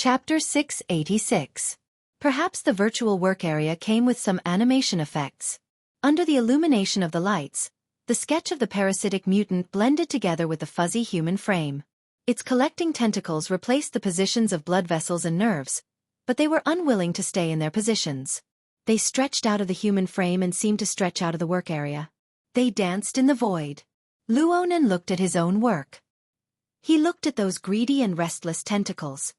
Chapter 686. Perhaps the virtual work area came with some animation effects. Under the illumination of the lights, the sketch of the parasitic mutant blended together with the fuzzy human frame. Its collecting tentacles replaced the positions of blood vessels and nerves, but they were unwilling to stay in their positions. They stretched out of the human frame and seemed to stretch out of the work area. They danced in the void. Luonan looked at his own work. He looked at those greedy and restless tentacles.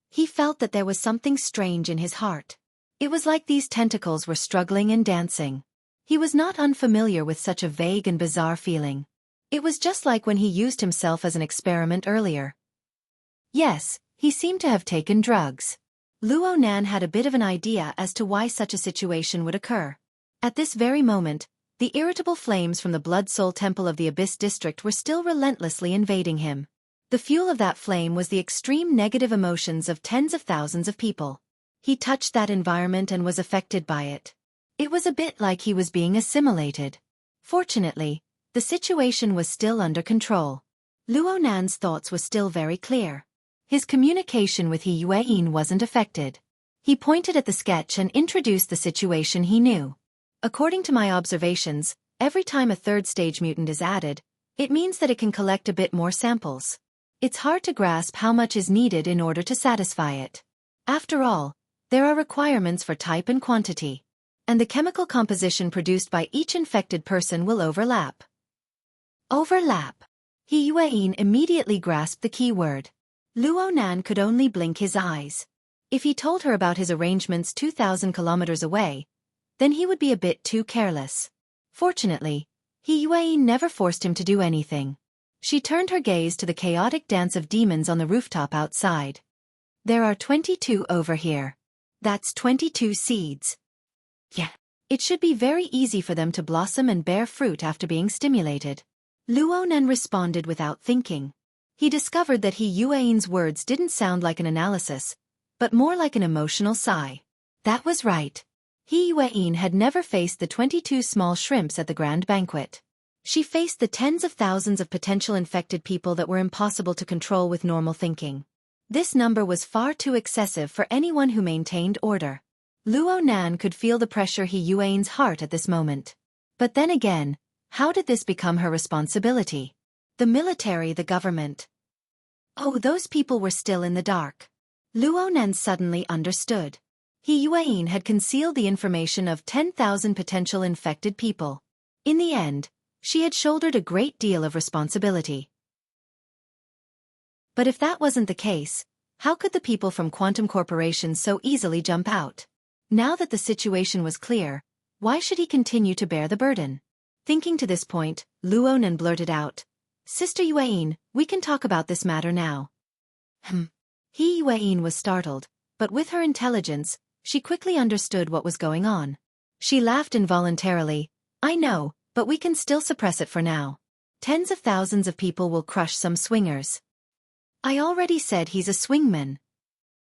He felt that there was something strange in his heart. It was like these tentacles were struggling and dancing. He was not unfamiliar with such a vague and bizarre feeling. It was just like when he used himself as an experiment earlier. Yes, he seemed to have taken drugs. Luonan had a bit of an idea as to why such a situation would occur. At this very moment, the irritable flames from the Blood Soul Temple of the Abyss District were still relentlessly invading him. The fuel of that flame was the extreme negative emotions of tens of thousands of people. He touched that environment and was affected by it. It was a bit like he was being assimilated. Fortunately, the situation was still under control. Luonan's thoughts were still very clear. His communication with He Yueyin wasn't affected. He pointed at the sketch and introduced the situation he knew. According to my observations, every time a third-stage mutant is added, it means that it can collect a bit more samples. It's hard to grasp how much is needed in order to satisfy it. After all, there are requirements for type and quantity. And the chemical composition produced by each infected person will overlap. Overlap. He Yueyin immediately grasped the key word. Luonan could only blink his eyes. If he told her about his arrangements 2,000 kilometers away, then he would be a bit too careless. Fortunately, He Yueyin never forced him to do anything. She turned her gaze to the chaotic dance of demons on the rooftop outside. There are 22 over here. That's 22 seeds. Yeah. It should be very easy for them to blossom and bear fruit after being stimulated. Luonan responded without thinking. He discovered that He Yueyin's words didn't sound like an analysis, but more like an emotional sigh. That was right. He Yueyin had never faced the 22 small shrimps at the grand banquet. She faced the tens of thousands of potential infected people that were impossible to control with normal thinking. This number was far too excessive for anyone who maintained order. Luonan could feel the pressure He Yueyin's heart at this moment. But then again, how did this become her responsibility? The military, the government. Oh, those people were still in the dark. Luonan suddenly understood. He Yueyin had concealed the information of 10,000 potential infected people. In the end, she had shouldered a great deal of responsibility. But if that wasn't the case, how could the people from Quantum Corporation so easily jump out? Now that the situation was clear, why should he continue to bear the burden? Thinking to this point, Luonan blurted out, "Sister Yueyin, we can talk about this matter now." He Yueyin was startled, but with her intelligence, she quickly understood what was going on. She laughed involuntarily. "I know, but we can still suppress it for now. Tens of thousands of people will crush some swingers." "I already said he's a swingman."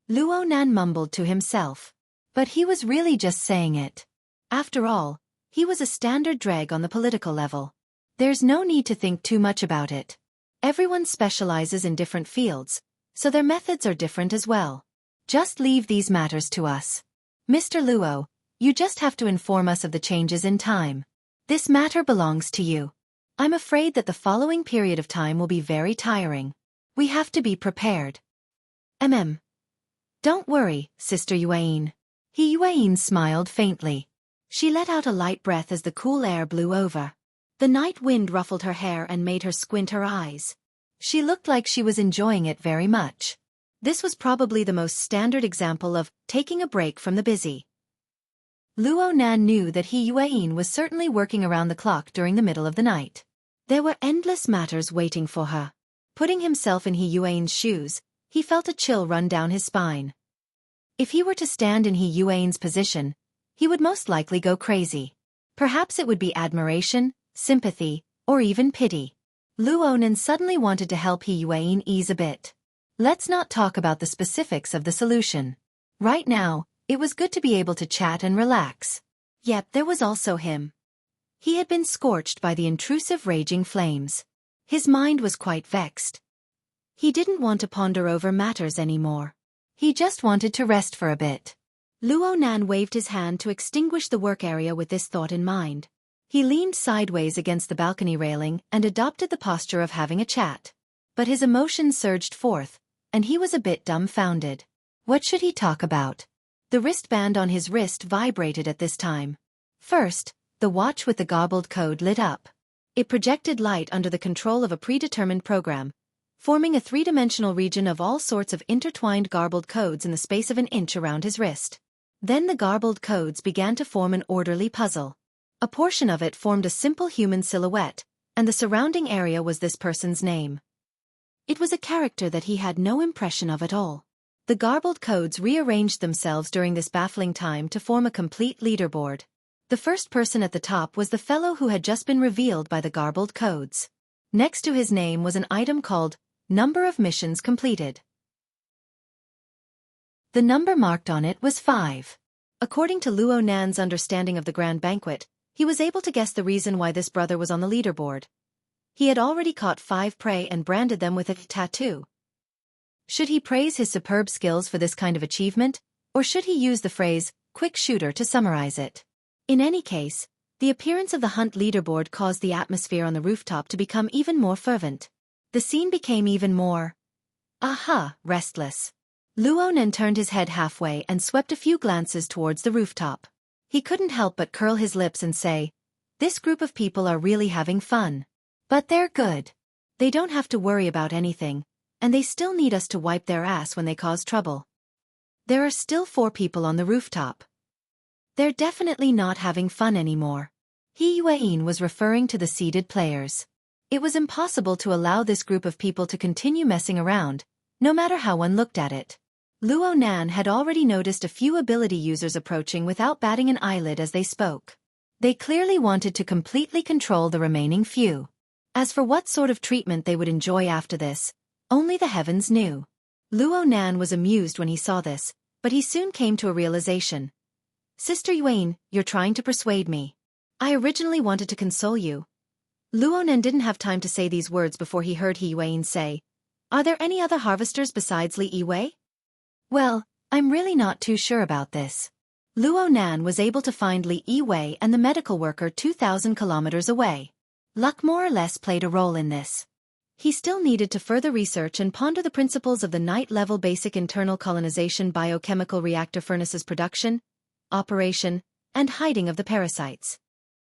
Luonan mumbled to himself. But he was really just saying it. After all, he was a standard dreg on the political level. There's no need to think too much about it. Everyone specializes in different fields, so their methods are different as well. Just leave these matters to us. Mr. Luo, you just have to inform us of the changes in time. This matter belongs to you. I'm afraid that the following period of time will be very tiring. We have to be prepared. Don't worry, Sister Yueyin. He Yueyin smiled faintly. She let out a light breath as the cool air blew over. The night wind ruffled her hair and made her squint her eyes. She looked like she was enjoying it very much. This was probably the most standard example of taking a break from the busy. Luonan knew that He Yueyin was certainly working around the clock during the middle of the night. There were endless matters waiting for her. Putting himself in He Yueyin's shoes, he felt a chill run down his spine. If he were to stand in He Yueyin's position, he would most likely go crazy. Perhaps it would be admiration, sympathy, or even pity. Luonan suddenly wanted to help He Yueyin ease a bit. Let's not talk about the specifics of the solution. Right now, it was good to be able to chat and relax. Yet there was also him. He had been scorched by the intrusive raging flames. His mind was quite vexed. He didn't want to ponder over matters anymore. He just wanted to rest for a bit. Luo Nan waved his hand to extinguish the work area with this thought in mind. He leaned sideways against the balcony railing and adopted the posture of having a chat. But his emotions surged forth, and he was a bit dumbfounded. What should he talk about? The wristband on his wrist vibrated at this time. First, the watch with the garbled code lit up. It projected light under the control of a predetermined program, forming a three-dimensional region of all sorts of intertwined garbled codes in the space of an inch around his wrist. Then the garbled codes began to form an orderly puzzle. A portion of it formed a simple human silhouette, and the surrounding area was this person's name. It was a character that he had no impression of at all. The garbled codes rearranged themselves during this baffling time to form a complete leaderboard. The first person at the top was the fellow who had just been revealed by the garbled codes. Next to his name was an item called Number of Missions Completed. The number marked on it was 5. According to Luo Nan's understanding of the grand banquet, he was able to guess the reason why this brother was on the leaderboard. He had already caught 5 prey and branded them with a tattoo. Should he praise his superb skills for this kind of achievement, or should he use the phrase, quick shooter, to summarize it? In any case, the appearance of the hunt leaderboard caused the atmosphere on the rooftop to become even more fervent. The scene became even more, restless. Luo Nan turned his head halfway and swept a few glances towards the rooftop. He couldn't help but curl his lips and say, "This group of people are really having fun. But they're good. They don't have to worry about anything, and they still need us to wipe their ass when they cause trouble." There are still 4 people on the rooftop. They're definitely not having fun anymore. He Yuan was referring to the seated players. It was impossible to allow this group of people to continue messing around, no matter how one looked at it. Luo Nan had already noticed a few ability users approaching without batting an eyelid as they spoke. They clearly wanted to completely control the remaining few. As for what sort of treatment they would enjoy after this, only the heavens knew. Luo Nan was amused when he saw this, but he soon came to a realization. "Sister Yuan, you're trying to persuade me. I originally wanted to console you." Luo Nan didn't have time to say these words before he heard He Yuan say, "Are there any other harvesters besides Li Yiwei?" "Well, I'm really not too sure about this." Luo Nan was able to find Li Yiwei and the medical worker 2,000 kilometers away. Luck more or less played a role in this. He still needed to further research and ponder the principles of the night-level basic internal colonization biochemical reactor furnaces production, operation, and hiding of the parasites.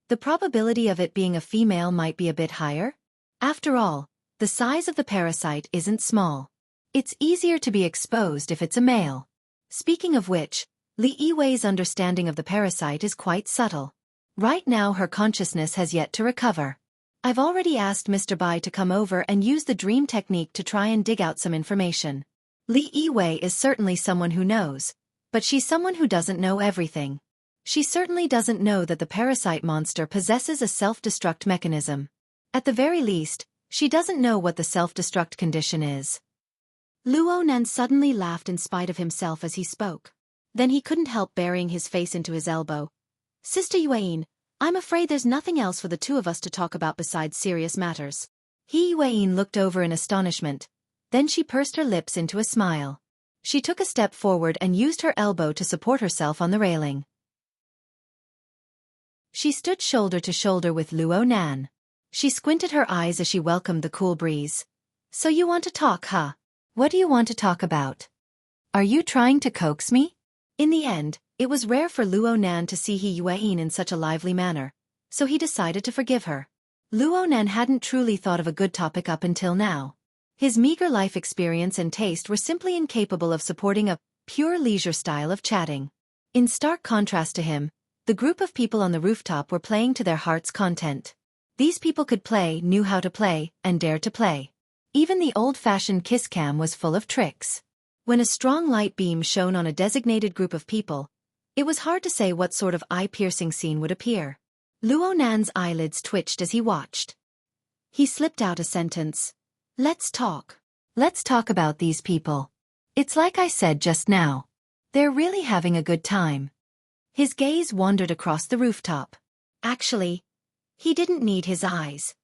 The probability of it being a female might be a bit higher. After all, the size of the parasite isn't small. It's easier to be exposed if it's a male. Speaking of which, Li Yiwei's understanding of the parasite is quite subtle. Right now her consciousness has yet to recover. I've already asked Mr. Bai to come over and use the dream technique to try and dig out some information. Li Yiwei is certainly someone who knows, but she's someone who doesn't know everything. She certainly doesn't know that the parasite monster possesses a self-destruct mechanism. At the very least, she doesn't know what the self-destruct condition is. Luo Nan suddenly laughed in spite of himself as he spoke. Then he couldn't help burying his face into his elbow. "Sister Yuan, I'm afraid there's nothing else for the two of us to talk about besides serious matters." He Yuan looked over in astonishment. Then she pursed her lips into a smile. She took a step forward and used her elbow to support herself on the railing. She stood shoulder to shoulder with Luo Nan. She squinted her eyes as she welcomed the cool breeze. "So you want to talk, huh? What do you want to talk about? Are you trying to coax me?" In the end, it was rare for Luo Nan to see He Yuan in such a lively manner, so he decided to forgive her. Luo Nan hadn't truly thought of a good topic up until now. His meager life experience and taste were simply incapable of supporting a pure leisure style of chatting. In stark contrast to him, the group of people on the rooftop were playing to their heart's content. These people could play, knew how to play, and dared to play. Even the old-fashioned kiss cam was full of tricks. When a strong light beam shone on a designated group of people, it was hard to say what sort of eye-piercing scene would appear. Luo Nan's eyelids twitched as he watched. He slipped out a sentence. "Let's talk. Let's talk about these people. It's like I said just now. They're really having a good time." His gaze wandered across the rooftop. Actually, he didn't need his eyes.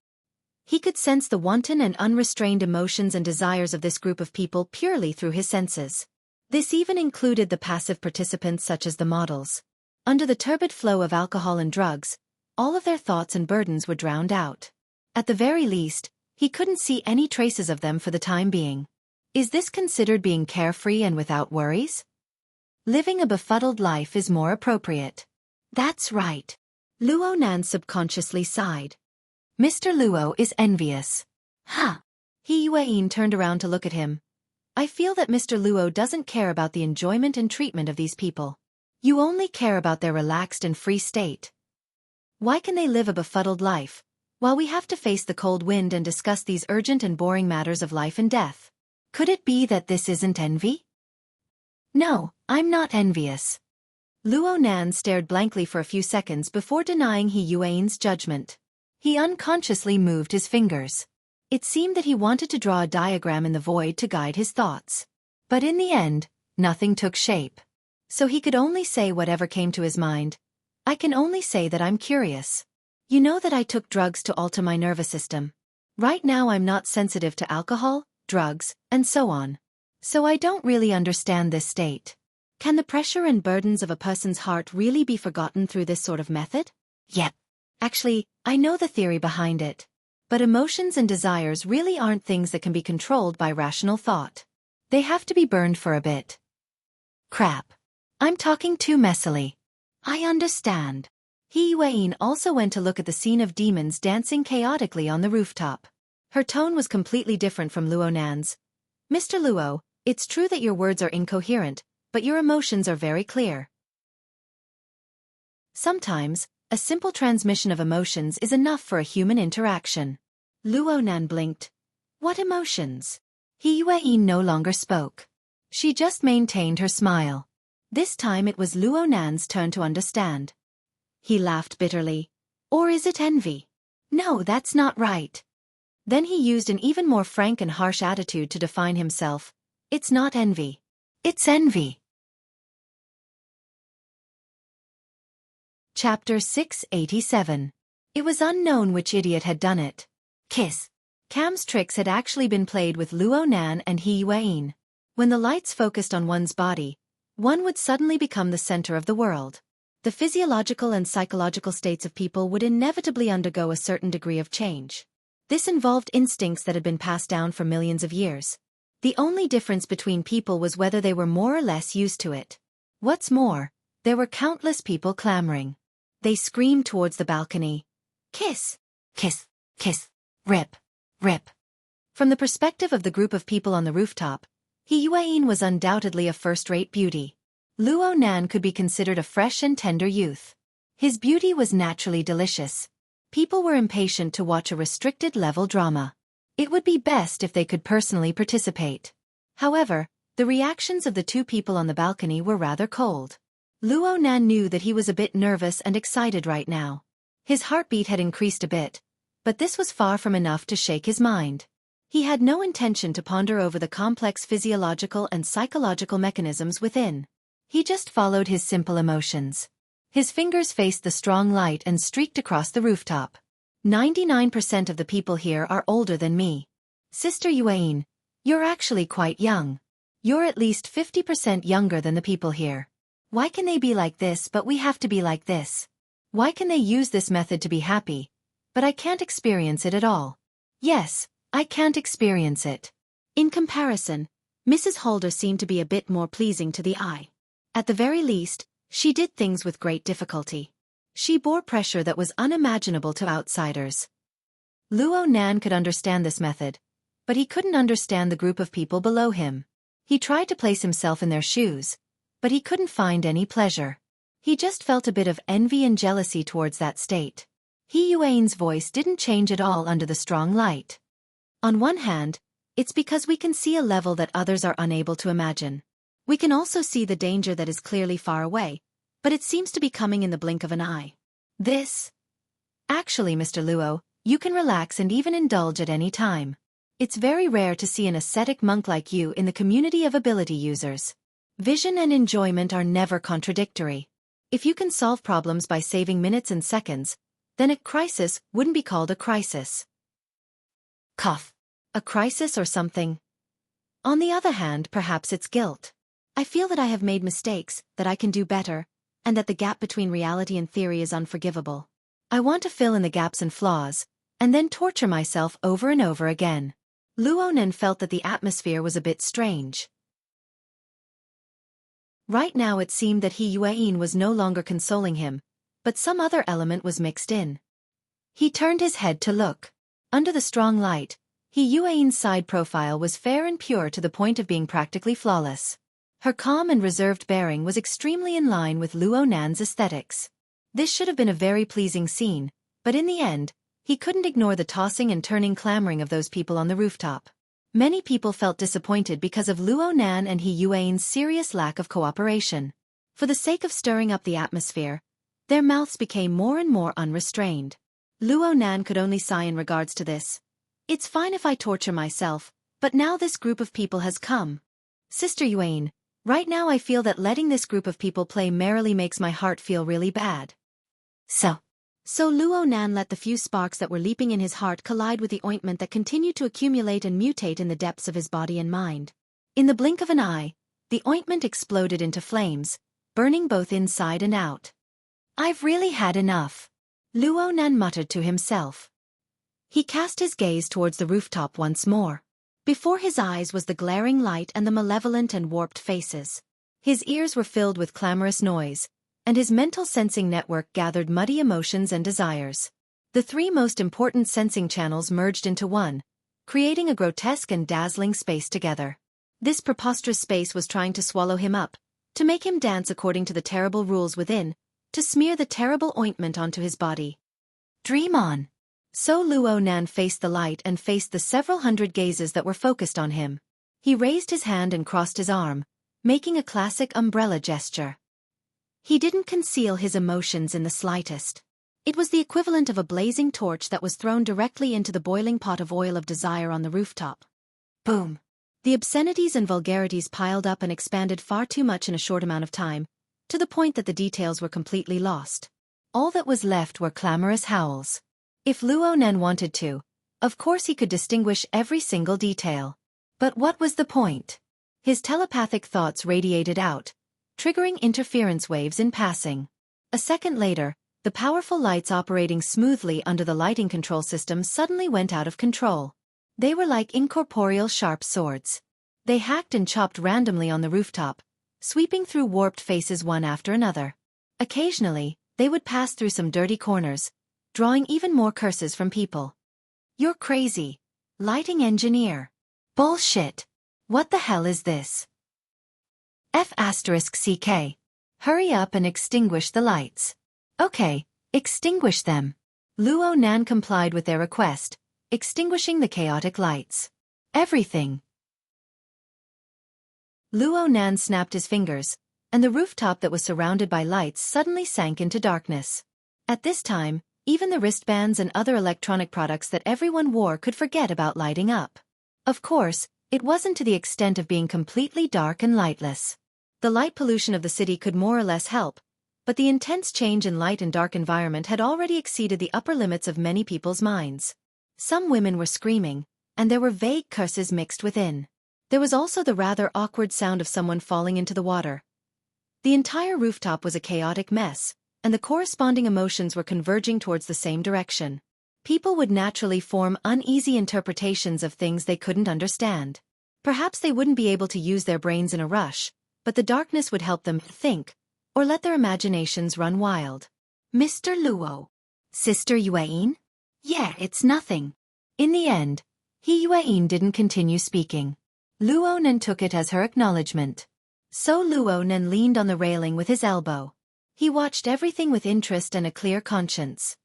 He could sense the wanton and unrestrained emotions and desires of this group of people purely through his senses. This even included the passive participants such as the models. Under the turbid flow of alcohol and drugs, all of their thoughts and burdens were drowned out. At the very least, he couldn't see any traces of them for the time being. Is this considered being carefree and without worries? Living a befuddled life is more appropriate. That's right. Luo Nan subconsciously sighed. Mr. Luo is envious. Huh. He Yueyin turned around to look at him. I feel that Mr. Luo doesn't care about the enjoyment and treatment of these people. You only care about their relaxed and free state. Why can they live a befuddled life, while we have to face the cold wind and discuss these urgent and boring matters of life and death? Could it be that this isn't envy? No, I'm not envious. Luo Nan stared blankly for a few seconds before denying He Yuein's judgment. He unconsciously moved his fingers. It seemed that he wanted to draw a diagram in the void to guide his thoughts. But in the end, nothing took shape. So he could only say whatever came to his mind. I can only say that I'm curious. You know that I took drugs to alter my nervous system. Right now I'm not sensitive to alcohol, drugs, and so on. So I don't really understand this state. Can the pressure and burdens of a person's heart really be forgotten through this sort of method? Yep. Actually, I know the theory behind it. But emotions and desires really aren't things that can be controlled by rational thought. They have to be burned for a bit. Crap. I'm talking too messily. I understand. He Yueyin also went to look at the scene of demons dancing chaotically on the rooftop. Her tone was completely different from Luo Nan's. Mr. Luo, it's true that your words are incoherent, but your emotions are very clear. Sometimes, a simple transmission of emotions is enough for a human interaction. Luo Nan blinked. What emotions? He Yueyin no longer spoke. She just maintained her smile. This time it was Luo Nan's turn to understand. He laughed bitterly. Or is it envy? No, that's not right. Then he used an even more frank and harsh attitude to define himself. It's not envy. It's envy. Chapter 687. It was unknown which idiot had done it. Kiss. Cam's tricks had actually been played with Luo Nan and He Yueyin. When the lights focused on one's body, one would suddenly become the center of the world. The physiological and psychological states of people would inevitably undergo a certain degree of change. This involved instincts that had been passed down for millions of years. The only difference between people was whether they were more or less used to it. What's more, there were countless people clamoring. They screamed towards the balcony. Kiss! Kiss! Kiss! Rip! Rip! From the perspective of the group of people on the rooftop, He Yueyin was undoubtedly a first-rate beauty. Luo Nan could be considered a fresh and tender youth. His beauty was naturally delicious. People were impatient to watch a restricted-level drama. It would be best if they could personally participate. However, the reactions of the two people on the balcony were rather cold. Luo Nan knew that he was a bit nervous and excited right now. His heartbeat had increased a bit, but this was far from enough to shake his mind. He had no intention to ponder over the complex physiological and psychological mechanisms within. He just followed his simple emotions. His fingers faced the strong light and streaked across the rooftop. 99% of the people here are older than me. Sister Yueyin, you're actually quite young. You're at least 50% younger than the people here. Why can they be like this but we have to be like this? Why can they use this method to be happy, but I can't experience it at all? Yes, I can't experience it. In comparison, Mrs. Holder seemed to be a bit more pleasing to the eye. At the very least, she did things with great difficulty. She bore pressure that was unimaginable to outsiders. Luo Nan could understand this method, but he couldn't understand the group of people below him. He tried to place himself in their shoes, but he couldn't find any pleasure. He just felt a bit of envy and jealousy towards that state. He Yuein's voice didn't change at all under the strong light. On one hand, it's because we can see a level that others are unable to imagine. We can also see the danger that is clearly far away, but it seems to be coming in the blink of an eye. Actually, Mr. Luo, you can relax and even indulge at any time. It's very rare to see an ascetic monk like you in the community of ability users. Vision and enjoyment are never contradictory. If you can solve problems by saving minutes and seconds, then a crisis wouldn't be called a crisis. Cough. A crisis or something. On the other hand, perhaps it's guilt. I feel that I have made mistakes, that I can do better, and that the gap between reality and theory is unforgivable. I want to fill in the gaps and flaws, and then torture myself over and over again. Luonan felt that the atmosphere was a bit strange. Right now it seemed that He Yuan was no longer consoling him, but some other element was mixed in. He turned his head to look. Under the strong light, He Yuan's side profile was fair and pure to the point of being practically flawless. Her calm and reserved bearing was extremely in line with Luonan's aesthetics. This should have been a very pleasing scene, but in the end, he couldn't ignore the tossing and turning clamoring of those people on the rooftop. Many people felt disappointed because of Luonan and He Yuan's serious lack of cooperation. For the sake of stirring up the atmosphere, their mouths became more and more unrestrained. Luonan could only sigh in regards to this. It's fine if I torture myself, but now this group of people has come. Sister Yuan, right now I feel that letting this group of people play merrily makes my heart feel really bad. So Luonan let the few sparks that were leaping in his heart collide with the ointment that continued to accumulate and mutate in the depths of his body and mind. In the blink of an eye, the ointment exploded into flames, burning both inside and out. I've really had enough, Luonan muttered to himself. He cast his gaze towards the rooftop once more. Before his eyes was the glaring light and the malevolent and warped faces. His ears were filled with clamorous noise, and his mental sensing network gathered muddy emotions and desires. The three most important sensing channels merged into one, creating a grotesque and dazzling space together. This preposterous space was trying to swallow him up, to make him dance according to the terrible rules within, to smear the terrible ointment onto his body. Dream on. So Luonan faced the light and faced the several hundred gazes that were focused on him. He raised his hand and crossed his arm, making a classic umbrella gesture. He didn't conceal his emotions in the slightest. It was the equivalent of a blazing torch that was thrown directly into the boiling pot of oil of desire on the rooftop. Boom! The obscenities and vulgarities piled up and expanded far too much in a short amount of time, to the point that the details were completely lost. All that was left were clamorous howls. If Luonan wanted to, of course he could distinguish every single detail. But what was the point? His telepathic thoughts radiated out, triggering interference waves in passing. A second later, the powerful lights operating smoothly under the lighting control system suddenly went out of control. They were like incorporeal sharp swords. They hacked and chopped randomly on the rooftop, sweeping through warped faces one after another. Occasionally, they would pass through some dirty corners, drawing even more curses from people. You're crazy. Lighting engineer. Bullshit. What the hell is this? F***CK. Hurry up and extinguish the lights. Okay, extinguish them. Luonan complied with their request, extinguishing the chaotic lights. Everything. Luonan snapped his fingers, and the rooftop that was surrounded by lights suddenly sank into darkness. At this time, even the wristbands and other electronic products that everyone wore could forget about lighting up. Of course, it wasn't to the extent of being completely dark and lightless. The light pollution of the city could more or less help, but the intense change in light and dark environment had already exceeded the upper limits of many people's minds. Some women were screaming, and there were vague curses mixed within. There was also the rather awkward sound of someone falling into the water. The entire rooftop was a chaotic mess, and the corresponding emotions were converging towards the same direction. People would naturally form uneasy interpretations of things they couldn't understand. Perhaps they wouldn't be able to use their brains in a rush, but the darkness would help them think, or let their imaginations run wild. Mr. Luo. Sister Yuan? Yeah, it's nothing. In the end, He Yuan didn't continue speaking. Luonan took it as her acknowledgement. So Luonan leaned on the railing with his elbow. He watched everything with interest and a clear conscience.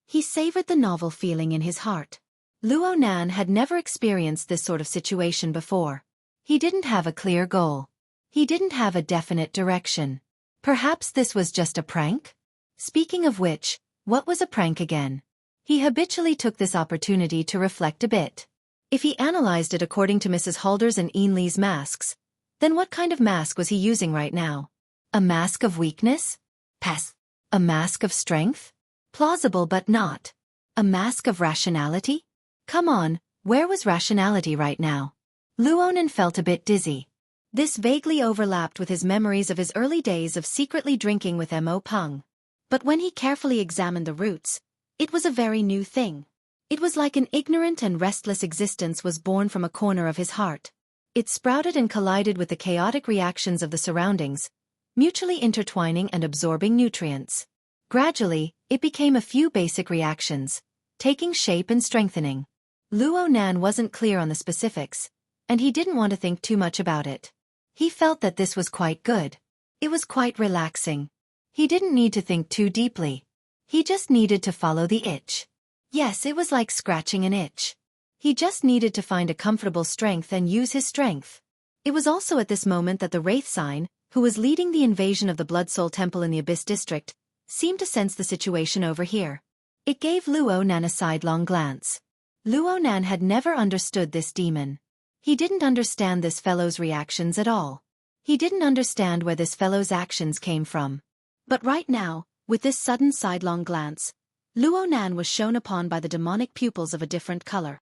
He savored the novel feeling in his heart. Luonan had never experienced this sort of situation before. He didn't have a clear goal. He didn't have a definite direction. Perhaps this was just a prank? Speaking of which, what was a prank again? He habitually took this opportunity to reflect a bit. If he analyzed it according to Mrs. Halder's and Ian Lee's masks, then what kind of mask was he using right now? A mask of weakness? Pass. A mask of strength? Plausible but not. A mask of rationality? Come on, where was rationality right now? Luonan felt a bit dizzy. This vaguely overlapped with his memories of his early days of secretly drinking with Mo Peng. But when he carefully examined the roots, it was a very new thing. It was like an ignorant and restless existence was born from a corner of his heart. It sprouted and collided with the chaotic reactions of the surroundings, mutually intertwining and absorbing nutrients. Gradually, it became a few basic reactions, taking shape and strengthening. Luo Nan wasn't clear on the specifics, and he didn't want to think too much about it. He felt that this was quite good. It was quite relaxing. He didn't need to think too deeply. He just needed to follow the itch. Yes, it was like scratching an itch. He just needed to find a comfortable strength and use his strength. It was also at this moment that the Wraith Sign, who was leading the invasion of the Blood Soul Temple in the Abyss District, seemed to sense the situation over here. It gave Luo Nan a sidelong glance. Luo Nan had never understood this demon. He didn't understand this fellow's reactions at all. He didn't understand where this fellow's actions came from. But right now, with this sudden sidelong glance, Luo Nan was shone upon by the demonic pupils of a different color.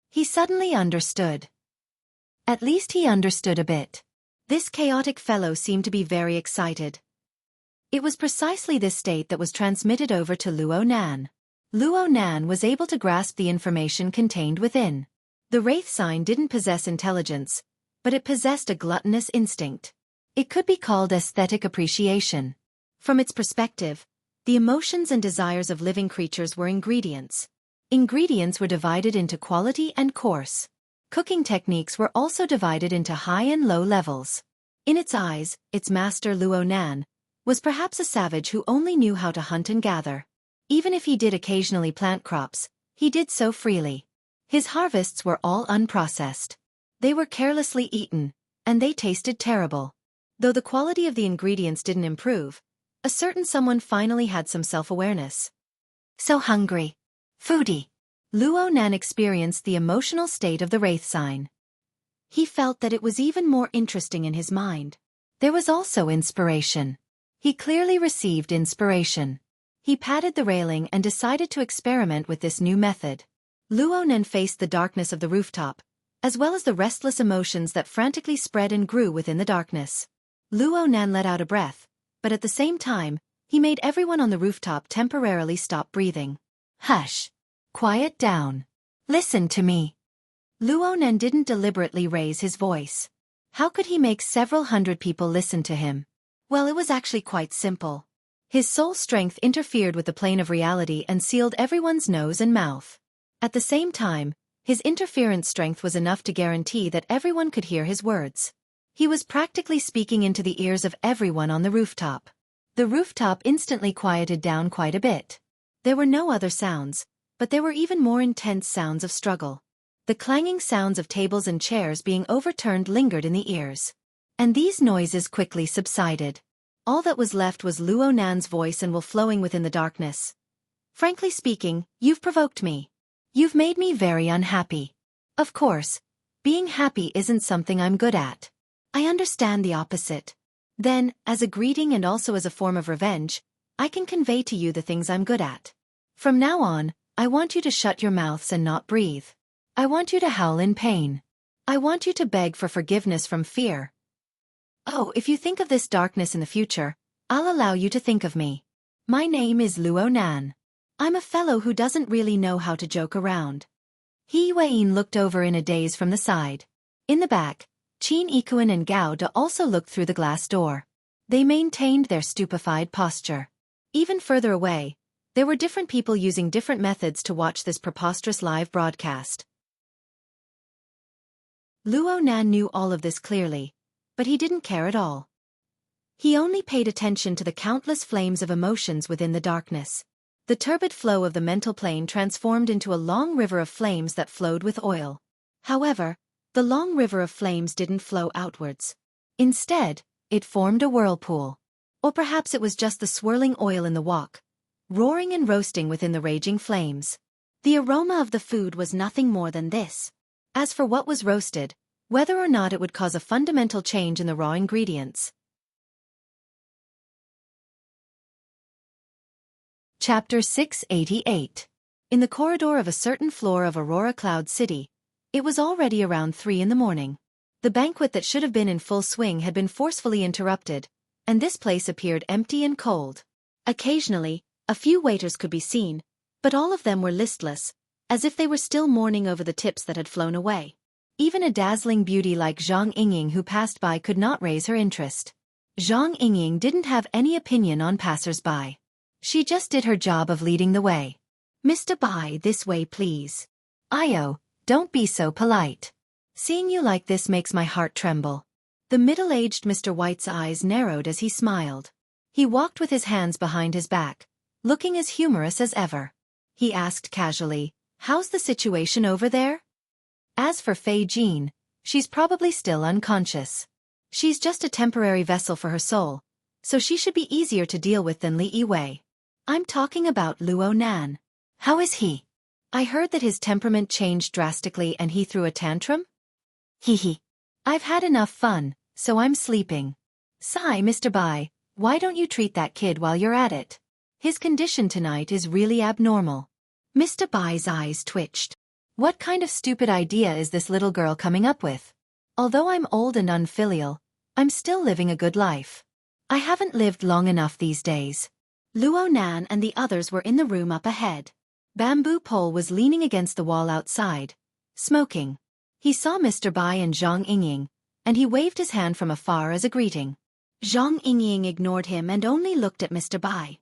He suddenly understood. At least he understood a bit. This chaotic fellow seemed to be very excited. It was precisely this state that was transmitted over to Luo Nan. Luo Nan was able to grasp the information contained within. The Wraith Sign didn't possess intelligence, but it possessed a gluttonous instinct. It could be called aesthetic appreciation. From its perspective, the emotions and desires of living creatures were ingredients. Ingredients were divided into quality and coarse. Cooking techniques were also divided into high and low levels. In its eyes, its master Luo Nan was perhaps a savage who only knew how to hunt and gather. Even if he did occasionally plant crops, he did so freely. His harvests were all unprocessed. They were carelessly eaten, and they tasted terrible. Though the quality of the ingredients didn't improve, a certain someone finally had some self-awareness. So hungry. Foodie. Luo Nan experienced the emotional state of the Wraith Sign. He felt that it was even more interesting in his mind. There was also inspiration. He clearly received inspiration. He patted the railing and decided to experiment with this new method. Luo Nan faced the darkness of the rooftop, as well as the restless emotions that frantically spread and grew within the darkness. Luo Nan let out a breath, but at the same time, he made everyone on the rooftop temporarily stop breathing. Hush. Quiet down. Listen to me. Luo Nan didn't deliberately raise his voice. How could he make several hundred people listen to him? Well, it was actually quite simple. His soul strength interfered with the plane of reality and sealed everyone's nose and mouth. At the same time, his interference strength was enough to guarantee that everyone could hear his words. He was practically speaking into the ears of everyone on the rooftop. The rooftop instantly quieted down quite a bit. There were no other sounds, but there were even more intense sounds of struggle. The clanging sounds of tables and chairs being overturned lingered in the ears. And these noises quickly subsided. All that was left was Luo Nan's voice and will flowing within the darkness. Frankly speaking, you've provoked me. You've made me very unhappy. Of course, being happy isn't something I'm good at. I understand the opposite. Then, as a greeting and also as a form of revenge, I can convey to you the things I'm good at. From now on, I want you to shut your mouths and not breathe. I want you to howl in pain. I want you to beg for forgiveness from fear. Oh, if you think of this darkness in the future, I'll allow you to think of me. My name is Luo Nan. I'm a fellow who doesn't really know how to joke around. He Weiyin looked over in a daze from the side. In the back, Qin Ikuan and Gao De also looked through the glass door. They maintained their stupefied posture. Even further away, there were different people using different methods to watch this preposterous live broadcast. Luo Nan knew all of this clearly, but he didn't care at all. He only paid attention to the countless flames of emotions within the darkness. The turbid flow of the mental plane transformed into a long river of flames that flowed with oil. However, the long river of flames didn't flow outwards. Instead, it formed a whirlpool. Or perhaps it was just the swirling oil in the wok, roaring and roasting within the raging flames. The aroma of the food was nothing more than this. As for what was roasted, whether or not it would cause a fundamental change in the raw ingredients. Chapter 688. In the corridor of a certain floor of Aurora Cloud City, it was already around 3 in the morning. The banquet that should have been in full swing had been forcefully interrupted, and this place appeared empty and cold. Occasionally, a few waiters could be seen, but all of them were listless, as if they were still mourning over the tips that had flown away. Even a dazzling beauty like Zhang Yingying who passed by could not raise her interest. Zhang Yingying didn't have any opinion on passers-by. She just did her job of leading the way. "Mr. Bai, this way please." "Ayo, don't be so polite. Seeing you like this makes my heart tremble." The middle-aged Mr. White's eyes narrowed as he smiled. He walked with his hands behind his back, looking as humorous as ever. He asked casually, "How's the situation over there?" As for Fei Jin, she's probably still unconscious. She's just a temporary vessel for her soul, so she should be easier to deal with than Li Yiwei. I'm talking about Luo Nan. How is he? I heard that his temperament changed drastically and he threw a tantrum? Hee. I've had enough fun, so I'm sleeping. Sigh, Mr. Bai, why don't you treat that kid while you're at it? His condition tonight is really abnormal. Mr. Bai's eyes twitched. What kind of stupid idea is this little girl coming up with? Although I'm old and unfilial, I'm still living a good life. I haven't lived long enough these days. Luo Nan and the others were in the room up ahead. Bamboo Pole was leaning against the wall outside, smoking. He saw Mr. Bai and Zhang Yingying, and he waved his hand from afar as a greeting. Zhang Yingying ignored him and only looked at Mr. Bai.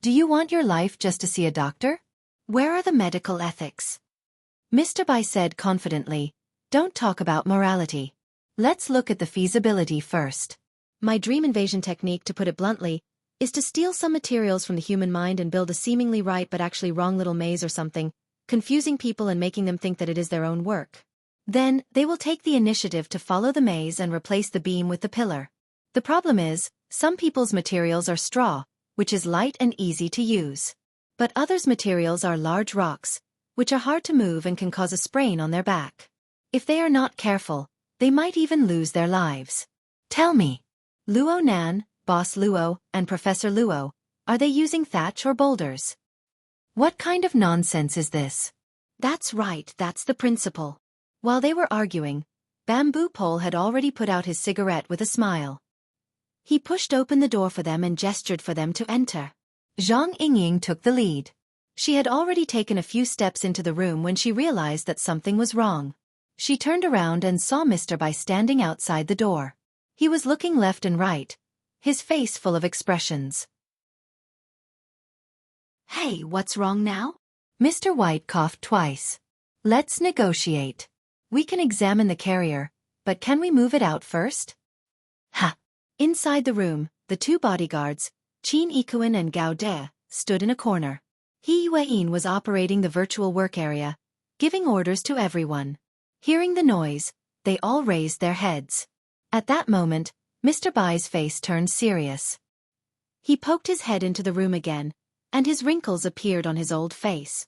Do you want your life just to see a doctor? Where are the medical ethics? Mr. Bai said confidently, don't talk about morality. Let's look at the feasibility first. My dream invasion technique, to put it bluntly, is to steal some materials from the human mind and build a seemingly right but actually wrong little maze or something, confusing people and making them think that it is their own work. Then, they will take the initiative to follow the maze and replace the beam with the pillar. The problem is, some people's materials are straw, which is light and easy to use. But others' materials are large rocks, which are hard to move and can cause a sprain on their back. If they are not careful, they might even lose their lives. Tell me, Luo Nan, Boss Luo, and Professor Luo, are they using thatch or boulders? What kind of nonsense is this? That's right, that's the principle. While they were arguing, Bamboo Pole had already put out his cigarette with a smile. He pushed open the door for them and gestured for them to enter. Zhang Yingying took the lead. She had already taken a few steps into the room when she realized that something was wrong. She turned around and saw Mr. Bai standing outside the door. He was looking left and right, his face full of expressions. Hey, what's wrong now? Mr. White coughed twice. Let's negotiate. We can examine the carrier, but can we move it out first? Ha! Inside the room, the two bodyguards, Qin Ikuan and Gao De, stood in a corner. He Yueyin was operating the virtual work area, giving orders to everyone. Hearing the noise, they all raised their heads. At that moment, Mr. Bai's face turned serious. He poked his head into the room again, and his wrinkles appeared on his old face.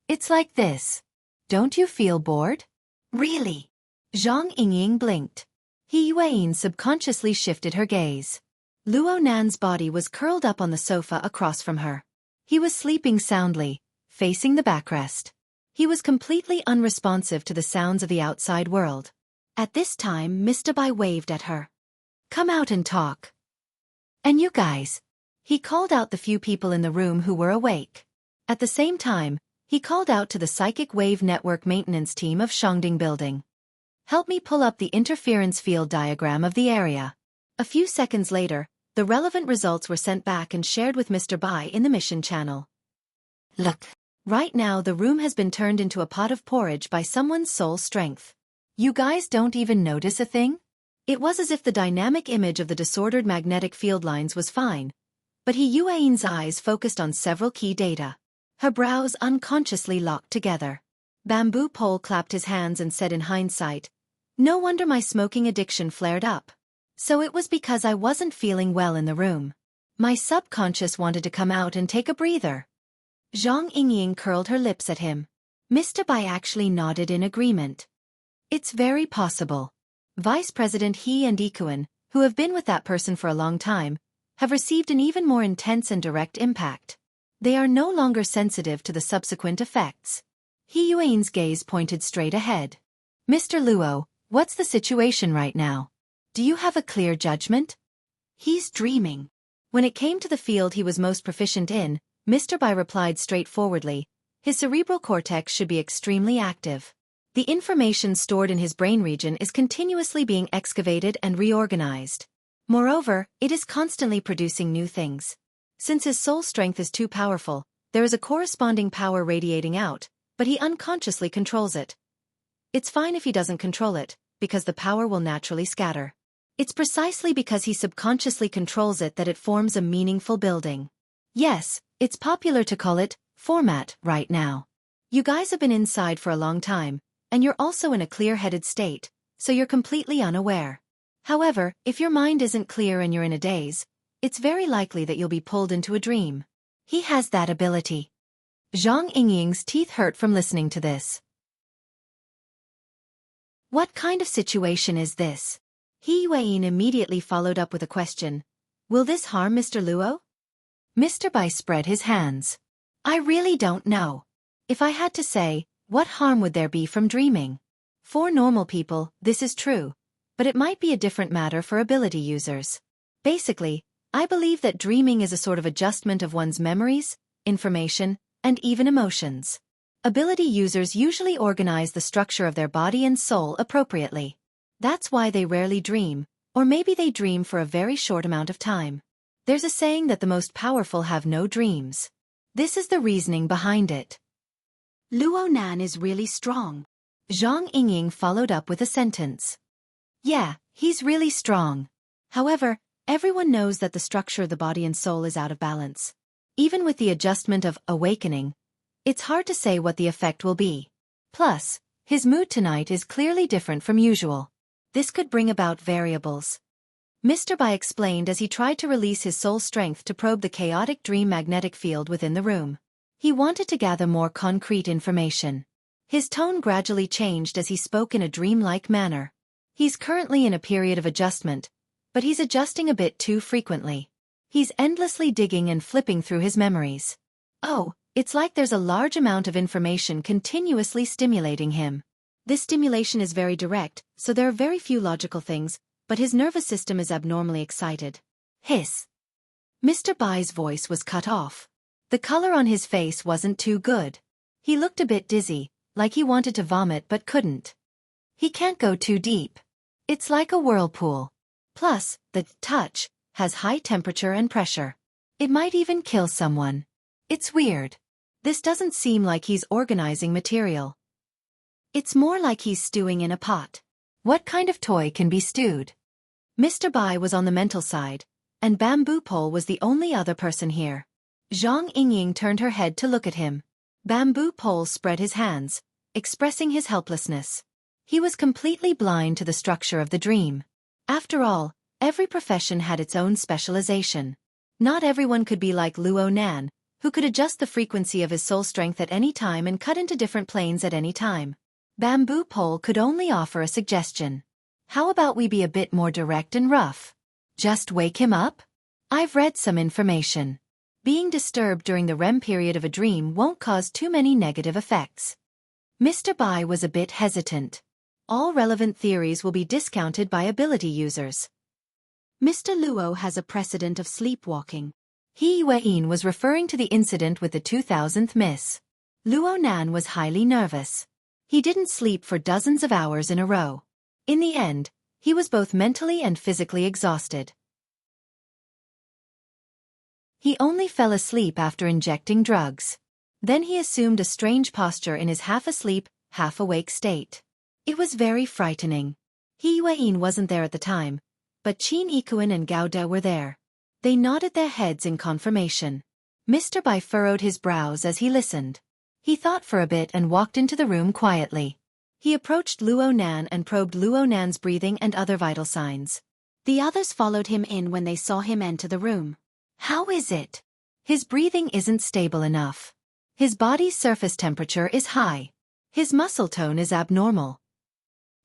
It's like this. Don't you feel bored? Really? Zhang Yingying blinked. He Yueyin subconsciously shifted her gaze. Luo Nan's body was curled up on the sofa across from her. He was sleeping soundly, facing the backrest. He was completely unresponsive to the sounds of the outside world. At this time, Mr. Bai waved at her. Come out and talk. And you guys. He called out the few people in the room who were awake. At the same time, he called out to the Psychic Wave Network maintenance team of Shangding Building. Help me pull up the interference field diagram of the area. A few seconds later, the relevant results were sent back and shared with Mr. Bai in the mission channel. Look. Right now the room has been turned into a pot of porridge by someone's soul strength. You guys don't even notice a thing? It was as if the dynamic image of the disordered magnetic field lines was fine, but He Yueyin's eyes focused on several key data. Her brows unconsciously locked together. Bamboo Pole clapped his hands and said in hindsight, no wonder my smoking addiction flared up. So it was because I wasn't feeling well in the room. My subconscious wanted to come out and take a breather. Zhang Yingying curled her lips at him. Mr. Bai actually nodded in agreement. It's very possible. Vice President He and Ikuan, who have been with that person for a long time, have received an even more intense and direct impact. They are no longer sensitive to the subsequent effects. He Yueyin's gaze pointed straight ahead. Mr. Luo, What's the situation right now? Do you have a clear judgment? He's dreaming. When it came to the field he was most proficient in, Mr. Bai replied straightforwardly, his cerebral cortex should be extremely active. The information stored in his brain region is continuously being excavated and reorganized. Moreover, it is constantly producing new things. Since his soul strength is too powerful, there is a corresponding power radiating out, but he unconsciously controls it. It's fine if he doesn't control it, because the power will naturally scatter. It's precisely because he subconsciously controls it that it forms a meaningful building. Yes, it's popular to call it format right now. You guys have been inside for a long time, and you're also in a clear-headed state, so you're completely unaware. However, if your mind isn't clear and you're in a daze, it's very likely that you'll be pulled into a dream. He has that ability. Zhang Yingying's teeth hurt from listening to this. What kind of situation is this? He Yueyin immediately followed up with a question. Will this harm Mr. Luo? Mr. Bai spread his hands. I really don't know. If I had to say, what harm would there be from dreaming? For normal people, this is true, but it might be a different matter for ability users. Basically, I believe that dreaming is a sort of adjustment of one's memories, information, and even emotions. Ability users usually organize the structure of their body and soul appropriately. That's why they rarely dream, or maybe they dream for a very short amount of time. There's a saying that the most powerful have no dreams. This is the reasoning behind it. Luo Nan is really strong. Zhang Yingying followed up with a sentence. Yeah, he's really strong. However, everyone knows that the structure of the body and soul is out of balance. Even with the adjustment of awakening, it's hard to say what the effect will be. Plus, his mood tonight is clearly different from usual. This could bring about variables. Mr. Bai explained as he tried to release his soul strength to probe the chaotic dream magnetic field within the room. He wanted to gather more concrete information. His tone gradually changed as he spoke in a dreamlike manner. He's currently in a period of adjustment, but he's adjusting a bit too frequently. He's endlessly digging and flipping through his memories. Oh, it's like there's a large amount of information continuously stimulating him. This stimulation is very direct, so there are very few logical things, but his nervous system is abnormally excited. Hiss. Mr. Bai's voice was cut off. The color on his face wasn't too good. He looked a bit dizzy, like he wanted to vomit but couldn't. He can't go too deep. It's like a whirlpool. Plus, the touch has high temperature and pressure. It might even kill someone. It's weird. This doesn't seem like he's organizing material. It's more like he's stewing in a pot. What kind of toy can be stewed? Mr. Bai was on the mental side, and Bamboo Pole was the only other person here. Zhang Yingying turned her head to look at him. Bamboo Pole spread his hands, expressing his helplessness. He was completely blind to the structure of the dream. After all, every profession had its own specialization. Not everyone could be like Luo Nan, who could adjust the frequency of his soul strength at any time and cut into different planes at any time. Bamboo Pole could only offer a suggestion. How about we be a bit more direct and rough? Just wake him up? I've read some information. Being disturbed during the REM period of a dream won't cause too many negative effects. Mr. Bai was a bit hesitant. All relevant theories will be discounted by ability users. Mr. Luo has a precedent of sleepwalking. He Yueyin was referring to the incident with the 2000th miss. Luo Nan was highly nervous. He didn't sleep for dozens of hours in a row. In the end, he was both mentally and physically exhausted. He only fell asleep after injecting drugs. Then he assumed a strange posture in his half-asleep, half-awake state. It was very frightening. He Yueyin wasn't there at the time, but Qin Yikuan and Gao De were there. They nodded their heads in confirmation. Mr. Bai furrowed his brows as he listened. He thought for a bit and walked into the room quietly. He approached Luo Nan and probed Luo Nan's breathing and other vital signs. The others followed him in when they saw him enter the room. How is it? His breathing isn't stable enough. His body's surface temperature is high. His muscle tone is abnormal.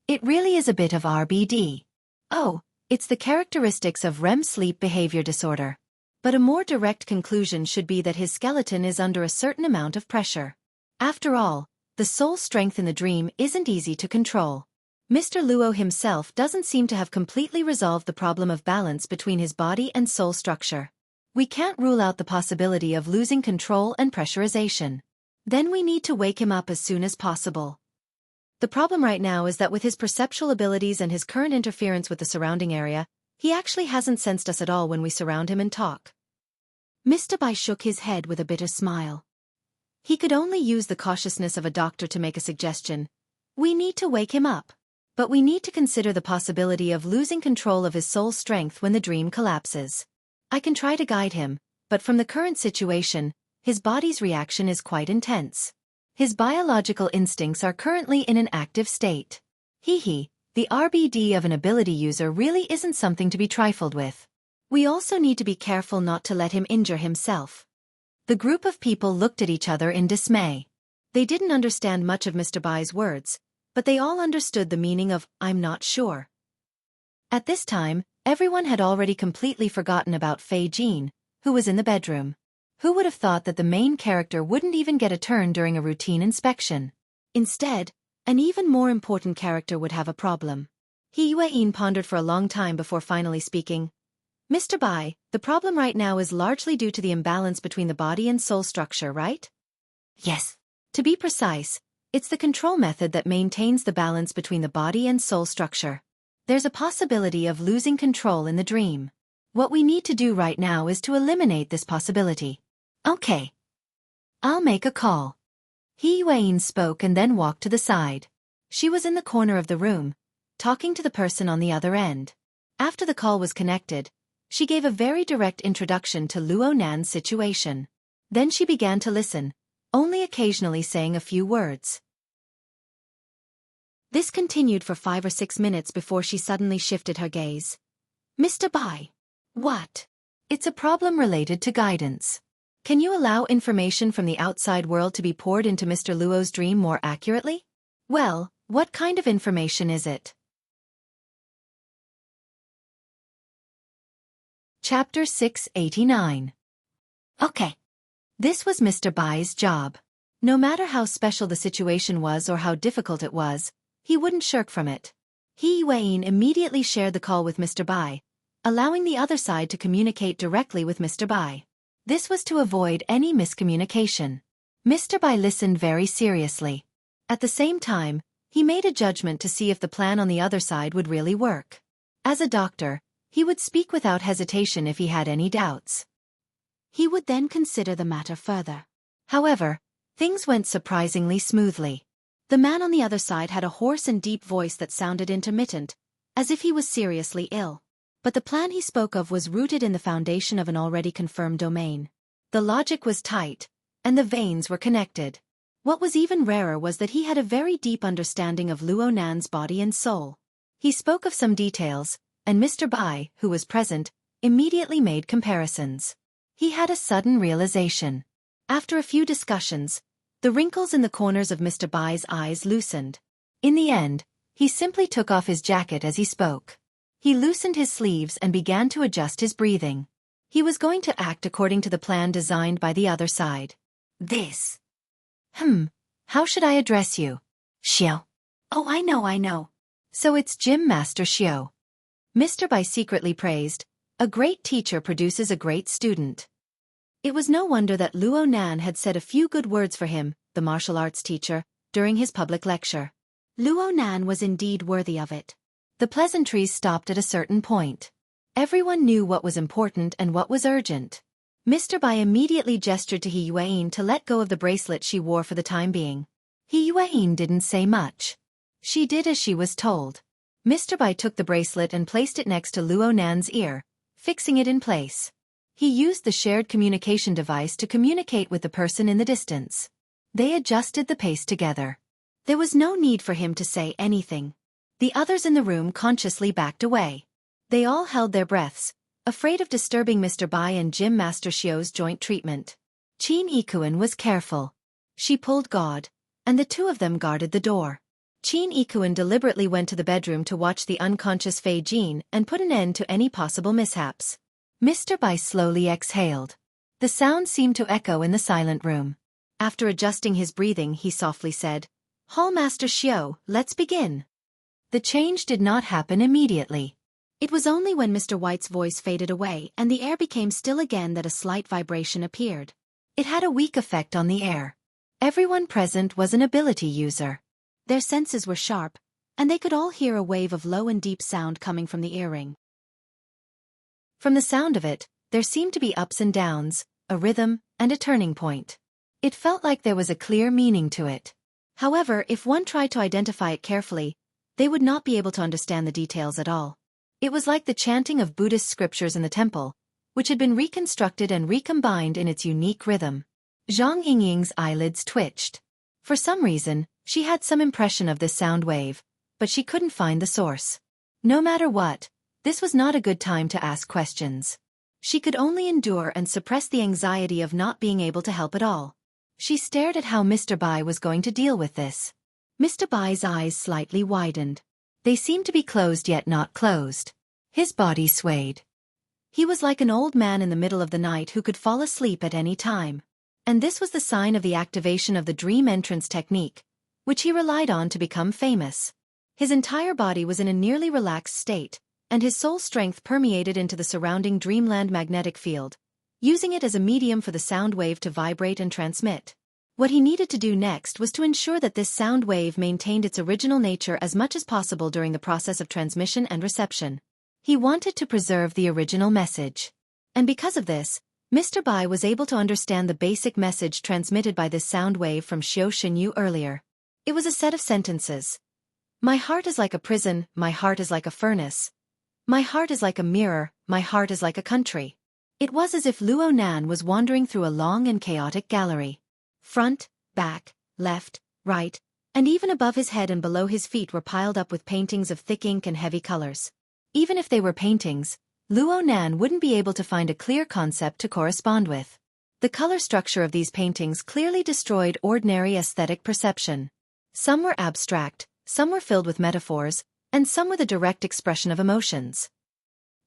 It really is a bit of RBD. Oh, it's the characteristics of REM sleep behavior disorder. But a more direct conclusion should be that his skeleton is under a certain amount of pressure. After all, the soul strength in the dream isn't easy to control. Mr. Luo himself doesn't seem to have completely resolved the problem of balance between his body and soul structure. We can't rule out the possibility of losing control and pressurization. Then we need to wake him up as soon as possible. The problem right now is that with his perceptual abilities and his current interference with the surrounding area, he actually hasn't sensed us at all when we surround him and talk. Mr. Bai shook his head with a bitter smile. He could only use the cautiousness of a doctor to make a suggestion. We need to wake him up. But we need to consider the possibility of losing control of his soul strength when the dream collapses. I can try to guide him, but from the current situation, his body's reaction is quite intense. His biological instincts are currently in an active state. The RBD of an ability user really isn't something to be trifled with. We also need to be careful not to let him injure himself. The group of people looked at each other in dismay. They didn't understand much of Mr. Bai's words, but they all understood the meaning of, "I'm not sure." At this time, everyone had already completely forgotten about Fei Jin, who was in the bedroom. Who would have thought that the main character wouldn't even get a turn during a routine inspection? Instead, an even more important character would have a problem. He Yueyin pondered for a long time before finally speaking. Mr. Bai, the problem right now is largely due to the imbalance between the body and soul structure, right? Yes. To be precise, it's the control method that maintains the balance between the body and soul structure. There's a possibility of losing control in the dream. What we need to do right now is to eliminate this possibility. Okay. I'll make a call. He Yueyin spoke and then walked to the side. She was in the corner of the room, talking to the person on the other end. After the call was connected, she gave a very direct introduction to Luo Nan's situation. Then she began to listen, only occasionally saying a few words. This continued for 5 or 6 minutes before she suddenly shifted her gaze. Mr. Bai. What? It's a problem related to guidance. Can you allow information from the outside world to be poured into Mr. Luo's dream more accurately? Well, what kind of information is it? Chapter 689. Okay. This was Mr. Bai's job. No matter how special the situation was or how difficult it was, he wouldn't shirk from it. He Yueyin immediately shared the call with Mr. Bai, allowing the other side to communicate directly with Mr. Bai. This was to avoid any miscommunication. Mr. Bai listened very seriously. At the same time, he made a judgment to see if the plan on the other side would really work. As a doctor, he would speak without hesitation if he had any doubts. He would then consider the matter further. However, things went surprisingly smoothly. The man on the other side had a hoarse and deep voice that sounded intermittent, as if he was seriously ill. But the plan he spoke of was rooted in the foundation of an already confirmed domain. The logic was tight, and the veins were connected. What was even rarer was that he had a very deep understanding of Luo Nan's body and soul. He spoke of some details, and Mr. Bai, who was present, immediately made comparisons. He had a sudden realization. After a few discussions, the wrinkles in the corners of Mr. Bai's eyes loosened. In the end, he simply took off his jacket as he spoke. He loosened his sleeves and began to adjust his breathing. He was going to act according to the plan designed by the other side. This. How should I address you? Xiao. Oh, I know. So it's Gym Master Xiao. Mr. Bai secretly praised, a great teacher produces a great student. It was no wonder that Luo Nan had said a few good words for him, the martial arts teacher, during his public lecture. Luo Nan was indeed worthy of it. The pleasantries stopped at a certain point. Everyone knew what was important and what was urgent. Mr. Bai immediately gestured to He Yueyin to let go of the bracelet she wore for the time being. He Yueyin didn't say much. She did as she was told. Mr. Bai took the bracelet and placed it next to Luo Nan's ear, fixing it in place. He used the shared communication device to communicate with the person in the distance. They adjusted the pace together. There was no need for him to say anything. The others in the room consciously backed away. They all held their breaths, afraid of disturbing Mr. Bai and Gym Master Xiao's joint treatment. Qin Ikuan was careful. She pulled guard, and the two of them guarded the door. Qin Ikuan deliberately went to the bedroom to watch the unconscious Fei Jin and put an end to any possible mishaps. Mr. Bai slowly exhaled. The sound seemed to echo in the silent room. After adjusting his breathing, he softly said, "Hall Master Xiao, let's begin." The change did not happen immediately. It was only when Mr. White's voice faded away and the air became still again that a slight vibration appeared. It had a weak effect on the air. Everyone present was an ability user. Their senses were sharp, and they could all hear a wave of low and deep sound coming from the earring. From the sound of it, there seemed to be ups and downs, a rhythm, and a turning point. It felt like there was a clear meaning to it. However, if one tried to identify it carefully, they would not be able to understand the details at all. It was like the chanting of Buddhist scriptures in the temple, which had been reconstructed and recombined in its unique rhythm. Zhang Yingying's eyelids twitched. For some reason, she had some impression of this sound wave, but she couldn't find the source. No matter what, this was not a good time to ask questions. She could only endure and suppress the anxiety of not being able to help at all. She stared at how Mr. Bai was going to deal with this. Mr. Bai's eyes slightly widened. They seemed to be closed yet not closed. His body swayed. He was like an old man in the middle of the night who could fall asleep at any time. And this was the sign of the activation of the dream entrance technique, which he relied on to become famous. His entire body was in a nearly relaxed state, and his soul strength permeated into the surrounding dreamland magnetic field, using it as a medium for the sound wave to vibrate and transmit. What he needed to do next was to ensure that this sound wave maintained its original nature as much as possible during the process of transmission and reception. He wanted to preserve the original message. And because of this, Mr. Bai was able to understand the basic message transmitted by this sound wave from Xiao Shenyu earlier. It was a set of sentences. My heart is like a prison, my heart is like a furnace. My heart is like a mirror, my heart is like a country. It was as if Luo Nan was wandering through a long and chaotic gallery. Front, back, left, right, and even above his head and below his feet were piled up with paintings of thick ink and heavy colors. Even if they were paintings, Luo Nan wouldn't be able to find a clear concept to correspond with. The color structure of these paintings clearly destroyed ordinary aesthetic perception. Some were abstract, some were filled with metaphors, and some were the direct expression of emotions.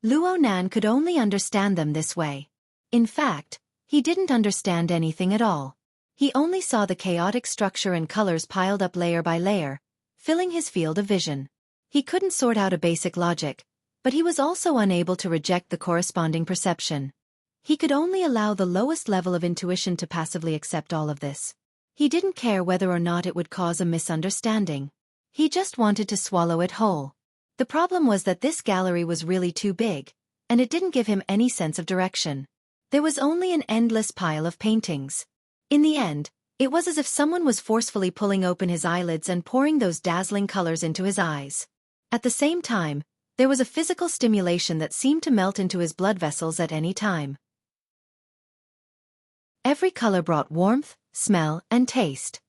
Luo Nan could only understand them this way. In fact, he didn't understand anything at all. He only saw the chaotic structure and colors piled up layer by layer, filling his field of vision. He couldn't sort out a basic logic, but he was also unable to reject the corresponding perception. He could only allow the lowest level of intuition to passively accept all of this. He didn't care whether or not it would cause a misunderstanding. He just wanted to swallow it whole. The problem was that this gallery was really too big, and it didn't give him any sense of direction. There was only an endless pile of paintings. In the end, it was as if someone was forcefully pulling open his eyelids and pouring those dazzling colors into his eyes. At the same time, there was a physical stimulation that seemed to melt into his blood vessels at any time. Every color brought warmth, smell, and taste.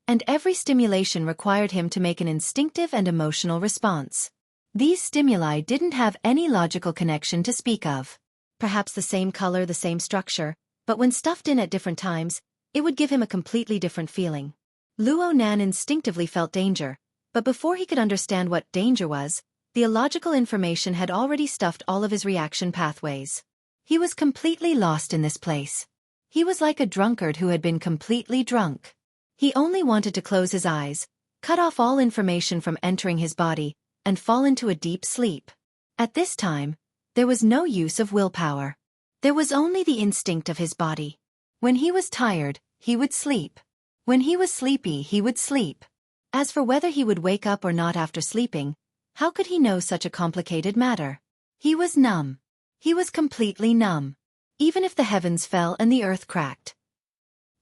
And every stimulation required him to make an instinctive and emotional response. These stimuli didn't have any logical connection to speak of. Perhaps the same color, the same structure, but when stuffed in at different times, it would give him a completely different feeling. Luo Nan instinctively felt danger, but before he could understand what danger was, the illogical information had already stuffed all of his reaction pathways. He was completely lost in this place. He was like a drunkard who had been completely drunk. He only wanted to close his eyes, cut off all information from entering his body, and fall into a deep sleep. At this time, there was no use of willpower. There was only the instinct of his body. When he was tired, he would sleep. When he was sleepy, he would sleep. As for whether he would wake up or not after sleeping, how could he know such a complicated matter? He was numb. He was completely numb. Even if the heavens fell and the earth cracked.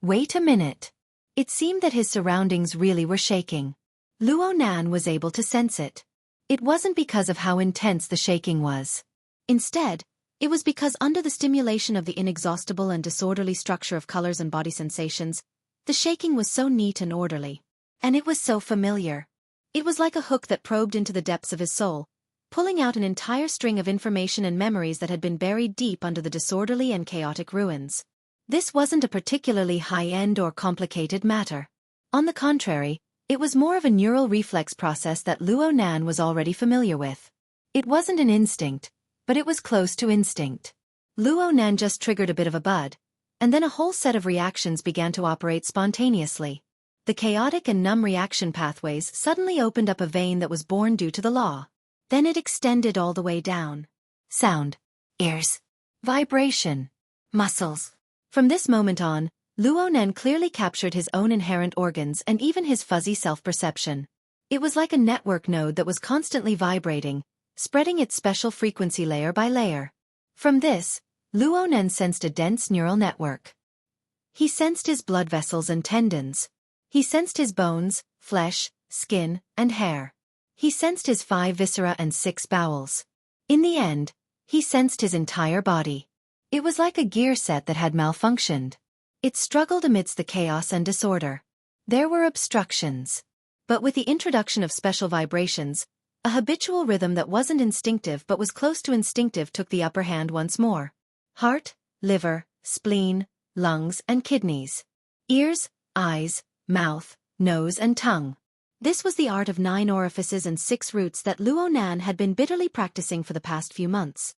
Wait a minute. It seemed that his surroundings really were shaking. Luo Nan was able to sense it. It wasn't because of how intense the shaking was. Instead, it was because under the stimulation of the inexhaustible and disorderly structure of colors and body sensations, the shaking was so neat and orderly. And it was so familiar. It was like a hook that probed into the depths of his soul, pulling out an entire string of information and memories that had been buried deep under the disorderly and chaotic ruins. This wasn't a particularly high-end or complicated matter. On the contrary, it was more of a neural reflex process that Luo Nan was already familiar with. It wasn't an instinct, but it was close to instinct. Luo Nan just triggered a bit of a bud, and then a whole set of reactions began to operate spontaneously. The chaotic and numb reaction pathways suddenly opened up a vein that was born due to the law. Then it extended all the way down. Sound. Ears. Vibration. Muscles. From this moment on, Luo Nen clearly captured his own inherent organs and even his fuzzy self-perception. It was like a network node that was constantly vibrating, spreading its special frequency layer by layer. From this, Luo Nen sensed a dense neural network. He sensed his blood vessels and tendons. He sensed his bones, flesh, skin, and hair. He sensed his 5 viscera and 6 bowels. In the end, he sensed his entire body. It was like a gear set that had malfunctioned. It struggled amidst the chaos and disorder. There were obstructions. But with the introduction of special vibrations, a habitual rhythm that wasn't instinctive but was close to instinctive took the upper hand once more. Heart, liver, spleen, lungs, and kidneys. Ears, eyes, mouth, nose, and tongue. This was the art of 9 orifices and 6 roots that Luo Nan had been bitterly practicing for the past few months.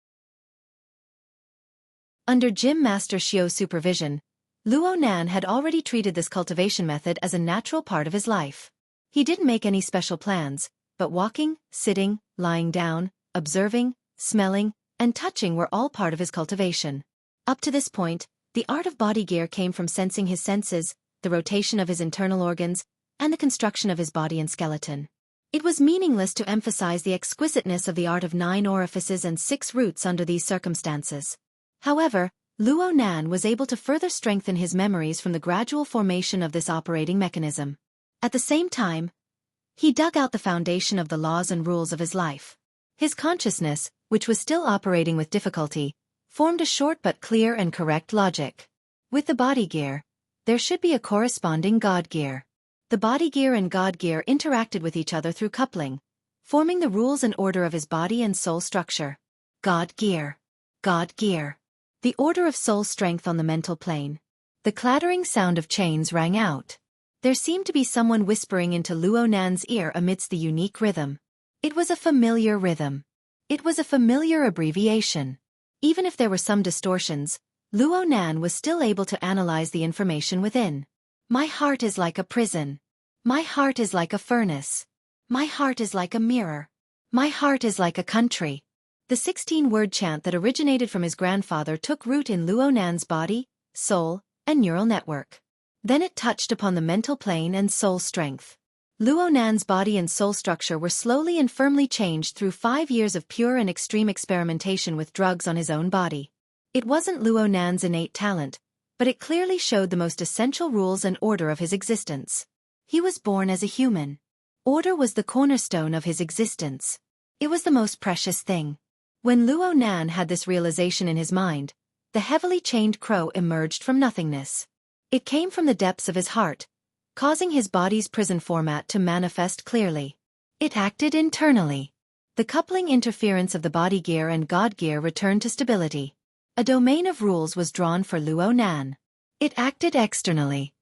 Under Gym Master Xiao's supervision, Luo Nan had already treated this cultivation method as a natural part of his life. He didn't make any special plans, but walking, sitting, lying down, observing, smelling, and touching were all part of his cultivation. Up to this point, the art of body gear came from sensing his senses, the rotation of his internal organs, and the construction of his body and skeleton. It was meaningless to emphasize the exquisiteness of the art of 9 orifices and 6 roots under these circumstances. However, Luo Nan was able to further strengthen his memories from the gradual formation of this operating mechanism. At the same time, he dug out the foundation of the laws and rules of his life. His consciousness, which was still operating with difficulty, formed a short but clear and correct logic. With the body gear, there should be a corresponding God gear. The body gear and God gear interacted with each other through coupling, forming the rules and order of his body and soul structure. God gear. God gear. The order of soul strength on the mental plane. The clattering sound of chains rang out. There seemed to be someone whispering into Luo Nan's ear amidst the unique rhythm. It was a familiar rhythm. It was a familiar abbreviation. Even if there were some distortions, Luo Nan was still able to analyze the information within. My heart is like a prison. My heart is like a furnace. My heart is like a mirror. My heart is like a country. The 16-word chant that originated from his grandfather took root in Luo Nan's body, soul, and neural network. Then it touched upon the mental plane and soul strength. Luo Nan's body and soul structure were slowly and firmly changed through 5 years of pure and extreme experimentation with drugs on his own body. It wasn't Luo Nan's innate talent, but it clearly showed the most essential rules and order of his existence. He was born as a human. Order was the cornerstone of his existence. It was the most precious thing. When Luo Nan had this realization in his mind, the heavily chained crow emerged from nothingness. It came from the depths of his heart, causing his body's prison format to manifest clearly. It acted internally. The coupling interference of the body gear and God gear returned to stability. A domain of rules was drawn for Luo Nan. It acted externally.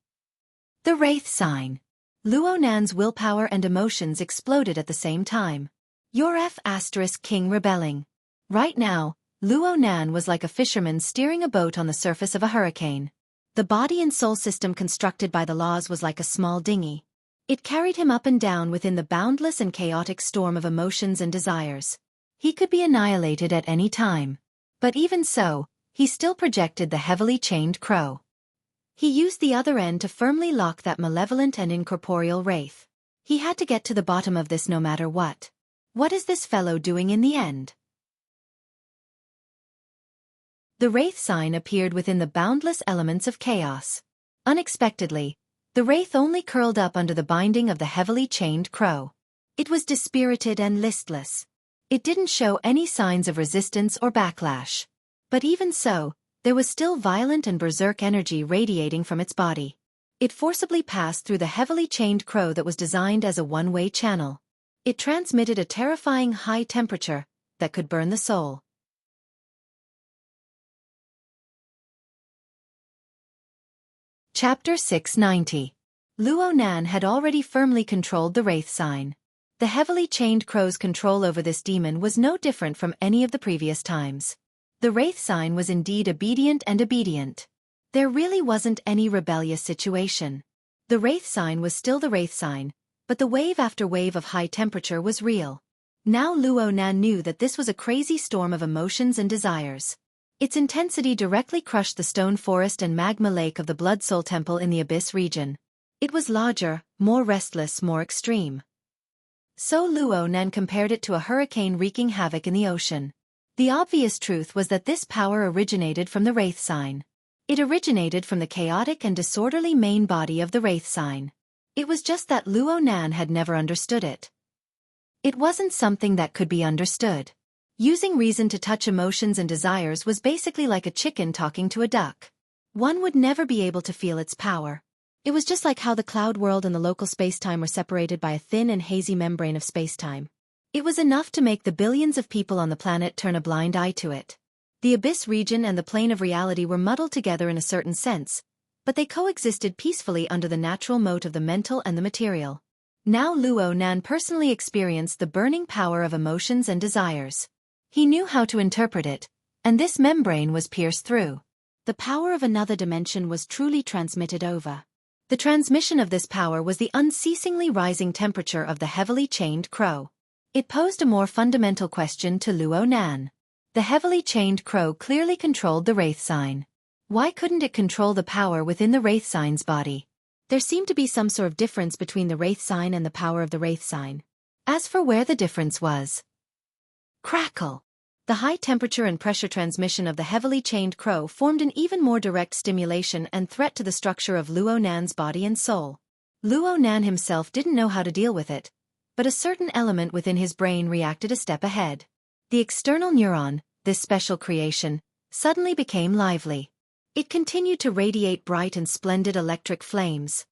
The Wraith sign. Luo Nan's willpower and emotions exploded at the same time. Your King rebelling. Right now, Luo Nan was like a fisherman steering a boat on the surface of a hurricane. The body and soul system constructed by the laws was like a small dinghy. It carried him up and down within the boundless and chaotic storm of emotions and desires. He could be annihilated at any time. But even so, he still projected the heavily chained crow. He used the other end to firmly lock that malevolent and incorporeal wraith. He had to get to the bottom of this no matter what. What is this fellow doing in the end? The Wraith sign appeared within the boundless elements of chaos. Unexpectedly, the Wraith only curled up under the binding of the heavily chained crow. It was dispirited and listless. It didn't show any signs of resistance or backlash. But even so, there was still violent and berserk energy radiating from its body. It forcibly passed through the heavily chained crow that was designed as a one-way channel. It transmitted a terrifying high temperature that could burn the soul. Chapter 690. Luo Nan had already firmly controlled the Wraith sign. The heavily chained crow's control over this demon was no different from any of the previous times. The Wraith sign was indeed obedient and obedient. There really wasn't any rebellious situation. The wraith sign was still the wraith sign, but the wave after wave of high temperature was real. Now Luo Nan knew that this was a crazy storm of emotions and desires. Its intensity directly crushed the stone forest and magma lake of the Blood Soul Temple in the Abyss region. It was larger, more restless, more extreme. So Luo Nan compared it to a hurricane wreaking havoc in the ocean. The obvious truth was that this power originated from the wraith sign. It originated from the chaotic and disorderly main body of the wraith sign. It was just that Luo Nan had never understood it. It wasn't something that could be understood. Using reason to touch emotions and desires was basically like a chicken talking to a duck. One would never be able to feel its power. It was just like how the cloud world and the local spacetime were separated by a thin and hazy membrane of spacetime. It was enough to make the billions of people on the planet turn a blind eye to it. The Abyss region and the plane of reality were muddled together in a certain sense, but they coexisted peacefully under the natural moat of the mental and the material. Now Luo Nan personally experienced the burning power of emotions and desires. He knew how to interpret it, and this membrane was pierced through. The power of another dimension was truly transmitted over. The transmission of this power was the unceasingly rising temperature of the heavily chained crow. It posed a more fundamental question to Luo Nan. The heavily chained crow clearly controlled the wraith sign. Why couldn't it control the power within the wraith sign's body? There seemed to be some sort of difference between the wraith sign and the power of the wraith sign. As for where the difference was, crackle! The high temperature and pressure transmission of the heavily chained crow formed an even more direct stimulation and threat to the structure of Luo Nan's body and soul. Luo Nan himself didn't know how to deal with it, but a certain element within his brain reacted a step ahead. The external neuron, this special creation, suddenly became lively. It continued to radiate bright and splendid electric flames.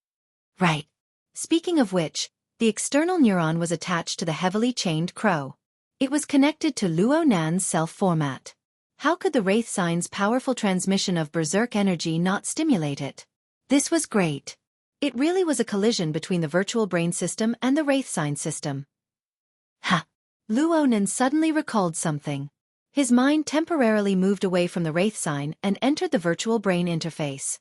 Right. Speaking of which, the external neuron was attached to the heavily chained crow. It was connected to Luo Nan's self-format. How could the wraith sign's powerful transmission of berserk energy not stimulate it? This was great. It really was a collision between the virtual brain system and the wraith sign system. Ha! Luo Nan suddenly recalled something. His mind temporarily moved away from the wraith sign and entered the virtual brain interface.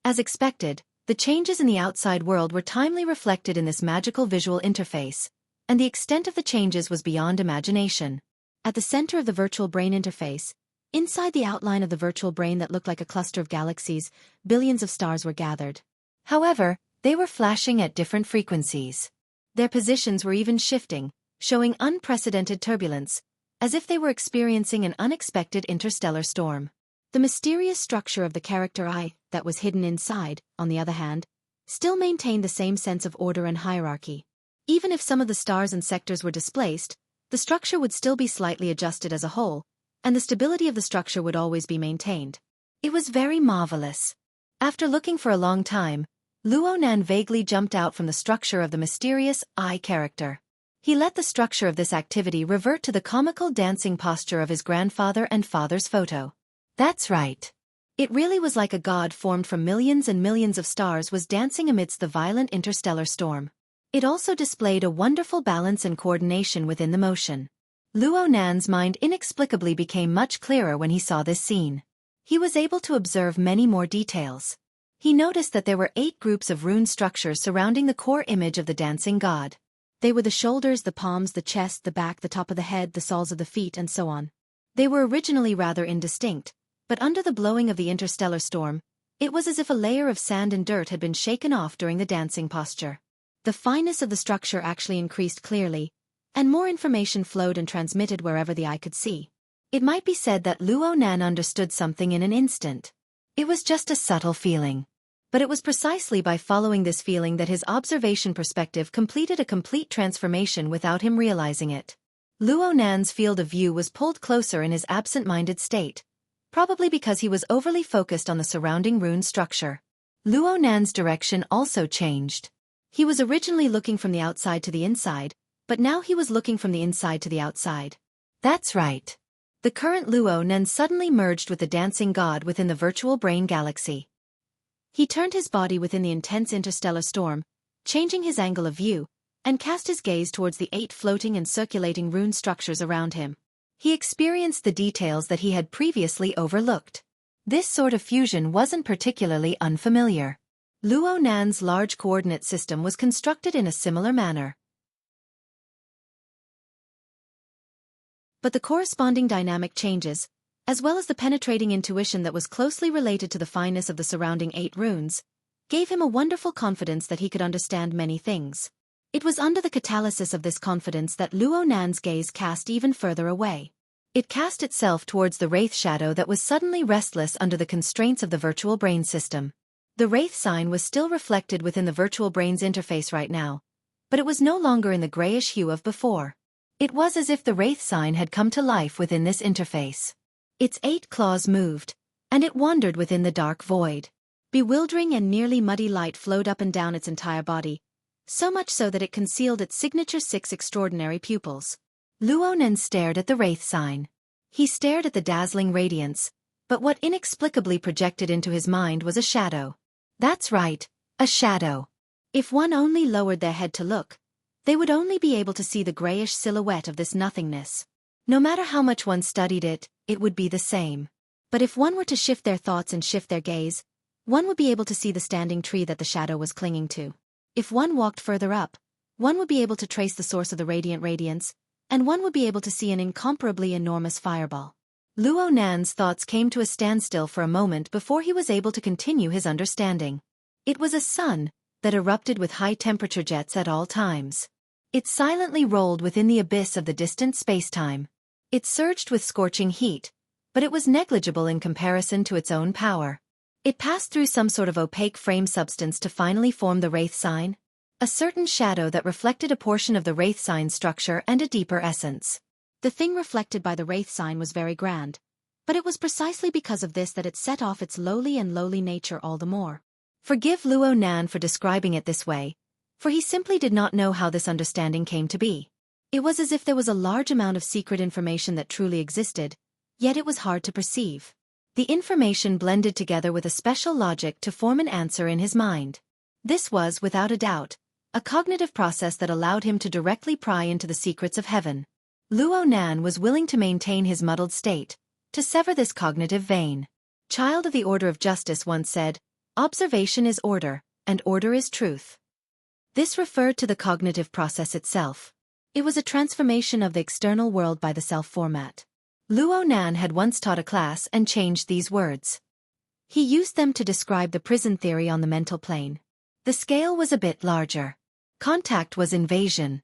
As expected, the changes in the outside world were timely reflected in this magical visual interface, and the extent of the changes was beyond imagination. At the center of the virtual brain interface, inside the outline of the virtual brain that looked like a cluster of galaxies, billions of stars were gathered. However, they were flashing at different frequencies. Their positions were even shifting, showing unprecedented turbulence, as if they were experiencing an unexpected interstellar storm. The mysterious structure of the character I, that was hidden inside, on the other hand, still maintained the same sense of order and hierarchy. Even if some of the stars and sectors were displaced, the structure would still be slightly adjusted as a whole, and the stability of the structure would always be maintained. It was very marvelous. After looking for a long time, Luo Nan vaguely jumped out from the structure of the mysterious I character. He let the structure of this activity revert to the comical dancing posture of his grandfather and father's photo. That's right. It really was like a god formed from millions and millions of stars was dancing amidst the violent interstellar storm. It also displayed a wonderful balance and coordination within the motion. Luo Nan's mind inexplicably became much clearer when he saw this scene. He was able to observe many more details. He noticed that there were 8 groups of rune structures surrounding the core image of the dancing god. They were the shoulders, the palms, the chest, the back, the top of the head, the soles of the feet, and so on. They were originally rather indistinct, but under the blowing of the interstellar storm, it was as if a layer of sand and dirt had been shaken off during the dancing posture. The fineness of the structure actually increased clearly, and more information flowed and transmitted wherever the eye could see. It might be said that Luo Nan understood something in an instant. It was just a subtle feeling. But it was precisely by following this feeling that his observation perspective completed a complete transformation without him realizing it. Luo Nan's field of view was pulled closer in his absent-minded state, probably because he was overly focused on the surrounding rune structure. Luo Nan's direction also changed. He was originally looking from the outside to the inside, but now he was looking from the inside to the outside. That's right. The current Luo Nan suddenly merged with the dancing god within the virtual brain galaxy. He turned his body within the intense interstellar storm, changing his angle of view, and cast his gaze towards the 8 floating and circulating rune structures around him. He experienced the details that he had previously overlooked. This sort of fusion wasn't particularly unfamiliar. Luo Nan's large coordinate system was constructed in a similar manner. But the corresponding dynamic changes, as well as the penetrating intuition that was closely related to the fineness of the surrounding 8 runes, gave him a wonderful confidence that he could understand many things. It was under the catalysis of this confidence that Luo Nan's gaze cast even further away. It cast itself towards the wraith shadow that was suddenly restless under the constraints of the virtual brain system. The wraith sign was still reflected within the virtual brain's interface right now, but it was no longer in the grayish hue of before. It was as if the wraith sign had come to life within this interface. Its 8 claws moved, and it wandered within the dark void. Bewildering and nearly muddy light flowed up and down its entire body, so much so that it concealed its signature 6 extraordinary pupils. Luo Nan stared at the wraith sign. He stared at the dazzling radiance, but what inexplicably projected into his mind was a shadow. That's right, a shadow. If one only lowered their head to look, they would only be able to see the grayish silhouette of this nothingness. No matter how much one studied it, it would be the same. But if one were to shift their thoughts and shift their gaze, one would be able to see the standing tree that the shadow was clinging to. If one walked further up, one would be able to trace the source of the radiant radiance, and one would be able to see an incomparably enormous fireball. Luo Nan's thoughts came to a standstill for a moment before he was able to continue his understanding. It was a sun that erupted with high-temperature jets at all times. It silently rolled within the abyss of the distant space-time. It surged with scorching heat, but it was negligible in comparison to its own power. It passed through some sort of opaque frame substance to finally form the wraith sign, a certain shadow that reflected a portion of the wraith sign structure and a deeper essence. The thing reflected by the wraith sign was very grand, but it was precisely because of this that it set off its lowly nature all the more. Forgive Luo Nan for describing it this way, for he simply did not know how this understanding came to be. It was as if there was a large amount of secret information that truly existed, yet it was hard to perceive. The information blended together with a special logic to form an answer in his mind. This was, without a doubt, a cognitive process that allowed him to directly pry into the secrets of heaven. Luo Nan was willing to maintain his muddled state, to sever this cognitive vein. Child of the Order of Justice once said, "Observation is order, and order is truth." This referred to the cognitive process itself. It was a transformation of the external world by the self format. Luo Nan had once taught a class and changed these words. He used them to describe the prison theory on the mental plane. The scale was a bit larger. Contact was invasion.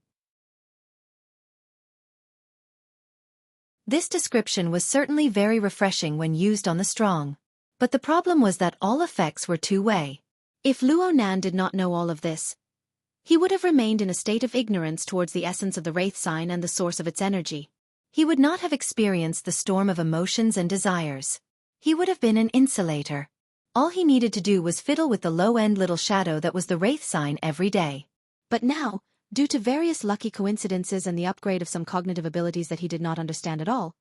This description was certainly very refreshing when used on the strong. But the problem was that all effects were two-way. If Luo Nan did not know all of this, he would have remained in a state of ignorance towards the essence of the wraith sign and the source of its energy. He would not have experienced the storm of emotions and desires. He would have been an insulator. All he needed to do was fiddle with the low-end little shadow that was the wraith sign every day. But now, due to various lucky coincidences and the upgrade of some cognitive abilities that he did not understand at all,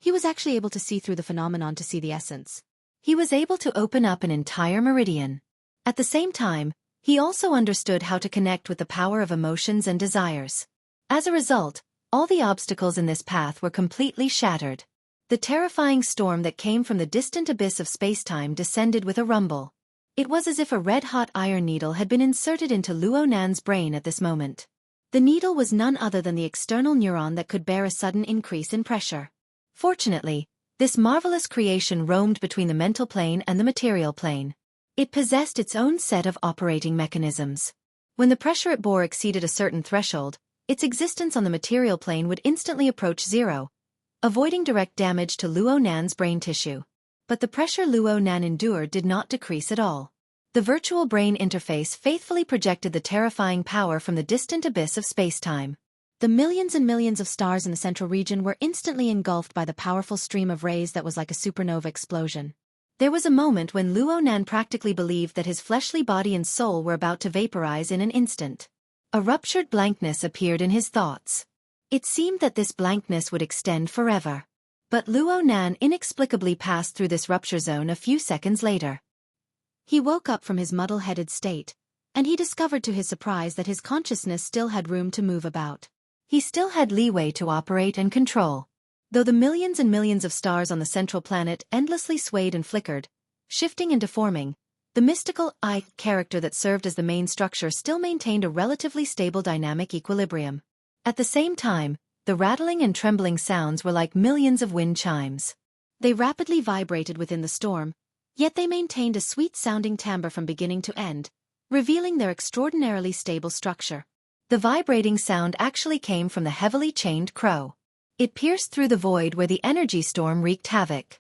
he was actually able to see through the phenomenon to see the essence. He was able to open up an entire meridian. At the same time, he also understood how to connect with the power of emotions and desires. As a result, all the obstacles in this path were completely shattered. The terrifying storm that came from the distant abyss of space-time descended with a rumble. It was as if a red-hot iron needle had been inserted into Luo Nan's brain at this moment. The needle was none other than the external neuron that could bear a sudden increase in pressure. Fortunately, this marvelous creation roamed between the mental plane and the material plane. It possessed its own set of operating mechanisms. When the pressure it bore exceeded a certain threshold, its existence on the material plane would instantly approach zero, avoiding direct damage to Luo Nan's brain tissue. But the pressure Luo Nan endured did not decrease at all. The virtual brain interface faithfully projected the terrifying power from the distant abyss of space-time. The millions and millions of stars in the central region were instantly engulfed by the powerful stream of rays that was like a supernova explosion. There was a moment when Luo Nan practically believed that his fleshly body and soul were about to vaporize in an instant. A ruptured blankness appeared in his thoughts. It seemed that this blankness would extend forever. But Luo Nan inexplicably passed through this rupture zone a few seconds later. He woke up from his muddle-headed state, and he discovered to his surprise that his consciousness still had room to move about. He still had leeway to operate and control. Though the millions and millions of stars on the central planet endlessly swayed and flickered, shifting and deforming, the mystical I character that served as the main structure still maintained a relatively stable dynamic equilibrium. At the same time, the rattling and trembling sounds were like millions of wind chimes. They rapidly vibrated within the storm, yet they maintained a sweet-sounding timbre from beginning to end, revealing their extraordinarily stable structure. The vibrating sound actually came from the heavily chained crow. It pierced through the void where the energy storm wreaked havoc.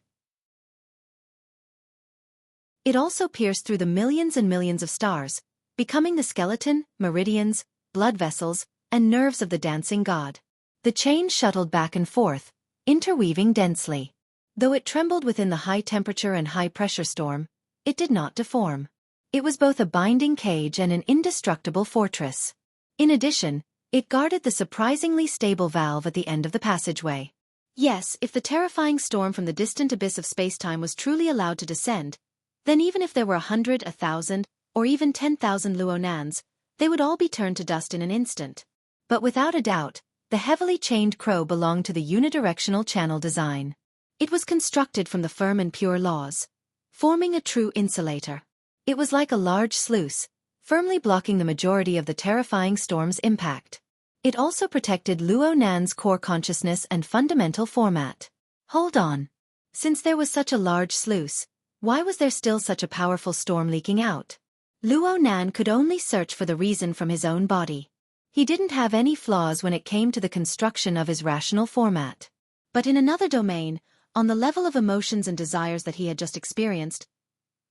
It also pierced through the millions and millions of stars, becoming the skeleton, meridians, blood vessels, and nerves of the dancing god. The chain shuttled back and forth, interweaving densely. Though it trembled within the high-temperature and high-pressure storm, it did not deform. It was both a binding cage and an indestructible fortress. In addition, it guarded the surprisingly stable valve at the end of the passageway. Yes, if the terrifying storm from the distant abyss of spacetime was truly allowed to descend, then even if there were 100, 1,000, or even 10,000 Luonans, they would all be turned to dust in an instant. But without a doubt, the heavily chained crow belonged to the unidirectional channel design. It was constructed from the firm and pure laws, forming a true insulator. It was like a large sluice, firmly blocking the majority of the terrifying storm's impact. It also protected Luonan's core consciousness and fundamental format. Hold on. Since there was such a large sluice, why was there still such a powerful storm leaking out? Luonan could only search for the reason from his own body. He didn't have any flaws when it came to the construction of his rational format. But in another domain, on the level of emotions and desires that he had just experienced,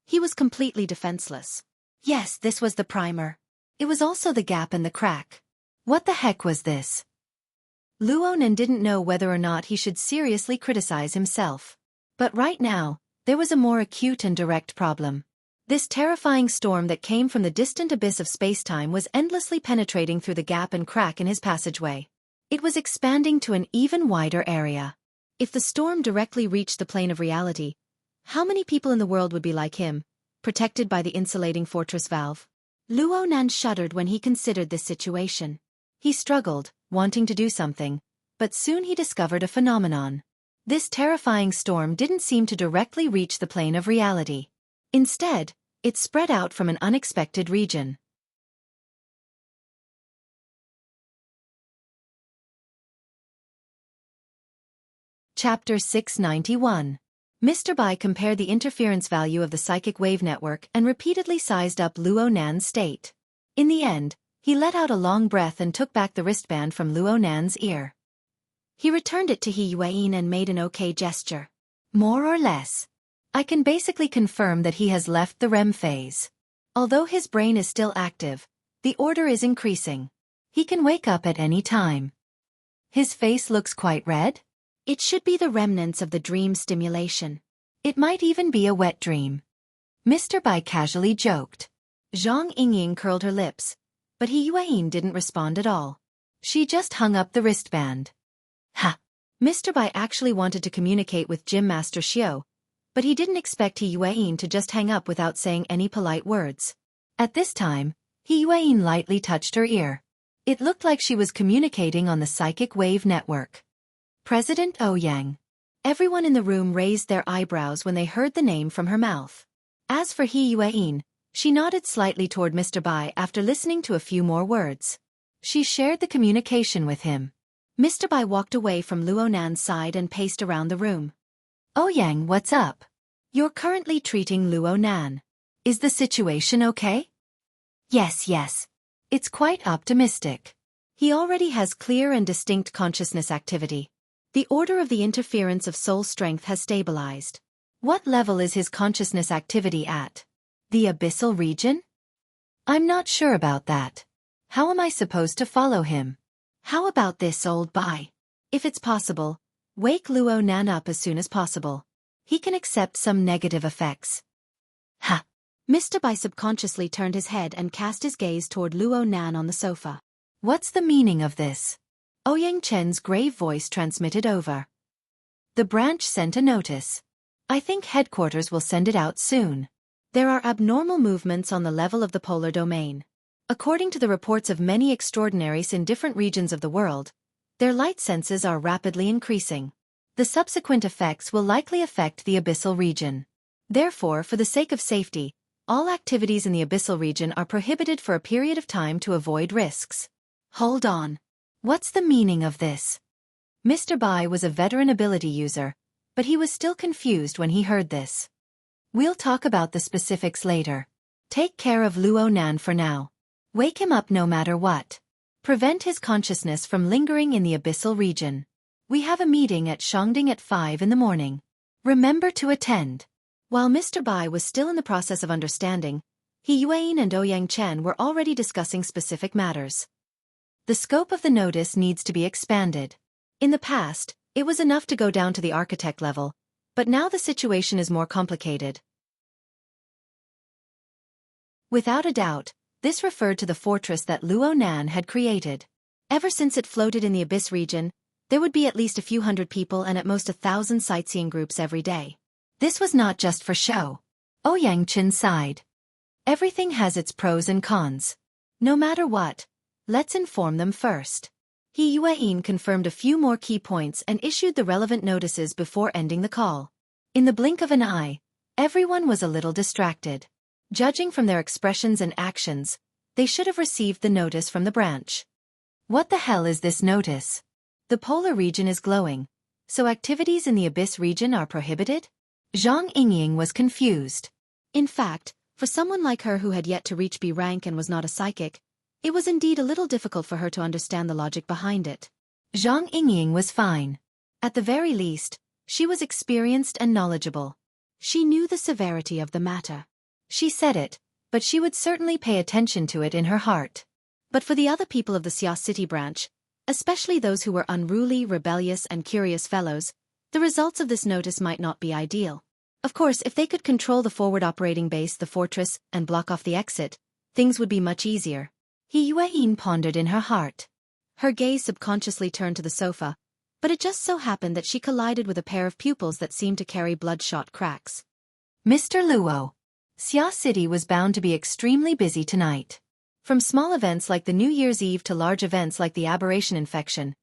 he was completely defenseless. Yes, this was the primer. It was also the gap and the crack. What the heck was this? Luonan didn't know whether or not he should seriously criticize himself. But right now, there was a more acute and direct problem. This terrifying storm that came from the distant abyss of spacetime was endlessly penetrating through the gap and crack in his passageway. It was expanding to an even wider area. If the storm directly reached the plane of reality, how many people in the world would be like him, protected by the insulating fortress valve? Luonan shuddered when he considered this situation. He struggled, wanting to do something, but soon he discovered a phenomenon. This terrifying storm didn't seem to directly reach the plane of reality. Instead, it spread out from an unexpected region. Chapter 691. Mr. Bai compared the interference value of the psychic wave network and repeatedly sized up Luonan's state. In the end, he let out a long breath and took back the wristband from Luonan's ear. He returned it to He Yuan and made an okay gesture. More or less. I can basically confirm that he has left the REM phase. Although his brain is still active, the order is increasing. He can wake up at any time. His face looks quite red. It should be the remnants of the dream stimulation. It might even be a wet dream. Mr. Bai casually joked. Zhang Yingying curled her lips, but He Yuan didn't respond at all. She just hung up the wristband. Ha! Mr. Bai actually wanted to communicate with Gym Master Xiao, but he didn't expect He Yuan to just hang up without saying any polite words. At this time, He Yuan lightly touched her ear. It looked like she was communicating on the psychic wave network. President Ouyang. Everyone in the room raised their eyebrows when they heard the name from her mouth. As for He Yuan, she nodded slightly toward Mr. Bai after listening to a few more words. She shared the communication with him. Mr. Bai walked away from Luonan's side and paced around the room. Ouyang, what's up? You're currently treating Luonan. Is the situation okay? Yes. It's quite optimistic. He already has clear and distinct consciousness activity. The order of the interference of soul strength has stabilized. What level is his consciousness activity at? The abyssal region? I'm not sure about that. How am I supposed to follow him? How about this, old Bai? If it's possible, wake Luonan up as soon as possible. He can accept some negative effects. Ha! Mr. Bai subconsciously turned his head and cast his gaze toward Luonan on the sofa. What's the meaning of this? Ouyang Chen's grave voice transmitted over. The branch sent a notice. I think headquarters will send it out soon. There are abnormal movements on the level of the polar domain. According to the reports of many extraordinaries in different regions of the world, their light senses are rapidly increasing. The subsequent effects will likely affect the abyssal region. Therefore, for the sake of safety, all activities in the abyssal region are prohibited for a period of time to avoid risks. Hold on. What's the meaning of this? Mr. Bai was a veteran ability user, but he was still confused when he heard this. We'll talk about the specifics later. Take care of Luo Nan for now. Wake him up no matter what. Prevent his consciousness from lingering in the abyssal region. We have a meeting at Shangding at 5 in the morning. Remember to attend. While Mr. Bai was still in the process of understanding, He Yueyin and Ouyang Chen were already discussing specific matters. The scope of the notice needs to be expanded. In the past, it was enough to go down to the architect level, but now the situation is more complicated. Without a doubt, this referred to the fortress that Luo Nan had created. Ever since it floated in the Abyss region, there would be at least a few hundred people and at most 1,000 sightseeing groups every day. This was not just for show. Ouyang Chen sighed. Everything has its pros and cons. No matter what, let's inform them first. He Yueyin confirmed a few more key points and issued the relevant notices before ending the call. In the blink of an eye, everyone was a little distracted. Judging from their expressions and actions, they should have received the notice from the branch. What the hell is this notice? The polar region is glowing, so activities in the Abyss region are prohibited? Zhang Yingying was confused. In fact, for someone like her who had yet to reach B rank and was not a psychic, it was indeed a little difficult for her to understand the logic behind it. Zhang Yingying was fine. At the very least, she was experienced and knowledgeable. She knew the severity of the matter. She said it, but she would certainly pay attention to it in her heart. But for the other people of the Xia City branch, especially those who were unruly, rebellious and curious fellows, the results of this notice might not be ideal. Of course, if they could control the forward operating base, the fortress, and block off the exit, things would be much easier. He Yueyin pondered in her heart. Her gaze subconsciously turned to the sofa, but it just so happened that she collided with a pair of pupils that seemed to carry bloodshot cracks. Mr. Luo. Xia City was bound to be extremely busy tonight. From small events like the New Year's Eve to large events like the aberration infection,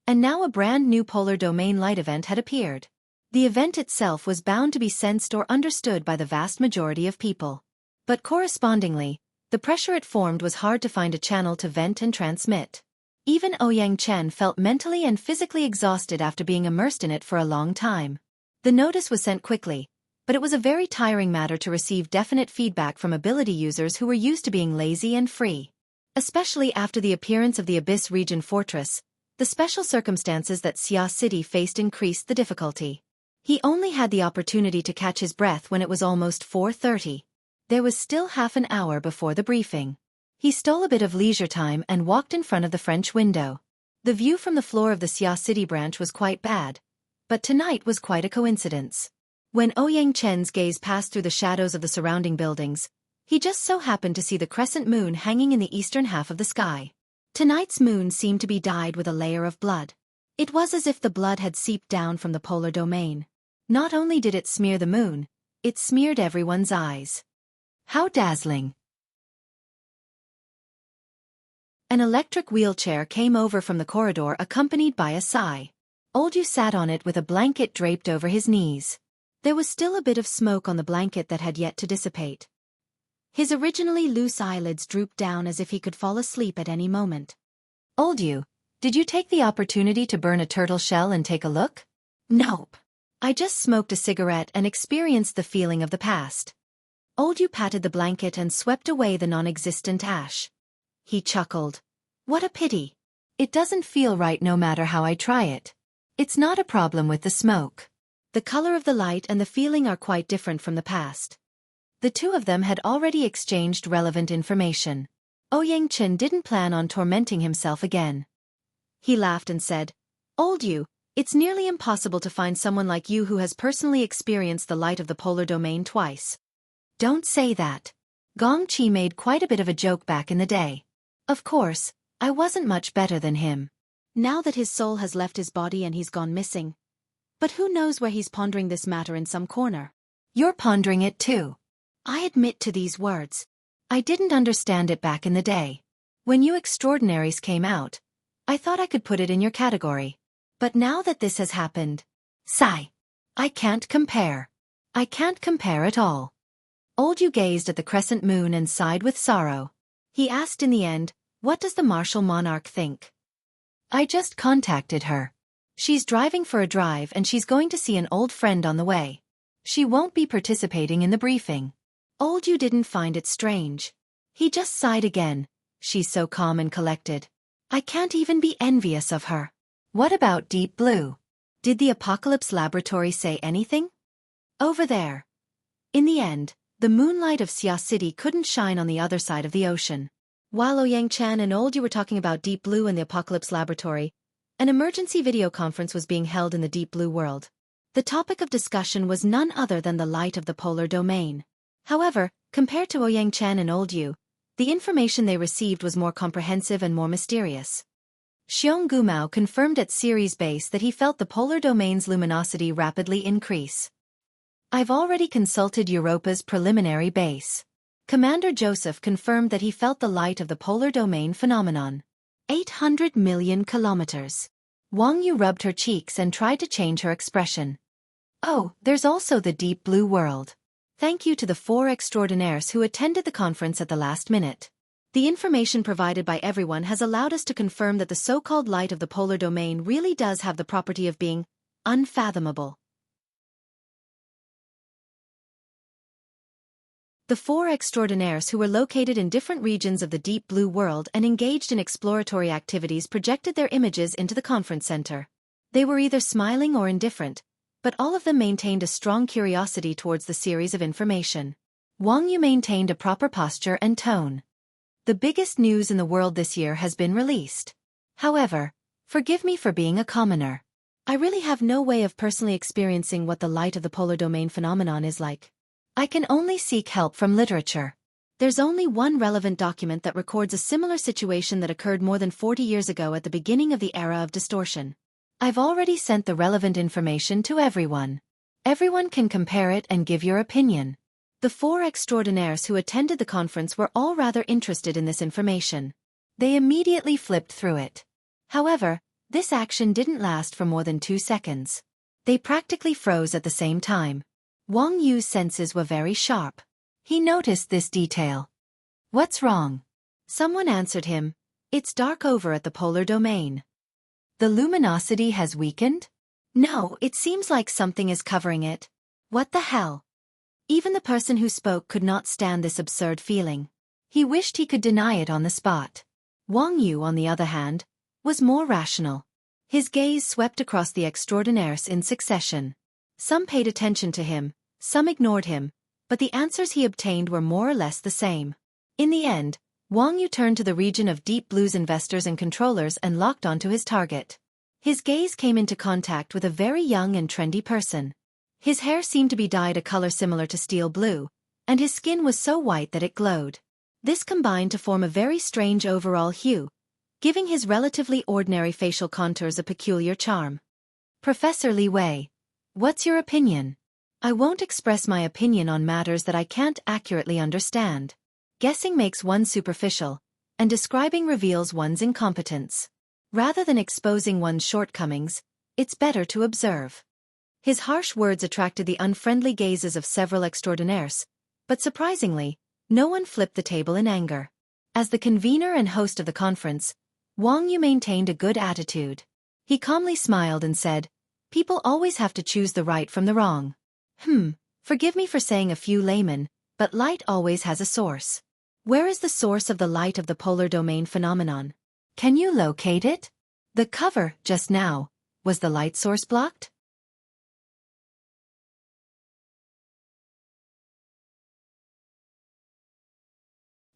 and now a brand new polar domain light event had appeared. The event itself was bound to be sensed or understood by the vast majority of people. But correspondingly, the pressure it formed was hard to find a channel to vent and transmit. Even Ouyang Chen felt mentally and physically exhausted after being immersed in it for a long time. The notice was sent quickly, but it was a very tiring matter to receive definite feedback from ability users who were used to being lazy and free. Especially after the appearance of the Abyss region fortress, the special circumstances that Xia City faced increased the difficulty. He only had the opportunity to catch his breath when it was almost 4:30. There was still half an hour before the briefing. He stole a bit of leisure time and walked in front of the French window. The view from the floor of the Xia City branch was quite bad, but tonight was quite a coincidence. When Ouyang Chen's gaze passed through the shadows of the surrounding buildings, he just so happened to see the crescent moon hanging in the eastern half of the sky. Tonight's moon seemed to be dyed with a layer of blood. It was as if the blood had seeped down from the polar domain. Not only did it smear the moon, it smeared everyone's eyes. How dazzling! An electric wheelchair came over from the corridor accompanied by a sigh. Oldyu sat on it with a blanket draped over his knees. There was still a bit of smoke on the blanket that had yet to dissipate. His originally loose eyelids drooped down as if he could fall asleep at any moment. Oldyu, did you take the opportunity to burn a turtle shell and take a look? Nope. I just smoked a cigarette and experienced the feeling of the past. Oldyu patted the blanket and swept away the non-existent ash. He chuckled. What a pity. It doesn't feel right no matter how I try it. It's not a problem with the smoke. The color of the light and the feeling are quite different from the past. The two of them had already exchanged relevant information. Ouyang Chen didn't plan on tormenting himself again. He laughed and said, Oldyu, it's nearly impossible to find someone like you who has personally experienced the light of the polar domain twice. Don't say that. Gong Qi made quite a bit of a joke back in the day. Of course, I wasn't much better than him. Now that his soul has left his body and he's gone missing. But who knows where he's pondering this matter in some corner? You're pondering it too. I admit to these words. I didn't understand it back in the day. When you extraordinaries came out, I thought I could put it in your category. But now that this has happened, Sigh. I can't compare. I can't compare at all. Old Yu gazed at the crescent moon and sighed with sorrow. He asked in the end, what does the martial monarch think? I just contacted her. She's driving for a drive and she's going to see an old friend on the way. She won't be participating in the briefing. Old Yu didn't find it strange. He just sighed again. She's so calm and collected. I can't even be envious of her. What about Deep Blue? Did the Apocalypse Laboratory say anything? Over there. In the end, the moonlight of Xia City couldn't shine on the other side of the ocean. While Ouyang Chan and Old Yu were talking about Deep Blue and the Apocalypse Laboratory, an emergency video conference was being held in the Deep Blue world. The topic of discussion was none other than the light of the polar domain. However, compared to Ouyang Chan and Old Yu, the information they received was more comprehensive and more mysterious. Xiong Gumao confirmed at Ceres base that he felt the polar domain's luminosity rapidly increase. I've already consulted Europa's preliminary base. Commander Joseph confirmed that he felt the light of the polar domain phenomenon. 800 million kilometers. Wang Yu rubbed her cheeks and tried to change her expression. Oh, there's also the Deep Blue world. Thank you to the 4 extraordinaires who attended the conference at the last minute. The information provided by everyone has allowed us to confirm that the so-called light of the polar domain really does have the property of being unfathomable. The 4 extraordinaires who were located in different regions of the Deep Blue world and engaged in exploratory activities projected their images into the conference center. They were either smiling or indifferent, but all of them maintained a strong curiosity towards the series of information. Wang Yu maintained a proper posture and tone. The biggest news in the world this year has been released. However, forgive me for being a commoner. I really have no way of personally experiencing what the light of the polar domain phenomenon is like. I can only seek help from literature. There's only one relevant document that records a similar situation that occurred more than 40 years ago at the beginning of the era of distortion. I've already sent the relevant information to everyone. Everyone can compare it and give your opinion. The 4 extraordinaires who attended the conference were all rather interested in this information. They immediately flipped through it. However, this action didn't last for more than 2 seconds. They practically froze at the same time. Wang Yu's senses were very sharp. He noticed this detail. What's wrong? Someone answered him. It's dark over at the polar domain. The luminosity has weakened? No, it seems like something is covering it. What the hell? Even the person who spoke could not stand this absurd feeling. He wished he could deny it on the spot. Wang Yu, on the other hand, was more rational. His gaze swept across the extraordinaires in succession. Some paid attention to him, some ignored him, but the answers he obtained were more or less the same. In the end, Wang Yu turned to the region of Deep Blue's investors and controllers and locked onto his target. His gaze came into contact with a very young and trendy person. His hair seemed to be dyed a color similar to steel blue, and his skin was so white that it glowed. This combined to form a very strange overall hue, giving his relatively ordinary facial contours a peculiar charm. Professor Li Wei, what's your opinion? I won't express my opinion on matters that I can't accurately understand. Guessing makes one superficial, and describing reveals one's incompetence. Rather than exposing one's shortcomings, it's better to observe. His harsh words attracted the unfriendly gazes of several extraordinaires, but surprisingly, no one flipped the table in anger. As the convener and host of the conference, Wang Yu maintained a good attitude. He calmly smiled and said, "People always have to choose the right from the wrong. Forgive me for saying a few layman, but light always has a source. Where is the source of the light of the polar domain phenomenon? Can you locate it? The cover, just now, was the light source blocked?"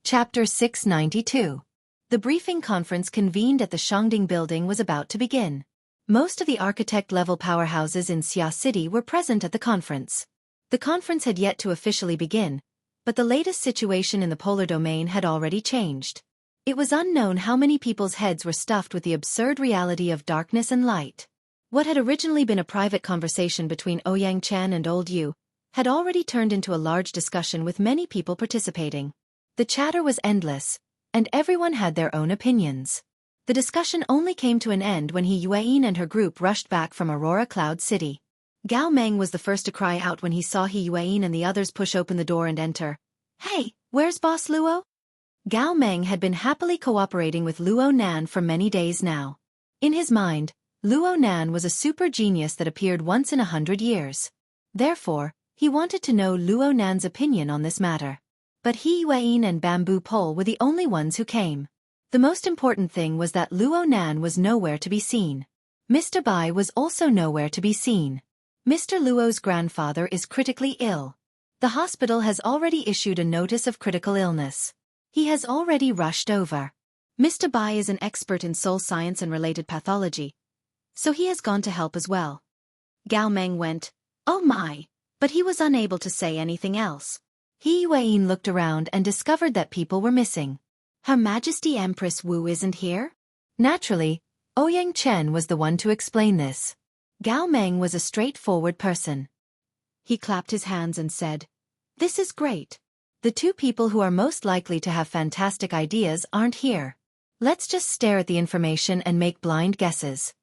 Chapter 692. The briefing conference convened at the Shangding building was about to begin. Most of the architect-level powerhouses in Xia City were present at the conference. The conference had yet to officially begin, but the latest situation in the polar domain had already changed. It was unknown how many people's heads were stuffed with the absurd reality of darkness and light. What had originally been a private conversation between Ouyang Chan and Old Yu had already turned into a large discussion with many people participating. The chatter was endless, and everyone had their own opinions. The discussion only came to an end when He Yuan and her group rushed back from Aurora Cloud City. Gao Meng was the first to cry out when he saw He Yuan and the others push open the door and enter. "Hey, where's Boss Luo?" Gao Meng had been happily cooperating with Luo Nan for many days now. In his mind, Luo Nan was a super genius that appeared once in 100 years. Therefore, he wanted to know Luo Nan's opinion on this matter. But He Yuan and Bamboo Pole were the only ones who came. The most important thing was that Luo Nan was nowhere to be seen. Mr. Bai was also nowhere to be seen. Mr. Luo's grandfather is critically ill. The hospital has already issued a notice of critical illness. He has already rushed over. Mr. Bai is an expert in soul science and related pathology, so he has gone to help as well. Gao Meng went, "Oh my," but he was unable to say anything else. He Yuan looked around and discovered that people were missing. Her Majesty Empress Wu isn't here? Naturally, Ouyang Chen was the one to explain this. Gao Meng was a straightforward person. He clapped his hands and said, "This is great. The two people who are most likely to have fantastic ideas aren't here. Let's just stare at the information and make blind guesses."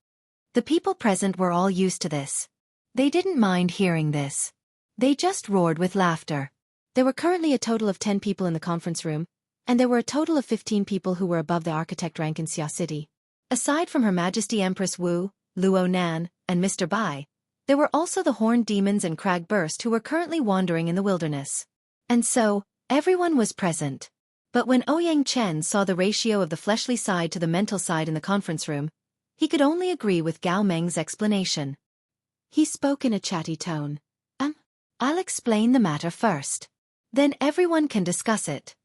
The people present were all used to this. They didn't mind hearing this. They just roared with laughter. There were currently a total of 10 people in the conference room, and there were a total of 15 people who were above the architect rank in Xia City. Aside from Her Majesty Empress Wu, Luo Nan, and Mr. Bai, there were also the horned demons and Crag Burst who were currently wandering in the wilderness. And so, everyone was present. But when Ouyang Chen saw the ratio of the fleshly side to the mental side in the conference room, he could only agree with Gao Meng's explanation. He spoke in a chatty tone. I'll explain the matter first. Then everyone can discuss it."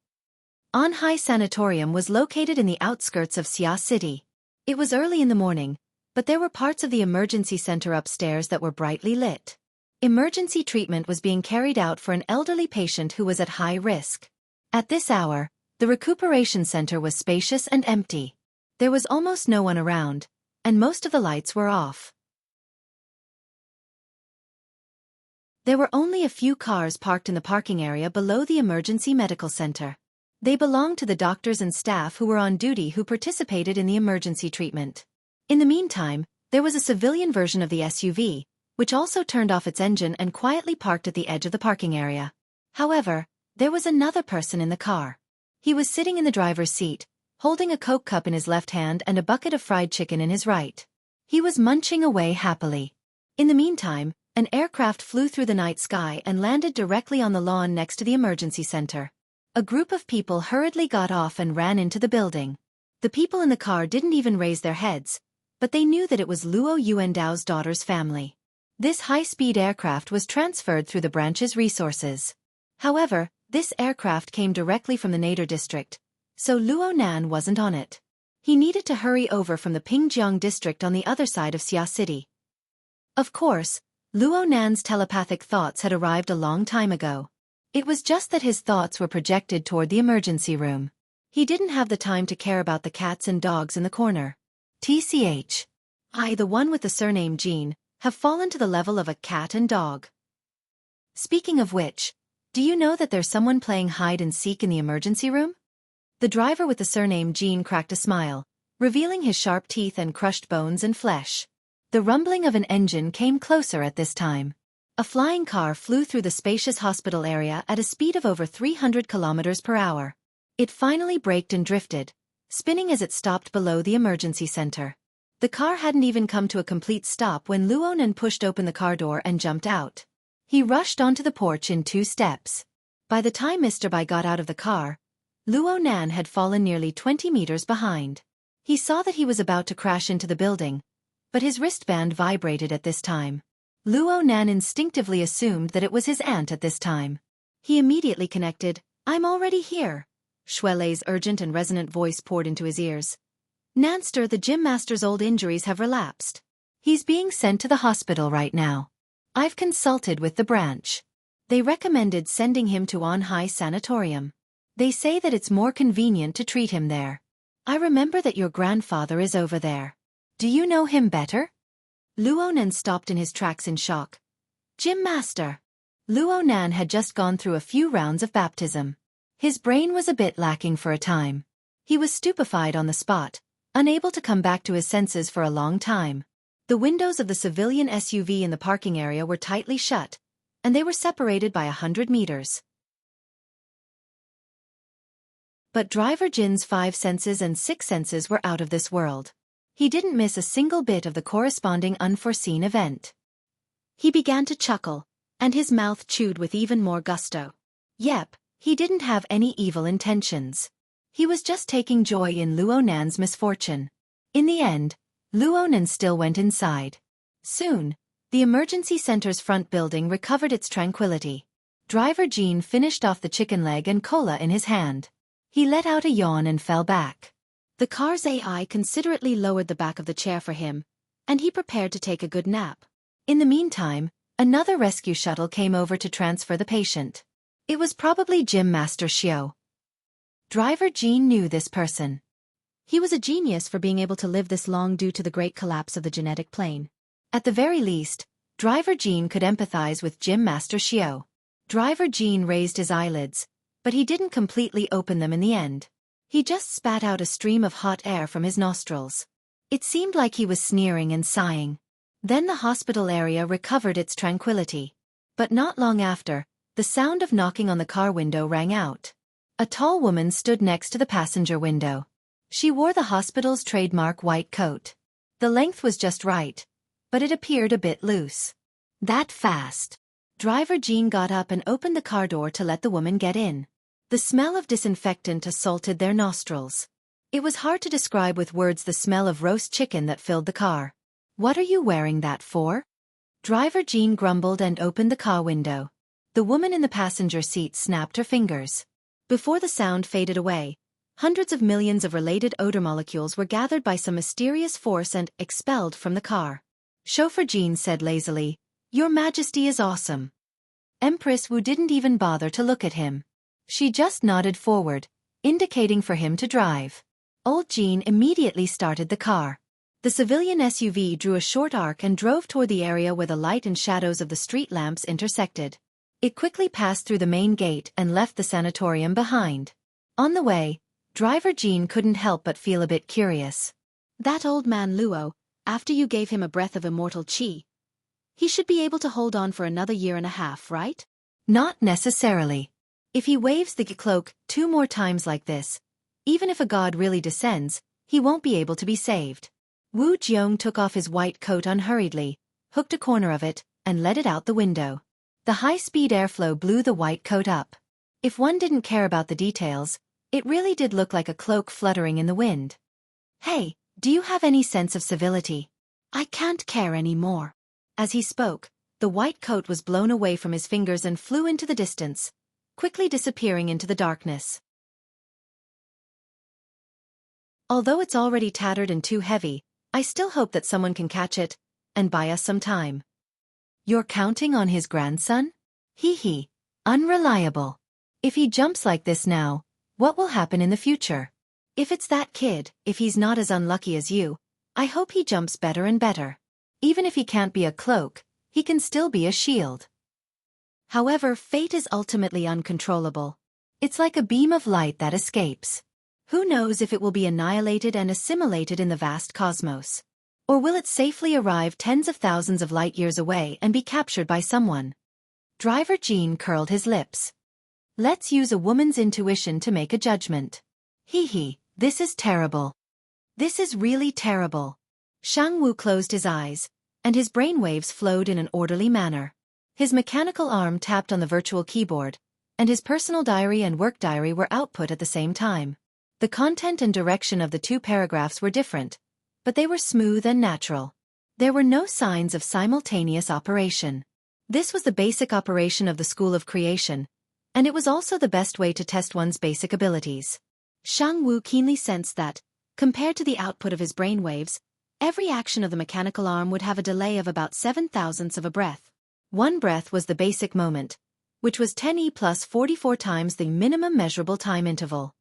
Anhai Sanatorium was located in the outskirts of Xia City. It was early in the morning, but there were parts of the emergency center upstairs that were brightly lit. Emergency treatment was being carried out for an elderly patient who was at high risk. At this hour, the recuperation center was spacious and empty. There was almost no one around, and most of the lights were off. There were only a few cars parked in the parking area below the emergency medical center. They belonged to the doctors and staff who were on duty who participated in the emergency treatment. In the meantime, there was a civilian version of the SUV, which also turned off its engine and quietly parked at the edge of the parking area. However, there was another person in the car. He was sitting in the driver's seat, holding a Coke cup in his left hand and a bucket of fried chicken in his right. He was munching away happily. In the meantime, an aircraft flew through the night sky and landed directly on the lawn next to the emergency center. A group of people hurriedly got off and ran into the building. The people in the car didn't even raise their heads, but they knew that it was Luo Yuandao's daughter's family. This high-speed aircraft was transferred through the branch's resources. However, this aircraft came directly from the Nader district, so Luo Nan wasn't on it. He needed to hurry over from the Pingjiang district on the other side of Xia City. Of course, Luo Nan's telepathic thoughts had arrived a long time ago. It was just that his thoughts were projected toward the emergency room. He didn't have the time to care about the cats and dogs in the corner. TCH. I, the one with the surname Jean, have fallen to the level of a cat and dog. Speaking of which, do you know that there's someone playing hide and seek in the emergency room? The driver with the surname Jean cracked a smile, revealing his sharp teeth and crushed bones and flesh. The rumbling of an engine came closer at this time. A flying car flew through the spacious hospital area at a speed of over 300 kilometers per hour. It finally braked and drifted, spinning as it stopped below the emergency center. The car hadn't even come to a complete stop when Luo Nan pushed open the car door and jumped out. He rushed onto the porch in 2 steps. By the time Mr. Bai got out of the car, Luo Nan had fallen nearly 20 meters behind. He saw that he was about to crash into the building, but his wristband vibrated at this time. Luo Nan instinctively assumed that it was his aunt at this time. He immediately connected. "I'm already here." Shuelei's urgent and resonant voice poured into his ears. "Nanster, the gym master's old injuries have relapsed. He's being sent to the hospital right now. I've consulted with the branch. They recommended sending him to Anhai Sanatorium. They say that it's more convenient to treat him there. I remember that your grandfather is over there. Do you know him better?" Luo Nan stopped in his tracks in shock. "Gym master." Luo Nan had just gone through a few rounds of baptism. His brain was a bit lacking for a time. He was stupefied on the spot, unable to come back to his senses for a long time. The windows of the civilian SUV in the parking area were tightly shut, and they were separated by 100 meters. But driver Jin's 5 senses and 6 senses were out of this world. He didn't miss a single bit of the corresponding unforeseen event. He began to chuckle, and his mouth chewed with even more gusto. Yep, he didn't have any evil intentions. He was just taking joy in Luonan's misfortune. In the end, Luonan still went inside. Soon, the emergency center's front building recovered its tranquility. Driver Jin finished off the chicken leg and cola in his hand. He let out a yawn and fell back. The car's AI considerately lowered the back of the chair for him, and he prepared to take a good nap. In the meantime, another rescue shuttle came over to transfer the patient. It was probably Gym Master Xiao. Driver Jin knew this person. He was a genius for being able to live this long due to the great collapse of the genetic plane. At the very least, Driver Jin could empathize with Gym Master Xiao. Driver Jin raised his eyelids, but he didn't completely open them in the end. He just spat out a stream of hot air from his nostrils. It seemed like he was sneering and sighing. Then the hospital area recovered its tranquility. But not long after, the sound of knocking on the car window rang out. A tall woman stood next to the passenger window. She wore the hospital's trademark white coat. The length was just right, but it appeared a bit loose. That fast. Driver Jin got up and opened the car door to let the woman get in. The smell of disinfectant assaulted their nostrils. It was hard to describe with words the smell of roast chicken that filled the car. "What are you wearing that for?" Driver Jin grumbled and opened the car window. The woman in the passenger seat snapped her fingers. Before the sound faded away, hundreds of millions of related odor molecules were gathered by some mysterious force and expelled from the car. Chauffeur Jin said lazily, "Your Majesty is awesome." Empress Wu didn't even bother to look at him. She just nodded forward, indicating for him to drive. Old Jin immediately started the car. The civilian SUV drew a short arc and drove toward the area where the light and shadows of the street lamps intersected. It quickly passed through the main gate and left the sanatorium behind. On the way, Driver Jin couldn't help but feel a bit curious. That old man Luo, after you gave him a breath of immortal qi, he should be able to hold on for another year and a half, right? Not necessarily. If he waves the cloak 2 more times like this, even if a god really descends, he won't be able to be saved. Wu Jiong took off his white coat unhurriedly, hooked a corner of it, and let it out the window. The high-speed airflow blew the white coat up. If one didn't care about the details, it really did look like a cloak fluttering in the wind. "Hey, do you have any sense of civility? I can't care any more." As he spoke, the white coat was blown away from his fingers and flew into the distance, quickly disappearing into the darkness. Although it's already tattered and too heavy, I still hope that someone can catch it and buy us some time. You're counting on his grandson? Hee, unreliable. If he jumps like this now, what will happen in the future? If it's that kid, if he's not as unlucky as you, I hope he jumps better and better. Even if he can't be a cloak, he can still be a shield. However, fate is ultimately uncontrollable. It's like a beam of light that escapes. Who knows if it will be annihilated and assimilated in the vast cosmos? Or will it safely arrive tens of thousands of light years away and be captured by someone? Driver Jin curled his lips. Let's use a woman's intuition to make a judgment. Hee, this is terrible. This is really terrible. Shang Wu closed his eyes, and his brainwaves flowed in an orderly manner. His mechanical arm tapped on the virtual keyboard, and his personal diary and work diary were output at the same time. The content and direction of the 2 paragraphs were different, but they were smooth and natural. There were no signs of simultaneous operation. This was the basic operation of the School of Creation, and it was also the best way to test one's basic abilities. Shang Wu keenly sensed that, compared to the output of his brainwaves, every action of the mechanical arm would have a delay of about 7/1000ths of a breath. 1 breath was the basic moment, which was 10e plus 44 times the minimum measurable time interval.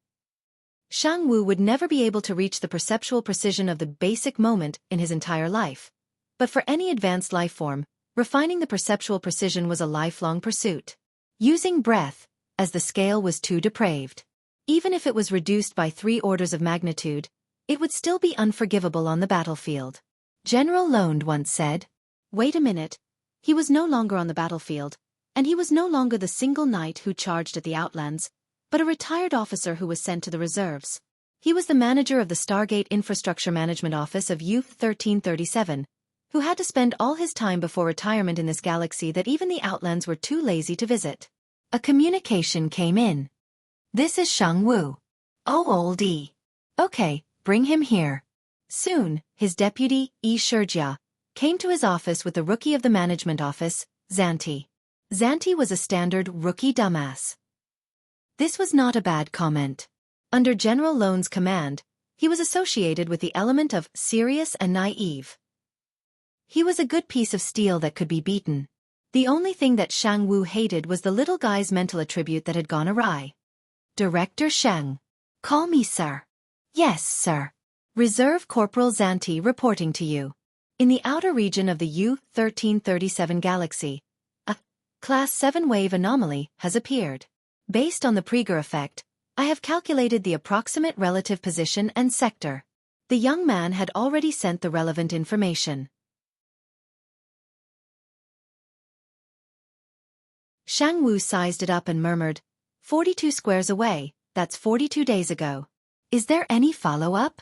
Shang Wu would never be able to reach the perceptual precision of the basic moment in his entire life. But for any advanced life form, refining the perceptual precision was a lifelong pursuit. Using breath, as the scale was too depraved. Even if it was reduced by 3 orders of magnitude, it would still be unforgivable on the battlefield. General Londe once said. Wait a minute. He was no longer on the battlefield, and he was no longer the single knight who charged at the Outlands, but a retired officer who was sent to the reserves. He was the manager of the Stargate Infrastructure Management Office of U-1337, who had to spend all his time before retirement in this galaxy that even the Outlands were too lazy to visit. A communication came in. This is Shang Wu. Oh, oldie. Okay, bring him here. Soon, his deputy, Shijia, came to his office with the rookie of the management office, Xanti. Xanti was a standard rookie dumbass. This was not a bad comment. Under General Londe's command, he was associated with the element of serious and naive. He was a good piece of steel that could be beaten. The only thing that Shang Wu hated was the little guy's mental attribute that had gone awry. Director Shang. Call me sir. Yes, sir. Reserve Corporal Xanti reporting to you. In the outer region of the U-1337 galaxy, a Class 7 wave anomaly has appeared. Based on the Praeger effect, I have calculated the approximate relative position and sector. The young man had already sent the relevant information. Shang Wu sized it up and murmured, 42 squares away, that's 42 days ago. Is there any follow-up?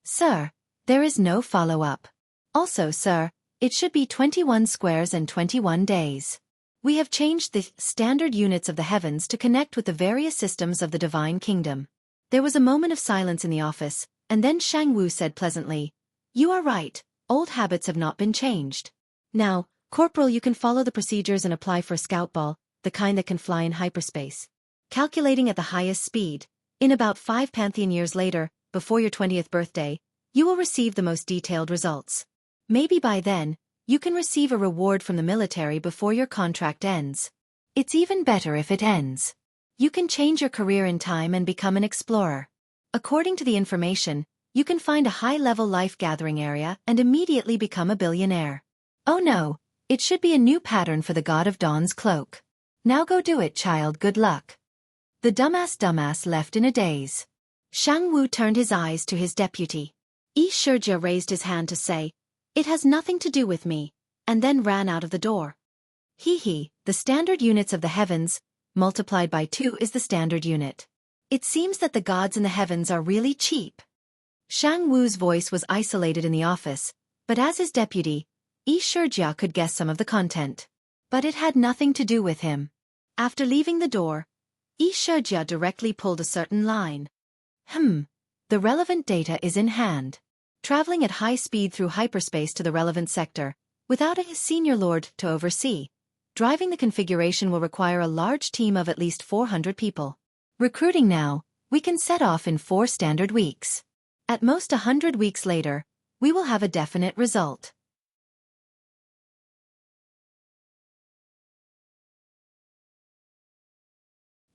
Sir, there is no follow-up. Also, sir, it should be 21 squares and 21 days. We have changed the standard units of the heavens to connect with the various systems of the divine kingdom. There was a moment of silence in the office, and then Shang Wu said pleasantly, You are right, old habits have not been changed. Now, Corporal, you can follow the procedures and apply for a scout ball, the kind that can fly in hyperspace. Calculating at the highest speed, in about 5 Pantheon years later, before your 20th birthday, you will receive the most detailed results. Maybe by then, you can receive a reward from the military before your contract ends. It's even better if it ends. You can change your career in time and become an explorer. According to the information, you can find a high-level life-gathering area and immediately become a billionaire. Oh no, it should be a new pattern for the God of Dawn's cloak. Now go do it, child, good luck. The dumbass left in a daze. Shang Wu turned his eyes to his deputy. Shijia raised his hand to say, It has nothing to do with me, and then ran out of the door. The standard units of the heavens, multiplied by 2 is the standard unit. It seems that the gods in the heavens are really cheap. Shang Wu's voice was isolated in the office, but as his deputy, Shijia could guess some of the content. But it had nothing to do with him. After leaving the door, Shijia directly pulled a certain line. The relevant data is in hand. Traveling at high speed through hyperspace to the relevant sector, without a senior lord to oversee, driving the configuration will require a large team of at least 400 people. Recruiting now, we can set off in 4 standard weeks. At most 100 weeks later, we will have a definite result.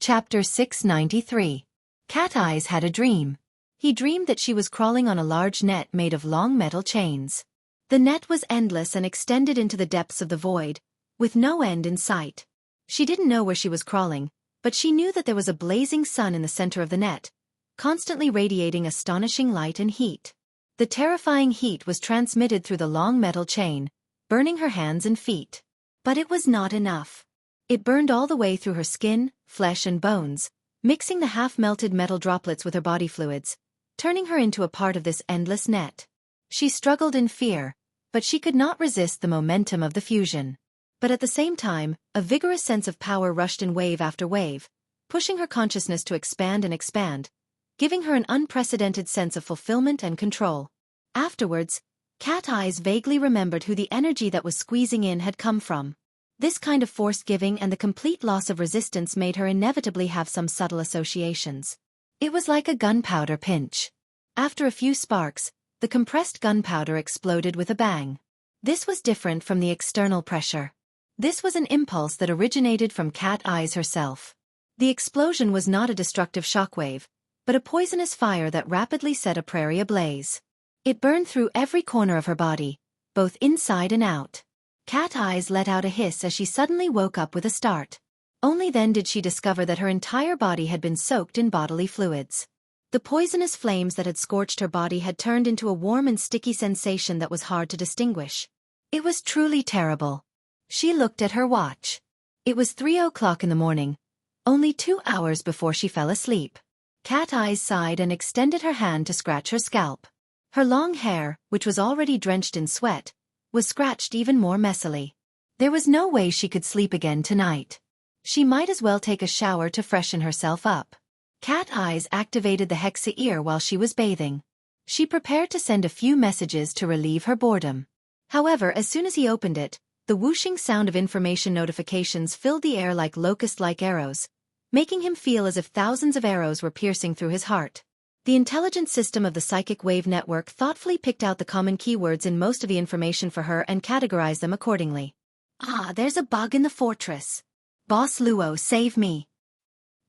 Chapter 693. Cat Eyes had a dream. He dreamed that she was crawling on a large net made of long metal chains. The net was endless and extended into the depths of the void, with no end in sight. She didn't know where she was crawling, but she knew that there was a blazing sun in the center of the net, constantly radiating astonishing light and heat. The terrifying heat was transmitted through the long metal chain, burning her hands and feet. But it was not enough. It burned all the way through her skin, flesh and bones, mixing the half-melted metal droplets with her body fluids, turning her into a part of this endless net. She struggled in fear, but she could not resist the momentum of the fusion. But at the same time, a vigorous sense of power rushed in wave after wave, pushing her consciousness to expand and expand, giving her an unprecedented sense of fulfillment and control. Afterwards, Cat Eyes vaguely remembered who the energy that was squeezing in had come from. This kind of force giving and the complete loss of resistance made her inevitably have some subtle associations. It was like a gunpowder pinch. After a few sparks, the compressed gunpowder exploded with a bang. This was different from the external pressure. This was an impulse that originated from Cat Eyes herself. The explosion was not a destructive shockwave, but a poisonous fire that rapidly set a prairie ablaze. It burned through every corner of her body, both inside and out. Cat Eyes let out a hiss as she suddenly woke up with a start. Only then did she discover that her entire body had been soaked in bodily fluids. The poisonous flames that had scorched her body had turned into a warm and sticky sensation that was hard to distinguish. It was truly terrible. She looked at her watch. It was 3 o'clock in the morning, only 2 hours before she fell asleep. Cat Eyes sighed and extended her hand to scratch her scalp. Her long hair, which was already drenched in sweat, was scratched even more messily. There was no way she could sleep again tonight. She might as well take a shower to freshen herself up. Cat Eyes activated the Hexa ear while she was bathing. She prepared to send a few messages to relieve her boredom. However, as soon as he opened it, the whooshing sound of information notifications filled the air like locust-like arrows, making him feel as if thousands of arrows were piercing through his heart. The intelligent system of the psychic wave network thoughtfully picked out the common keywords in most of the information for her and categorized them accordingly. Ah, there's a bug in the fortress. Boss Luo, save me.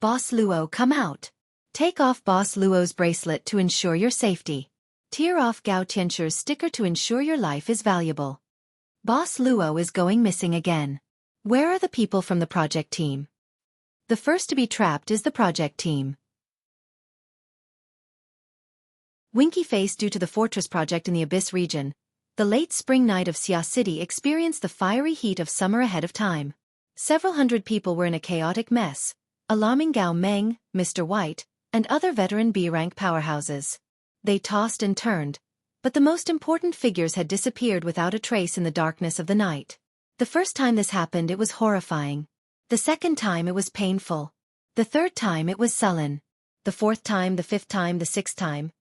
Boss Luo, come out. Take off Boss Luo's bracelet to ensure your safety. Tear off Gao Tianchu's sticker to ensure your life is valuable. Boss Luo is going missing again. Where are the people from the project team? The first to be trapped is the project team. Winky Face. Due to the fortress project in the Abyss region, the late spring night of Xia City experienced the fiery heat of summer ahead of time. Several hundred people were in a chaotic mess, alarming Gao Meng, Mr. White, and other veteran B-rank powerhouses. They tossed and turned, but the most important figures had disappeared without a trace in the darkness of the night. The first time this happened, it was horrifying. The second time, it was painful. The third time, it was sullen. The fourth time, the fifth time, the sixth time,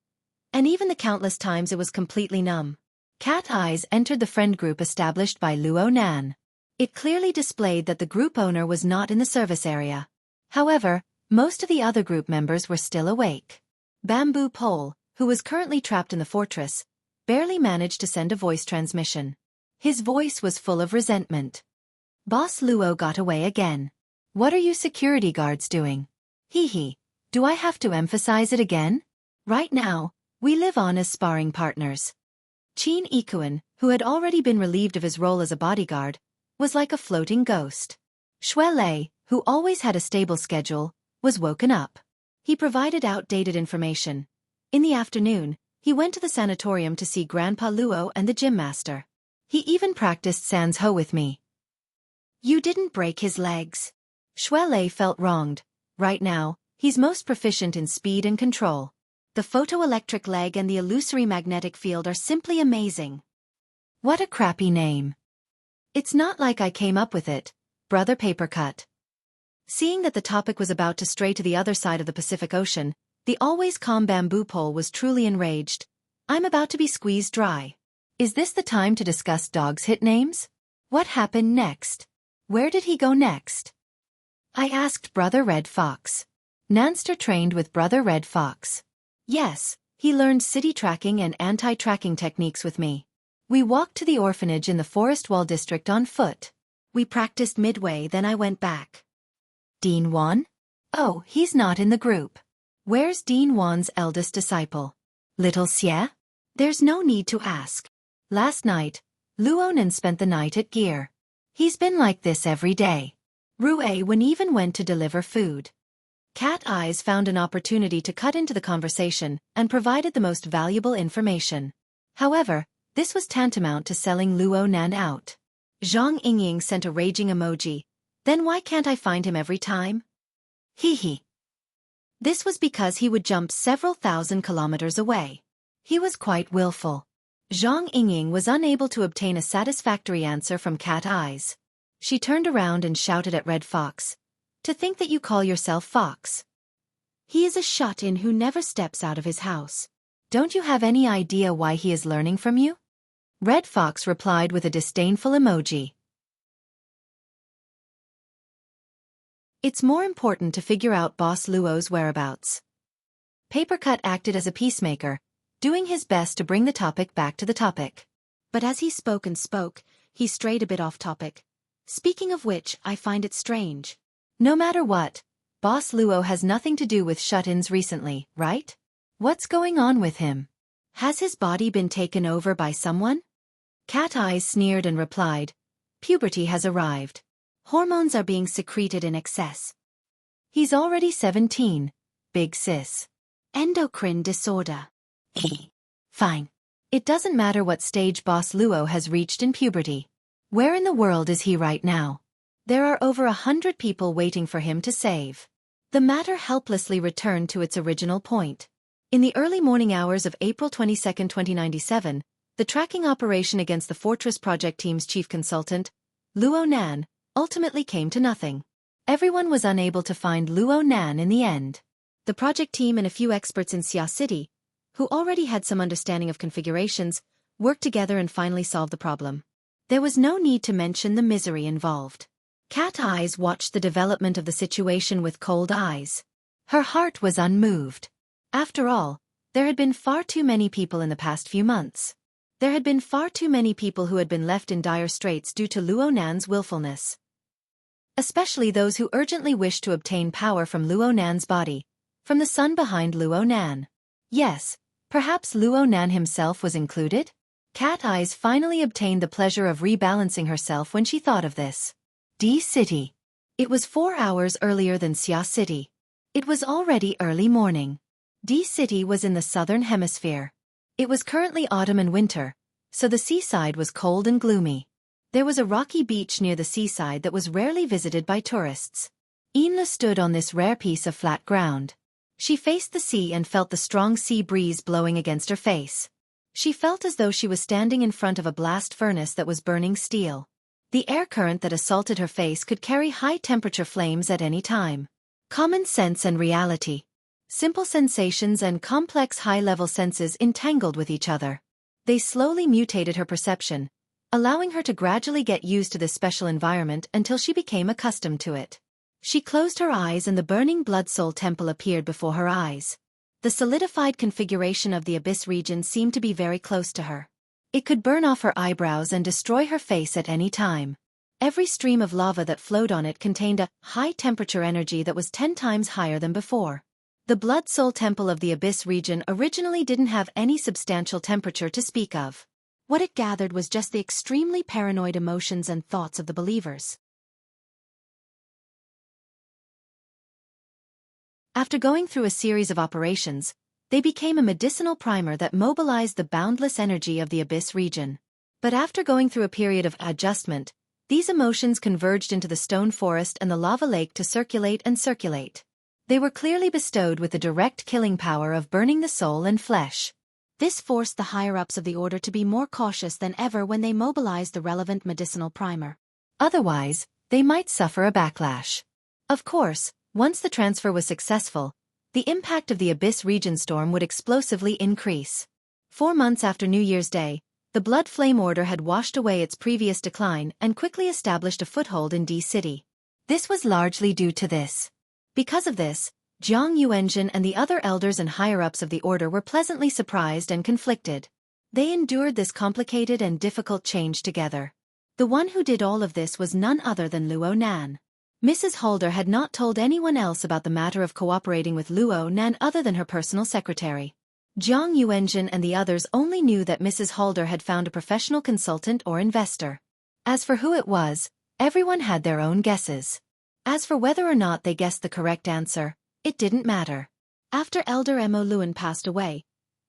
and even the countless times, it was completely numb. Cat Eyes entered the friend group established by Luo Nan. It clearly displayed that the group owner was not in the service area. However, most of the other group members were still awake. Bamboo Pole, who was currently trapped in the fortress, barely managed to send a voice transmission. His voice was full of resentment. Boss Luo got away again. What are you security guards doing? Hee hee. Do I have to emphasize it again? Right now, we live on as sparring partners. Qin Ikuan, who had already been relieved of his role as a bodyguard, was like a floating ghost. Shui Lei, who always had a stable schedule, was woken up. He provided outdated information. In the afternoon, he went to the sanatorium to see Grandpa Luo and the gym master. He even practiced Sans Ho with me. You didn't break his legs. Shui Lei felt wronged. Right now, he's most proficient in speed and control. The photoelectric leg and the illusory magnetic field are simply amazing. What a crappy name. It's not like I came up with it, Brother Papercut. Seeing that the topic was about to stray to the other side of the Pacific Ocean, the always calm Bamboo Pole was truly enraged. I'm about to be squeezed dry. Is this the time to discuss dogs' hit names? What happened next? Where did he go next? I asked Brother Red Fox. Nanster trained with Brother Red Fox. Yes, he learned city tracking and anti-tracking techniques with me. We walked to the orphanage in the Forest Wall district on foot. We practiced midway, then I went back. Dean Wan? Oh, he's not in the group. Where's Dean Wan's eldest disciple? Little Xie? There's no need to ask. Last night, Luonan spent the night at Gear. He's been like this every day. Rue Wen even went to deliver food. Cat Eyes found an opportunity to cut into the conversation and provided the most valuable information. However, this was tantamount to selling Luo Nan out. Zhang Yingying sent a raging emoji. Then why can't I find him every time? Hee hee. This was because he would jump several thousand kilometers away. He was quite willful. Zhang Yingying was unable to obtain a satisfactory answer from Cat Eyes. She turned around and shouted at Red Fox. To think that you call yourself Fox. He is a shut-in who never steps out of his house. Don't you have any idea why he is learning from you? Red Fox replied with a disdainful emoji. It's more important to figure out Boss Luo's whereabouts. Papercut acted as a peacemaker, doing his best to bring the topic back to the topic. But as he spoke and spoke, he strayed a bit off topic. Speaking of which, I find it strange. No matter what, Boss Luo has nothing to do with shut-ins recently, right? What's going on with him? Has his body been taken over by someone? Cat Eyes sneered and replied, puberty has arrived. Hormones are being secreted in excess. He's already 17, big sis. Endocrine disorder. Fine. It doesn't matter what stage Boss Luo has reached in puberty. Where in the world is he right now? There are over 100 people waiting for him to save. The matter helplessly returned to its original point. In the early morning hours of April 22, 2097, the tracking operation against the Fortress Project Team's chief consultant, Luo Nan, ultimately came to nothing. Everyone was unable to find Luo Nan in the end. The project team and a few experts in Xia City, who already had some understanding of configurations, worked together and finally solved the problem. There was no need to mention the misery involved. Cat Eyes watched the development of the situation with cold eyes. Her heart was unmoved. After all, there had been far too many people in the past few months. There had been far too many people who had been left in dire straits due to Luo Nan's willfulness. Especially those who urgently wished to obtain power from Luo Nan's body, from the sun behind Luo Nan. Yes, perhaps Luo Nan himself was included? Cat Eyes finally obtained the pleasure of rebalancing herself when she thought of this. D City. It was 4 hours earlier than Xia City. It was already early morning. D City was in the southern hemisphere. It was currently autumn and winter, so the seaside was cold and gloomy. There was a rocky beach near the seaside that was rarely visited by tourists. Inla stood on this rare piece of flat ground. She faced the sea and felt the strong sea breeze blowing against her face. She felt as though she was standing in front of a blast furnace that was burning steel. The air current that assaulted her face could carry high-temperature flames at any time. Common sense and reality. Simple sensations and complex high-level senses entangled with each other. They slowly mutated her perception, allowing her to gradually get used to this special environment until she became accustomed to it. She closed her eyes and the burning Blood Soul Temple appeared before her eyes. The solidified configuration of the Abyss region seemed to be very close to her. It could burn off her eyebrows and destroy her face at any time. Every stream of lava that flowed on it contained a high-temperature energy that was 10 times higher than before. The Blood Soul Temple of the Abyss region originally didn't have any substantial temperature to speak of. What it gathered was just the extremely paranoid emotions and thoughts of the believers. After going through a series of operations, they became a medicinal primer that mobilized the boundless energy of the Abyss region. But after going through a period of adjustment, these emotions converged into the stone forest and the lava lake to circulate and circulate. They were clearly bestowed with the direct killing power of burning the soul and flesh. This forced the higher-ups of the order to be more cautious than ever when they mobilized the relevant medicinal primer. Otherwise, they might suffer a backlash. Of course, once the transfer was successful, the impact of the Abyss region storm would explosively increase. 4 months after New Year's Day, the Blood Flame Order had washed away its previous decline and quickly established a foothold in D City. This was largely due to this. Because of this, Jiang Yuanjun and the other elders and higher-ups of the order were pleasantly surprised and conflicted. They endured this complicated and difficult change together. The one who did all of this was none other than Luo Nan. Mrs. Halder had not told anyone else about the matter of cooperating with Luo Nan other than her personal secretary. Jiang Yuanjun and the others only knew that Mrs. Halder had found a professional consultant or investor. As for who it was, everyone had their own guesses. As for whether or not they guessed the correct answer, it didn't matter. After Elder Mo Luan passed away,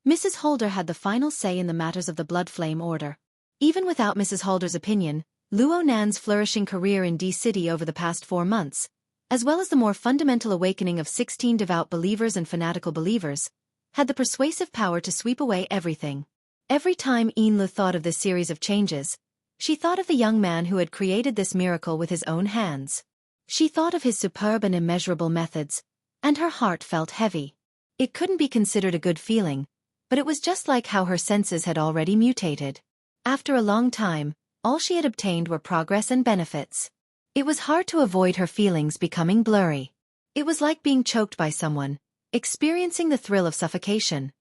Mrs. Halder had the final say in the matters of the Blood Flame Order. Even without Mrs. Halder's opinion, Luo Nan's flourishing career in D City over the past 4 months, as well as the more fundamental awakening of 16 devout believers and fanatical believers, had the persuasive power to sweep away everything. Every time Inlu thought of this series of changes, she thought of the young man who had created this miracle with his own hands. She thought of his superb and immeasurable methods, and her heart felt heavy. It couldn't be considered a good feeling, but it was just like how her senses had already mutated. After a long time, all she had obtained were progress and benefits. It was hard to avoid her feelings becoming blurry. It was like being choked by someone, experiencing the thrill of suffocation.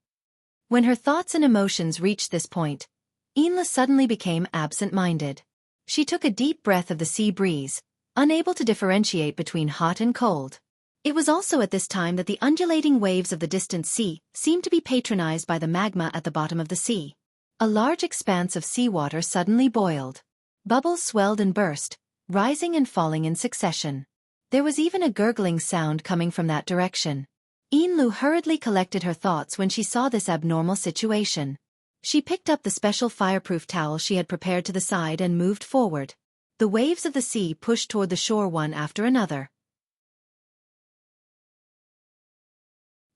When her thoughts and emotions reached this point, Inla suddenly became absent-minded. She took a deep breath of the sea breeze, unable to differentiate between hot and cold. It was also at this time that the undulating waves of the distant sea seemed to be patronized by the magma at the bottom of the sea. A large expanse of seawater suddenly boiled. Bubbles swelled and burst, rising and falling in succession. There was even a gurgling sound coming from that direction. Lu hurriedly collected her thoughts when she saw this abnormal situation. She picked up the special fireproof towel she had prepared to the side and moved forward. The waves of the sea pushed toward the shore one after another.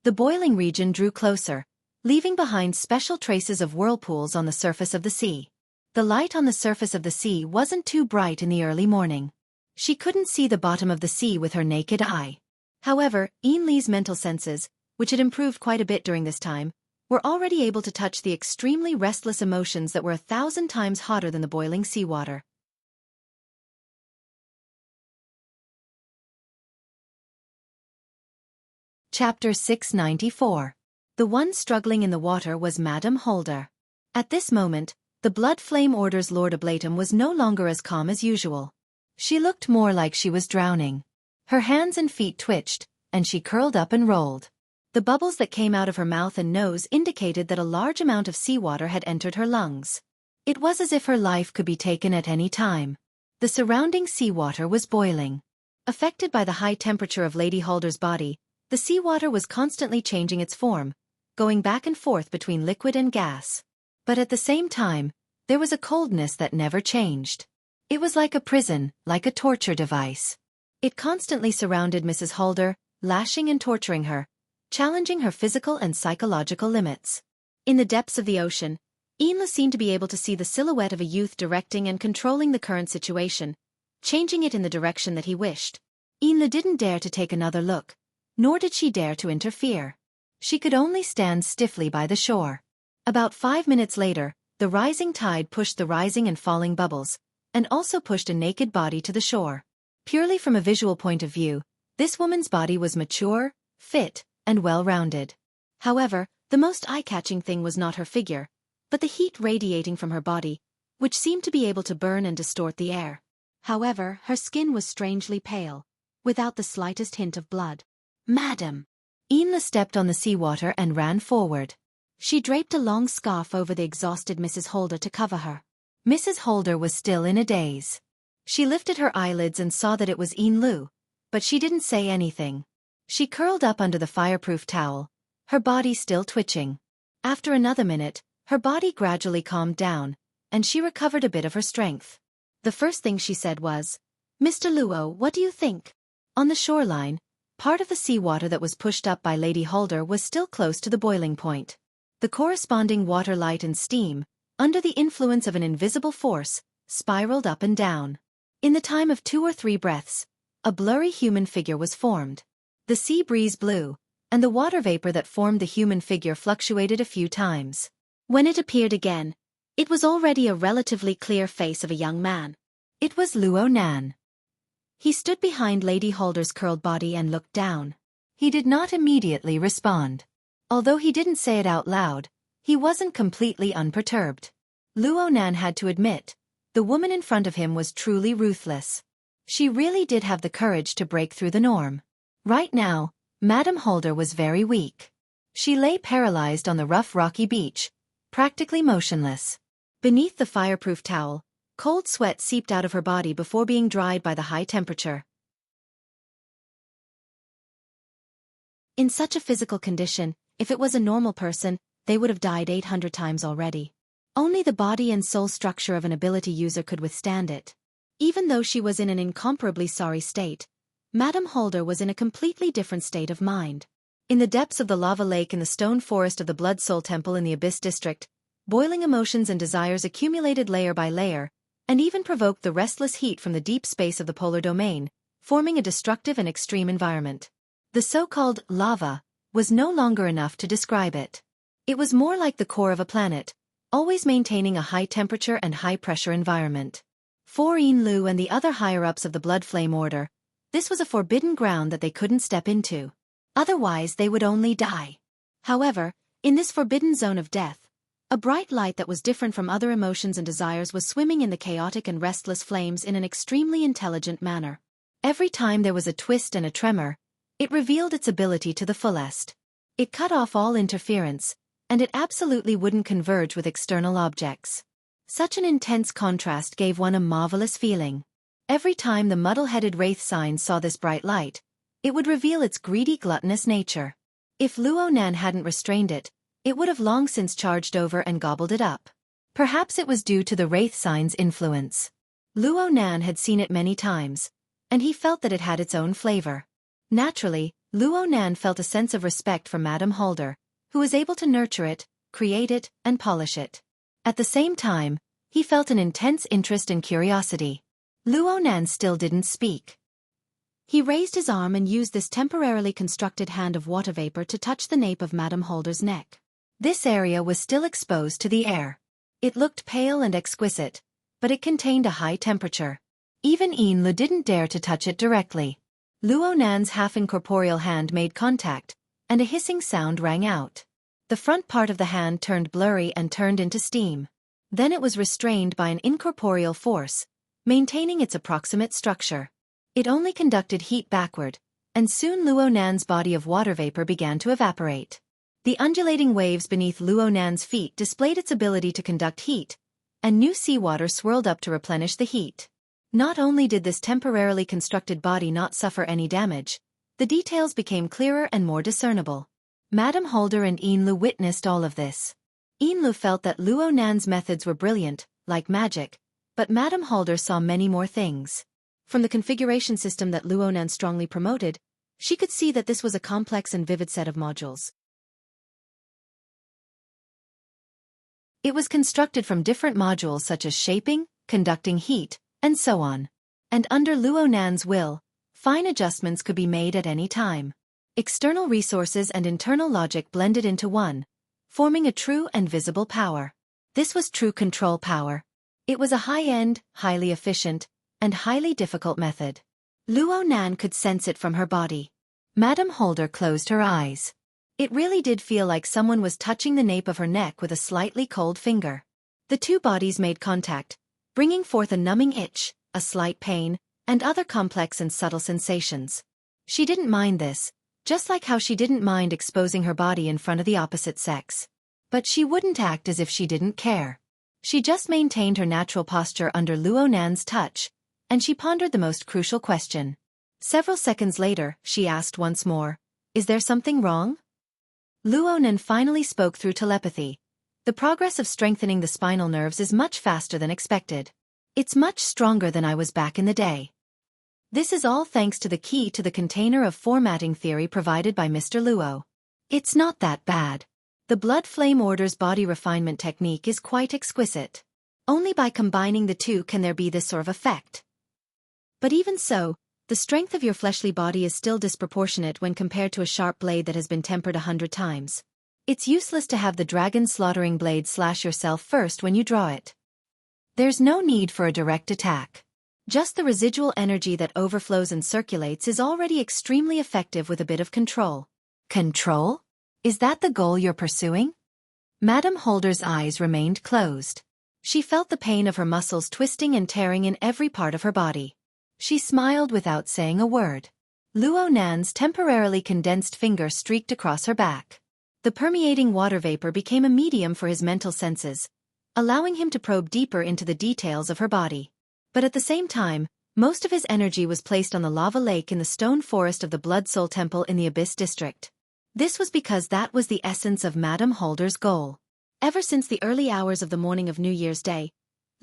The boiling region drew closer, leaving behind special traces of whirlpools on the surface of the sea. The light on the surface of the sea wasn't too bright in the early morning. She couldn't see the bottom of the sea with her naked eye. However, Li's mental senses, which had improved quite a bit during this time, were already able to touch the extremely restless emotions that were 1,000 times hotter than the boiling seawater. Chapter 694. The one struggling in the water was Madame Holder. At this moment, the Blood Flame Order's Lord Ablatum was no longer as calm as usual. She looked more like she was drowning. Her hands and feet twitched, and she curled up and rolled. The bubbles that came out of her mouth and nose indicated that a large amount of seawater had entered her lungs. It was as if her life could be taken at any time. The surrounding seawater was boiling. Affected by the high temperature of Lady Holder's body, the seawater was constantly changing its form, going back and forth between liquid and gas. But at the same time, there was a coldness that never changed. It was like a prison, like a torture device. It constantly surrounded Mrs. Holder, lashing and torturing her, challenging her physical and psychological limits. In the depths of the ocean, Lu seemed to be able to see the silhouette of a youth directing and controlling the current situation, changing it in the direction that he wished. Lu didn't dare to take another look, nor did she dare to interfere. She could only stand stiffly by the shore. About 5 minutes later, the rising tide pushed the rising and falling bubbles, and also pushed a naked body to the shore. Purely from a visual point of view, this woman's body was mature, fit, and well-rounded. However, the most eye-catching thing was not her figure, but the heat radiating from her body, which seemed to be able to burn and distort the air. However, her skin was strangely pale, without the slightest hint of blood. "Madam!" Lu stepped on the seawater and ran forward. She draped a long scarf over the exhausted Mrs. Holder to cover her. Mrs. Holder was still in a daze. She lifted her eyelids and saw that it was Lu, but she didn't say anything. She curled up under the fireproof towel, her body still twitching. After another minute, her body gradually calmed down, and she recovered a bit of her strength. The first thing she said was, "Mr. Luo, what do you think?" On the shoreline, part of the seawater that was pushed up by Lady Holder was still close to the boiling point. The corresponding water light and steam, under the influence of an invisible force, spiraled up and down. In the time of 2 or 3 breaths, a blurry human figure was formed. The sea breeze blew, and the water vapor that formed the human figure fluctuated a few times. When it appeared again, it was already a relatively clear face of a young man. It was Luo Nan. He stood behind Lady Holder's curled body and looked down. He did not immediately respond. Although he didn't say it out loud, he wasn't completely unperturbed. Luo Nan had to admit, the woman in front of him was truly ruthless. She really did have the courage to break through the norm. Right now, Madame Holder was very weak. She lay paralyzed on the rough rocky beach, practically motionless. Beneath the fireproof towel, cold sweat seeped out of her body before being dried by the high temperature. In such a physical condition, if it was a normal person, they would have died 800 times already. Only the body and soul structure of an ability user could withstand it. Even though she was in an incomparably sorry state, Madame Holder was in a completely different state of mind. In the depths of the lava lake in the stone forest of the Blood Soul Temple in the Abyss District, boiling emotions and desires accumulated layer by layer, and even provoked the restless heat from the deep space of the polar domain, forming a destructive and extreme environment. The so-called lava was no longer enough to describe it. It was more like the core of a planet, always maintaining a high temperature and high-pressure environment. For Lu and the other higher-ups of the Blood Flame Order, this was a forbidden ground that they couldn't step into. Otherwise they would only die. However, in this forbidden zone of death, a bright light that was different from other emotions and desires was swimming in the chaotic and restless flames in an extremely intelligent manner. Every time there was a twist and a tremor, it revealed its ability to the fullest. It cut off all interference, and it absolutely wouldn't converge with external objects. Such an intense contrast gave one a marvelous feeling. Every time the muddle-headed wraith sign saw this bright light, it would reveal its greedy, gluttonous nature. If Luo Nan hadn't restrained it, it would have long since charged over and gobbled it up. Perhaps it was due to the wraith sign's influence. Luo Nan had seen it many times, and he felt that it had its own flavor. Naturally, Luo Nan felt a sense of respect for Madame Holder, who was able to nurture it, create it, and polish it. At the same time, he felt an intense interest and curiosity. Luo Nan still didn't speak. He raised his arm and used this temporarily constructed hand of water vapor to touch the nape of Madame Holder's neck. This area was still exposed to the air. It looked pale and exquisite, but it contained a high temperature. Even Lu didn't dare to touch it directly. Luo Nan's half-incorporeal hand made contact, and a hissing sound rang out. The front part of the hand turned blurry and turned into steam. Then it was restrained by an incorporeal force, maintaining its approximate structure. It only conducted heat backward, and soon Luo Nan's body of water vapor began to evaporate. The undulating waves beneath Luo Nan's feet displayed its ability to conduct heat, and new seawater swirled up to replenish the heat. Not only did this temporarily constructed body not suffer any damage, the details became clearer and more discernible. Madame Holder and Lu witnessed all of this. Lu felt that Luo Nan's methods were brilliant, like magic, but Madame Holder saw many more things. From the configuration system that Luo Nan strongly promoted, she could see that this was a complex and vivid set of modules. It was constructed from different modules such as shaping, conducting heat, and so on. And under Luo Nan's will, fine adjustments could be made at any time. External resources and internal logic blended into one, forming a true and visible power. This was true control power. It was a high-end, highly efficient, and highly difficult method. Luo Nan could sense it from her body. Madame Holder closed her eyes. It really did feel like someone was touching the nape of her neck with a slightly cold finger. The two bodies made contact, bringing forth a numbing itch, a slight pain, and other complex and subtle sensations. She didn't mind this, just like how she didn't mind exposing her body in front of the opposite sex. But she wouldn't act as if she didn't care. She just maintained her natural posture under Luo Nan's touch, and she pondered the most crucial question. Several seconds later, she asked once more, "Is there something wrong?" Luo Nan finally spoke through telepathy. "The progress of strengthening the spinal nerves is much faster than expected. It's much stronger than I was back in the day. This is all thanks to the key to the container of formatting theory provided by Mr. Luo. It's not that bad. The blood flame order's body refinement technique is quite exquisite. Only by combining the two can there be this sort of effect. But even so, the strength of your fleshly body is still disproportionate when compared to a sharp blade that has been tempered 100 times. It's useless to have the dragon slaughtering blade slash yourself first when you draw it. There's no need for a direct attack. Just the residual energy that overflows and circulates is already extremely effective with a bit of control." Control? Is that the goal you're pursuing? Madame Holder's eyes remained closed. She felt the pain of her muscles twisting and tearing in every part of her body. She smiled without saying a word. Luo Nan's temporarily condensed finger streaked across her back. The permeating water vapor became a medium for his mental senses, allowing him to probe deeper into the details of her body. But at the same time, most of his energy was placed on the lava lake in the stone forest of the Blood Soul Temple in the Abyss District. This was because that was the essence of Madame Holder's goal. Ever since the early hours of the morning of New Year's Day,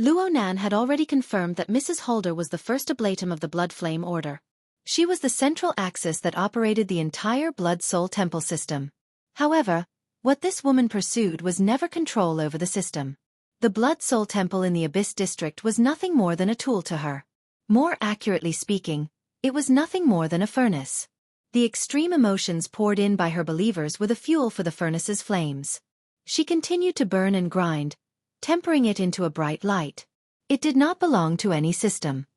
Luo Nan had already confirmed that Mrs. Holder was the first oblatum of the Blood Flame Order. She was the central axis that operated the entire Blood Soul Temple system. However, what this woman pursued was never control over the system. The Blood Soul Temple in the Abyss District was nothing more than a tool to her. More accurately speaking, it was nothing more than a furnace. The extreme emotions poured in by her believers were the fuel for the furnace's flames. She continued to burn and grind, tempering it into a bright light. It did not belong to any system.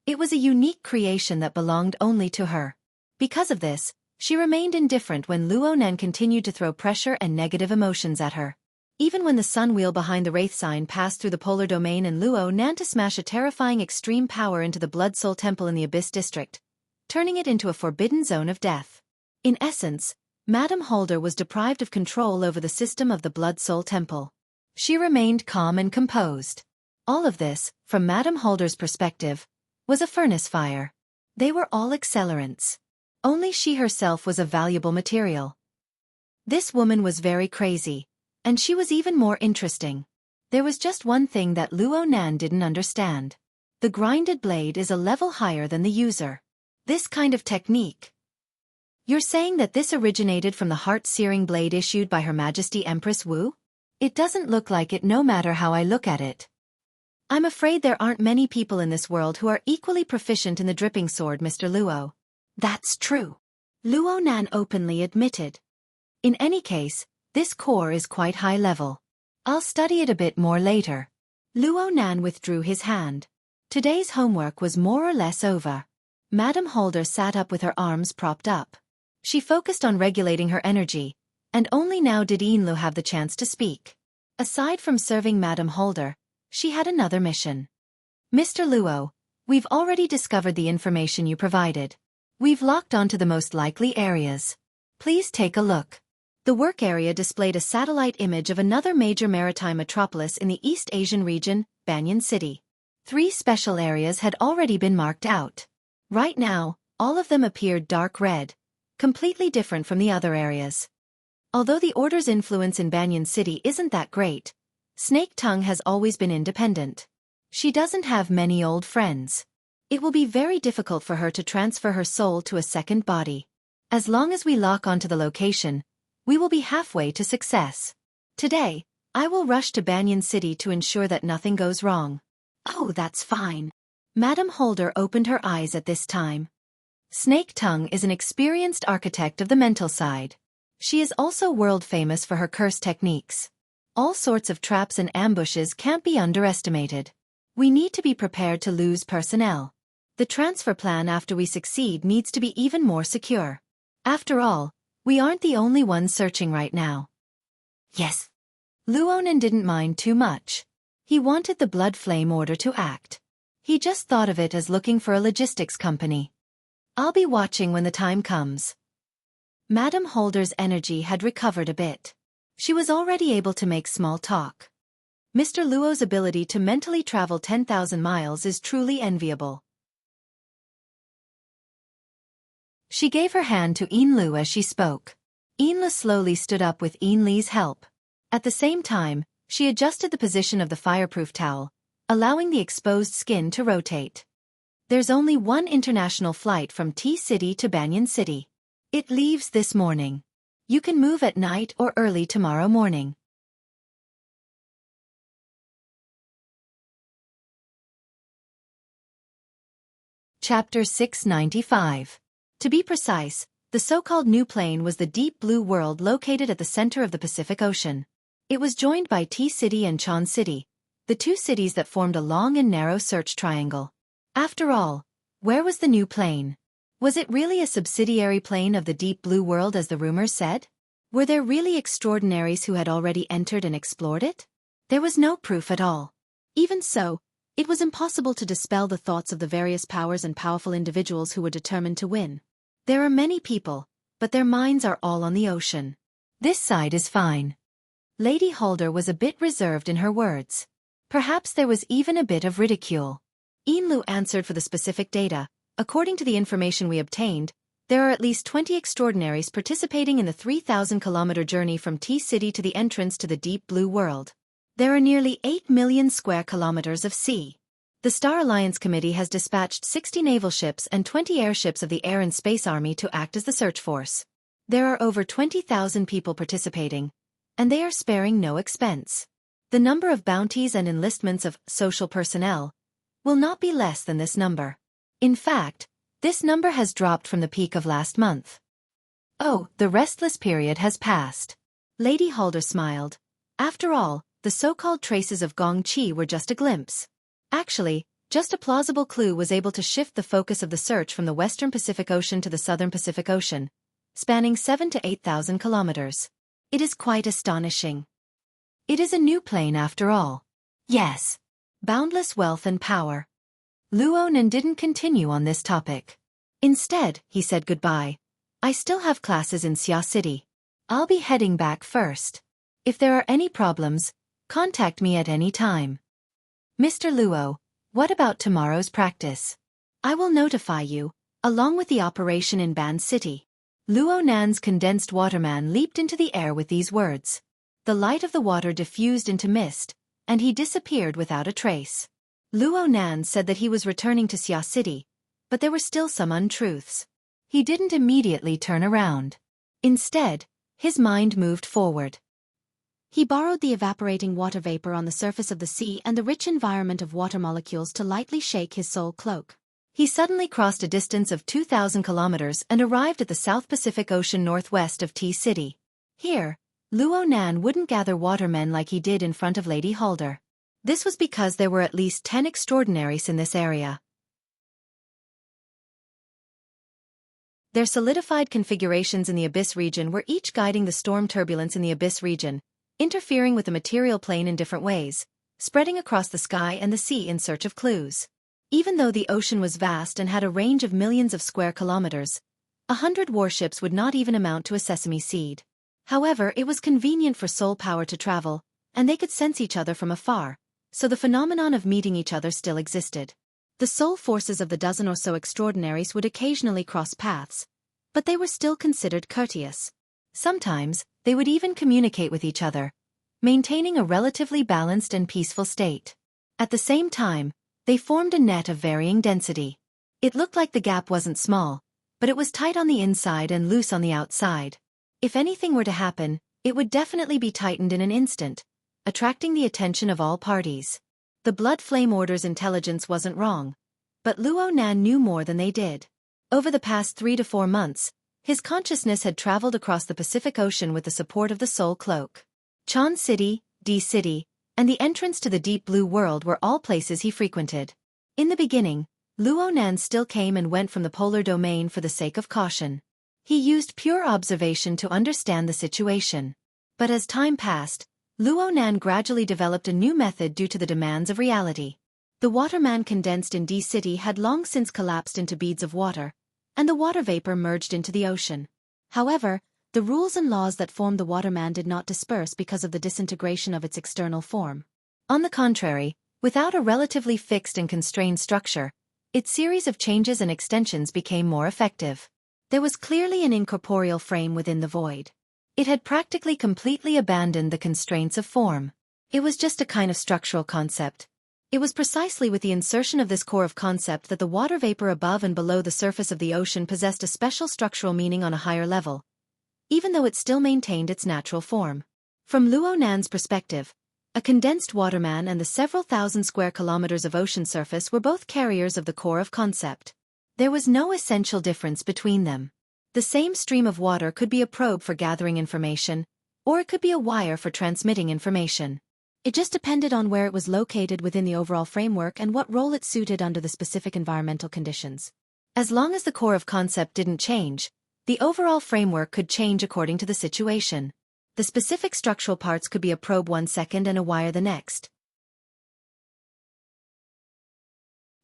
It was a unique creation that belonged only to her. Because of this, she remained indifferent when Luo Nan continued to throw pressure and negative emotions at her. Even when the sun wheel behind the Wraith sign passed through the polar domain and Luo Nan to smash a terrifying extreme power into the Blood Soul Temple in the Abyss District, turning it into a forbidden zone of death. In essence, Madame Holder was deprived of control over the system of the Blood Soul Temple. She remained calm and composed. All of this, from Madame Holder's perspective, was a furnace fire. They were all accelerants. Only she herself was a valuable material. This woman was very crazy, and she was even more interesting. There was just one thing that Luo Nan didn't understand. The grinded blade is a level higher than the user. This kind of technique. You're saying that this originated from the heart-searing blade issued by Her Majesty Empress Wu? It doesn't look like it no matter how I look at it. I'm afraid there aren't many people in this world who are equally proficient in the dripping sword, Mr. Luo. That's true. Luo Nan openly admitted. In any case, this core is quite high level. I'll study it a bit more later. Luo Nan withdrew his hand. Today's homework was more or less over. Madame Holder sat up with her arms propped up. She focused on regulating her energy, and only now did Yinlu have the chance to speak. Aside from serving Madame Holder, she had another mission. Mr. Luo, we've already discovered the information you provided. We've locked onto the most likely areas. Please take a look. The work area displayed a satellite image of another major maritime metropolis in the East Asian region, Banyan City. 3 special areas had already been marked out. Right now, all of them appeared dark red, completely different from the other areas. Although the Order's influence in Banyan City isn't that great, Snake Tongue has always been independent. She doesn't have many old friends. It will be very difficult for her to transfer her soul to a second body. As long as we lock onto the location, we will be halfway to success. Today, I will rush to Banyan City to ensure that nothing goes wrong. Oh, that's fine. Madame Holder opened her eyes at this time. Snake Tongue is an experienced architect of the mental side. She is also world-famous for her curse techniques. All sorts of traps and ambushes can't be underestimated. We need to be prepared to lose personnel. The transfer plan after we succeed needs to be even more secure. After all, we aren't the only ones searching right now. Yes. Luonan didn't mind too much. He wanted the Blood Flame Order to act. He just thought of it as looking for a logistics company. I'll be watching when the time comes. Madame Holder's energy had recovered a bit. She was already able to make small talk. Mr. Luo's ability to mentally travel 10,000 miles is truly enviable. She gave her hand to Yinlu as she spoke. Yinlu slowly stood up with Yinli's help. At the same time, she adjusted the position of the fireproof towel, allowing the exposed skin to rotate. There's only one international flight from T-City to Banyan City. It leaves this morning. You can move at night or early tomorrow morning. Chapter 695. To be precise, the so-called new plane was the deep blue world located at the center of the Pacific Ocean. It was joined by T-City and Chan City, the 2 cities that formed a long and narrow search triangle. After all, where was the new plane? Was it really a subsidiary plane of the deep blue world as the rumors said? Were there really extraordinaries who had already entered and explored it? There was no proof at all. Even so, it was impossible to dispel the thoughts of the various powers and powerful individuals who were determined to win. There are many people, but their minds are all on the ocean. This side is fine. Lady Holder was a bit reserved in her words. Perhaps there was even a bit of ridicule. Yinlu answered for the specific data. According to the information we obtained, there are at least 20 extraordinaries participating in the 3,000-kilometer journey from T-City to the entrance to the deep blue world. There are nearly 8 million square kilometers of sea. The Star Alliance Committee has dispatched 60 naval ships and 20 airships of the Air and Space Army to act as the search force. There are over 20,000 people participating, and they are sparing no expense. The number of bounties and enlistments of social personnel will not be less than this number. In fact, this number has dropped from the peak of last month. Oh, the restless period has passed. Lady Holder smiled. After all, the so-called traces of Gong Qi were just a glimpse. Actually, just a plausible clue was able to shift the focus of the search from the western Pacific Ocean to the southern Pacific Ocean, spanning 7,000 to 8,000 kilometers. It is quite astonishing. It is a new plane after all. Yes. Boundless wealth and power. Luonan didn't continue on this topic. Instead, he said goodbye. I still have classes in Xia City. I'll be heading back first. If there are any problems, contact me at any time. Mr. Luo, what about tomorrow's practice? I will notify you, along with the operation in Ban City. Luo Nan's condensed waterman leaped into the air with these words. The light of the water diffused into mist, and he disappeared without a trace. Luo Nan said that he was returning to Xia City, but there were still some untruths. He didn't immediately turn around. Instead, his mind moved forward. He borrowed the evaporating water vapor on the surface of the sea and the rich environment of water molecules to lightly shake his soul cloak. He suddenly crossed a distance of 2,000 kilometers and arrived at the South Pacific Ocean northwest of T City. Here, Luo Nan wouldn't gather watermen like he did in front of Lady Halder. This was because there were at least 10 extraordinaries in this area. Their solidified configurations in the Abyss region were each guiding the storm turbulence in the Abyss region, interfering with the material plane in different ways, spreading across the sky and the sea in search of clues. Even though the ocean was vast and had a range of millions of square kilometers, 100 warships would not even amount to a sesame seed. However, it was convenient for soul power to travel, and they could sense each other from afar, so the phenomenon of meeting each other still existed. The soul forces of the dozen or so extraordinaries would occasionally cross paths, but they were still considered courteous. Sometimes, they would even communicate with each other, maintaining a relatively balanced and peaceful state. At the same time, they formed a net of varying density. It looked like the gap wasn't small, but it was tight on the inside and loose on the outside. If anything were to happen, it would definitely be tightened in an instant, attracting the attention of all parties. The Blood Flame Order's intelligence wasn't wrong, but Luo Nan knew more than they did. Over the past 3 to 4 months, his consciousness had traveled across the Pacific Ocean with the support of the Soul Cloak. Chan City, D City, and the entrance to the Deep Blue World were all places he frequented. In the beginning, Luo Nan still came and went from the polar domain for the sake of caution. He used pure observation to understand the situation. But as time passed, Luo Nan gradually developed a new method due to the demands of reality. The waterman condensed in D City had long since collapsed into beads of water, and the water vapor merged into the ocean. However, the rules and laws that formed the waterman did not disperse because of the disintegration of its external form. On the contrary, without a relatively fixed and constrained structure, its series of changes and extensions became more effective. There was clearly an incorporeal frame within the void. It had practically completely abandoned the constraints of form. It was just a kind of structural concept. It was precisely with the insertion of this core of concept that the water vapor above and below the surface of the ocean possessed a special structural meaning on a higher level, even though it still maintained its natural form. From Luo Nan's perspective, a condensed waterman and the several thousand square kilometers of ocean surface were both carriers of the core of concept. There was no essential difference between them. The same stream of water could be a probe for gathering information, or it could be a wire for transmitting information. It just depended on where it was located within the overall framework and what role it suited under the specific environmental conditions. As long as the core of concept didn't change, the overall framework could change according to the situation. The specific structural parts could be a probe one second and a wire the next.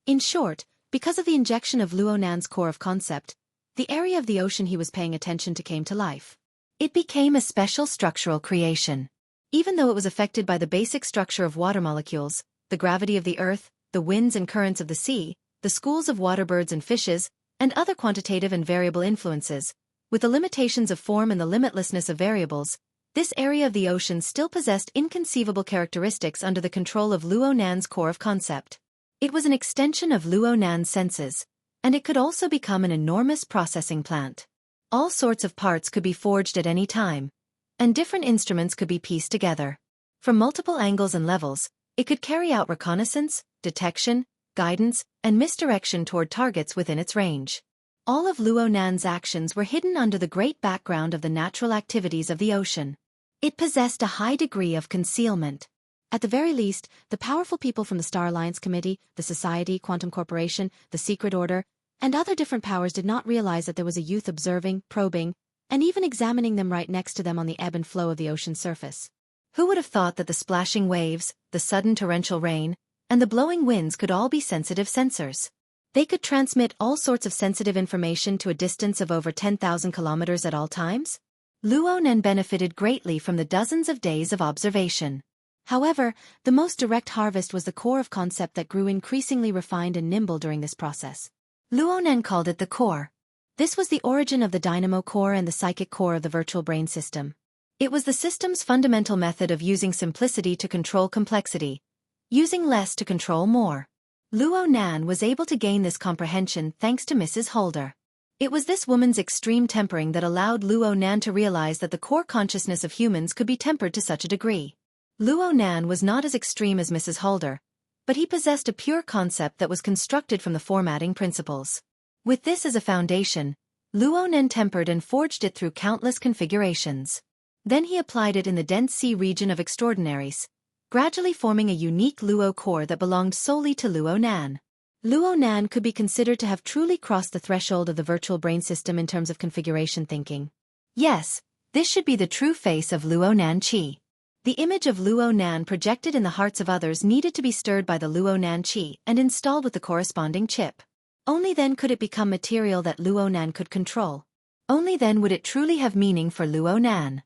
In short, because of the injection of Luo Nan's core of concept, the area of the ocean he was paying attention to came to life. It became a special structural creation. Even though it was affected by the basic structure of water molecules, the gravity of the earth, the winds and currents of the sea, the schools of water birds and fishes, and other quantitative and variable influences, with the limitations of form and the limitlessness of variables, this area of the ocean still possessed inconceivable characteristics under the control of Luo Nan's core of concept. It was an extension of Luo Nan's senses, and it could also become an enormous processing plant. All sorts of parts could be forged at any time, and different instruments could be pieced together. From multiple angles and levels, it could carry out reconnaissance, detection, guidance, and misdirection toward targets within its range. All of Luo Nan's actions were hidden under the great background of the natural activities of the ocean. It possessed a high degree of concealment. At the very least, the powerful people from the Star Alliance Committee, the Society, Quantum Corporation, the Secret Order, and other different powers did not realize that there was a youth observing, probing, and even examining them right next to them on the ebb and flow of the ocean's surface. Who would have thought that the splashing waves, the sudden torrential rain, and the blowing winds could all be sensitive sensors? They could transmit all sorts of sensitive information to a distance of over 10,000 kilometers at all times? Luo Nan benefited greatly from the dozens of days of observation. However, the most direct harvest was the core of concept that grew increasingly refined and nimble during this process. Luonan called it the core. This was the origin of the dynamo core and the psychic core of the virtual brain system. It was the system's fundamental method of using simplicity to control complexity, using less to control more. Luonan was able to gain this comprehension thanks to Mrs. Holder. It was this woman's extreme tempering that allowed Luonan to realize that the core consciousness of humans could be tempered to such a degree. Luonan was not as extreme as Mrs. Holder, but he possessed a pure concept that was constructed from the formatting principles. With this as a foundation, Luonan tempered and forged it through countless configurations. Then he applied it in the dense sea region of extraordinaries, gradually forming a unique Luo core that belonged solely to Luonan. Luonan could be considered to have truly crossed the threshold of the virtual brain system in terms of configuration thinking. Yes, this should be the true face of Luonan Qi. The image of Luonan projected in the hearts of others needed to be stirred by the Luonan Qi and installed with the corresponding chip. Only then could it become material that Luonan could control. Only then would it truly have meaning for Luonan.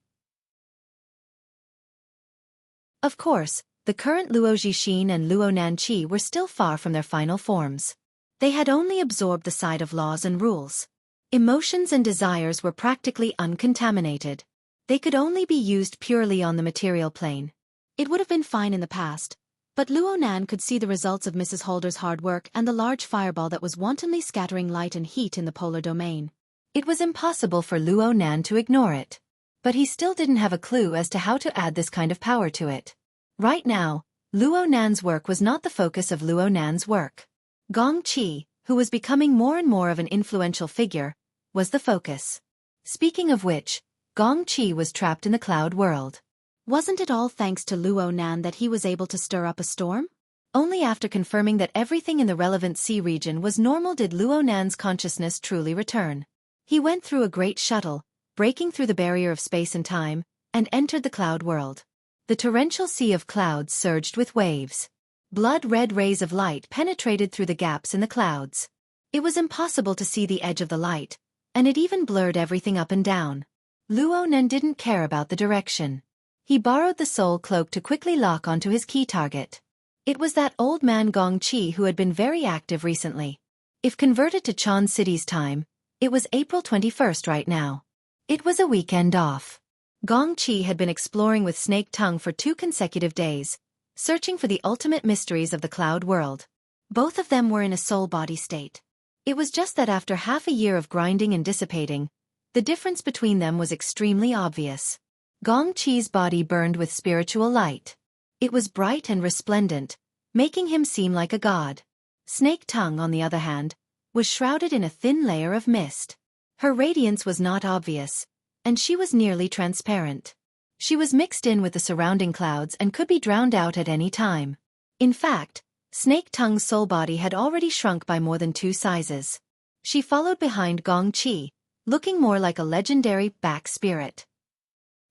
Of course, the current Luo Jixin and Luonan Qi were still far from their final forms. They had only absorbed the side of laws and rules. Emotions and desires were practically uncontaminated. They could only be used purely on the material plane. It would have been fine in the past, but Luonan could see the results of Mrs. Holder's hard work and the large fireball that was wantonly scattering light and heat in the polar domain. It was impossible for Luonan to ignore it. But he still didn't have a clue as to how to add this kind of power to it. Right now, Luonan's work was not the focus of Luonan's work. Gong Qi, who was becoming more and more of an influential figure, was the focus. Speaking of which, Gong Qi was trapped in the cloud world. Wasn't it all thanks to Luonan that he was able to stir up a storm? Only after confirming that everything in the relevant sea region was normal did Luonan's consciousness truly return. He went through a great shuttle, breaking through the barrier of space and time, and entered the cloud world. The torrential sea of clouds surged with waves. Blood-red rays of light penetrated through the gaps in the clouds. It was impossible to see the edge of the light, and it even blurred everything up and down. Luonan didn't care about the direction. He borrowed the soul cloak to quickly lock onto his key target. It was that old man Gong Qi who had been very active recently. If converted to Chan City's time, it was April 21st right now. It was a weekend off. Gong Qi had been exploring with Snake Tongue for 2 consecutive days, searching for the ultimate mysteries of the cloud world. Both of them were in a soul-body state. It was just that after half a year of grinding and dissipating, the difference between them was extremely obvious. Gong Qi's body burned with spiritual light. It was bright and resplendent, making him seem like a god. Snake Tongue, on the other hand, was shrouded in a thin layer of mist. Her radiance was not obvious, and she was nearly transparent. She was mixed in with the surrounding clouds and could be drowned out at any time. In fact, Snake Tongue's soul body had already shrunk by more than 2 sizes. She followed behind Gong Qi, looking more like a legendary back spirit.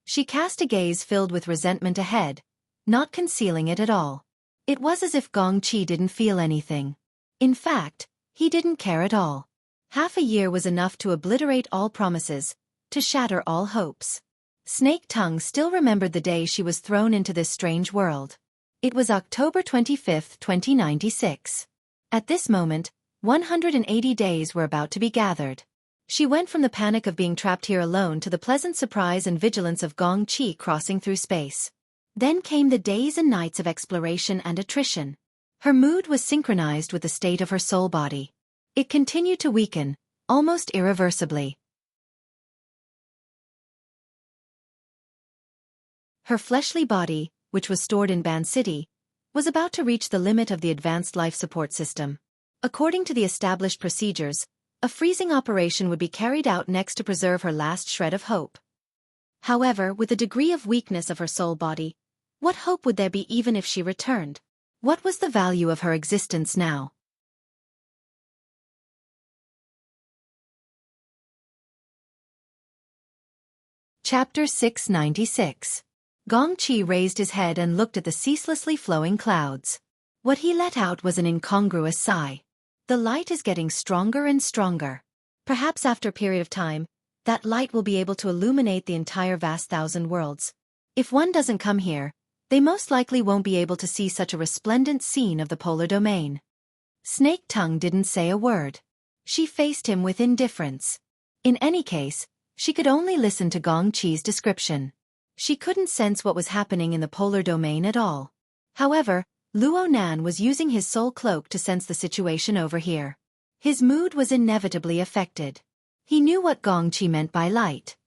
She cast a gaze filled with resentment ahead, not concealing it at all. It was as if Gong Qi didn't feel anything. In fact, he didn't care at all. Half a year was enough to obliterate all promises, to shatter all hopes. Snake Tongue still remembered the day she was thrown into this strange world. It was October 25, 2096. At this moment, 180 days were about to be gathered. She went from the panic of being trapped here alone to the pleasant surprise and vigilance of Gong Qi crossing through space. Then came the days and nights of exploration and attrition. Her mood was synchronized with the state of her soul body. It continued to weaken, almost irreversibly. Her fleshly body, which was stored in Ban City, was about to reach the limit of the advanced life support system. According to the established procedures, a freezing operation would be carried out next to preserve her last shred of hope. However, with the degree of weakness of her soul body, what hope would there be even if she returned? What was the value of her existence now? Chapter 696. Gong Qi raised his head and looked at the ceaselessly flowing clouds. What he let out was an incongruous sigh. The light is getting stronger and stronger. Perhaps after a period of time, that light will be able to illuminate the entire vast 1,000 worlds. If one doesn't come here, they most likely won't be able to see such a resplendent scene of the polar domain. Snake Tongue didn't say a word. She faced him with indifference. In any case, she could only listen to Gong Qi's description. She couldn't sense what was happening in the polar domain at all. However, Luo Nan was using his soul cloak to sense the situation over here. His mood was inevitably affected. He knew what Gong Qi meant by light.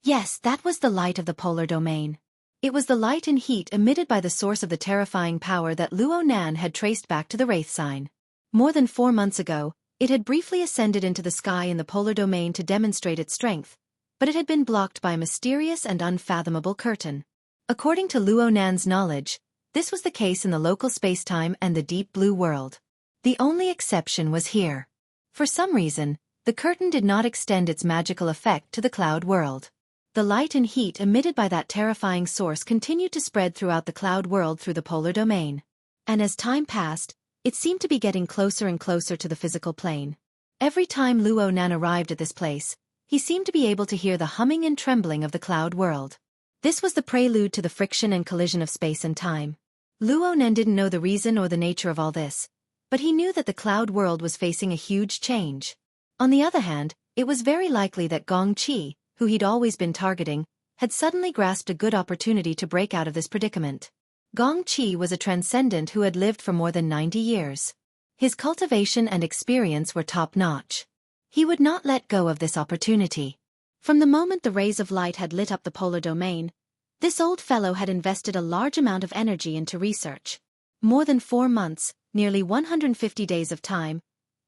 Yes, that was the light of the polar domain. It was the light and heat emitted by the source of the terrifying power that Luo Nan had traced back to the Wraith sign. More than 4 months ago, it had briefly ascended into the sky in the polar domain to demonstrate its strength, but it had been blocked by a mysterious and unfathomable curtain. According to Luo Nan's knowledge, this was the case in the local spacetime and the deep blue world. The only exception was here. For some reason, the curtain did not extend its magical effect to the cloud world. The light and heat emitted by that terrifying source continued to spread throughout the cloud world through the polar domain. And as time passed, it seemed to be getting closer and closer to the physical plane. Every time Luo Nan arrived at this place, he seemed to be able to hear the humming and trembling of the cloud world. This was the prelude to the friction and collision of space and time. Luo Nan didn't know the reason or the nature of all this, but he knew that the cloud world was facing a huge change. On the other hand, it was very likely that Gong Qi, who he'd always been targeting, had suddenly grasped a good opportunity to break out of this predicament. Gong Qi was a transcendent who had lived for more than 90 years. His cultivation and experience were top-notch. He would not let go of this opportunity. From the moment the rays of light had lit up the polar domain, this old fellow had invested a large amount of energy into research. More than 4 months, nearly 150 days of time,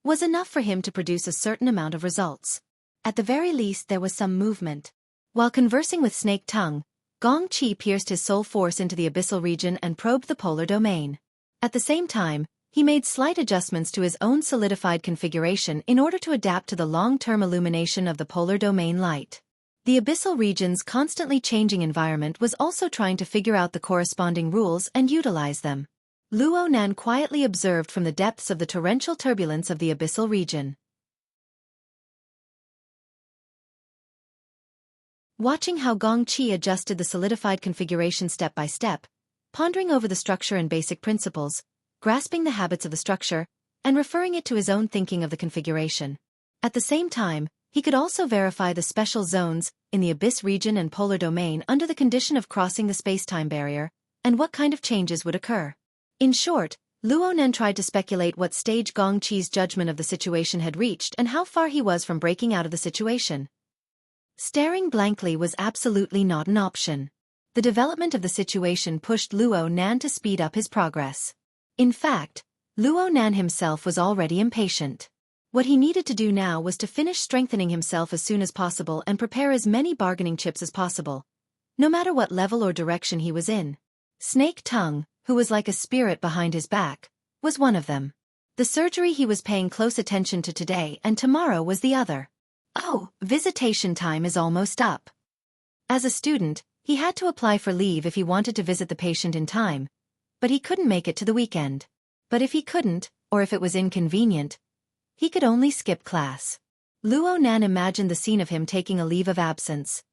was enough for him to produce a certain amount of results. At the very least there was some movement. While conversing with Snake Tongue, Gong Qi pierced his soul force into the abyssal region and probed the polar domain. At the same time, he made slight adjustments to his own solidified configuration in order to adapt to the long-term illumination of the polar domain light. The abyssal region's constantly changing environment was also trying to figure out the corresponding rules and utilize them. Luo Nan quietly observed from the depths of the torrential turbulence of the abyssal region. Watching how Gong Qi adjusted the solidified configuration step by step, pondering over the structure and basic principles, grasping the habits of the structure, and referring it to his own thinking of the configuration. At the same time, he could also verify the special zones in the abyss region and polar domain under the condition of crossing the space-time barrier, and what kind of changes would occur. In short, Luo Nan tried to speculate what stage Gong Qi's judgment of the situation had reached and how far he was from breaking out of the situation. Staring blankly was absolutely not an option. The development of the situation pushed Luo Nan to speed up his progress. In fact, Luo Nan himself was already impatient. What he needed to do now was to finish strengthening himself as soon as possible and prepare as many bargaining chips as possible, no matter what level or direction he was in. Snake Tongue, who was like a spirit behind his back, was one of them. The surgery he was paying close attention to today and tomorrow was the other. Oh, visitation time is almost up. As a student, he had to apply for leave if he wanted to visit the patient in time, but he couldn't make it to the weekend. But if he couldn't, or if it was inconvenient, he could only skip class. Luo Nan imagined the scene of him taking a leave of absence.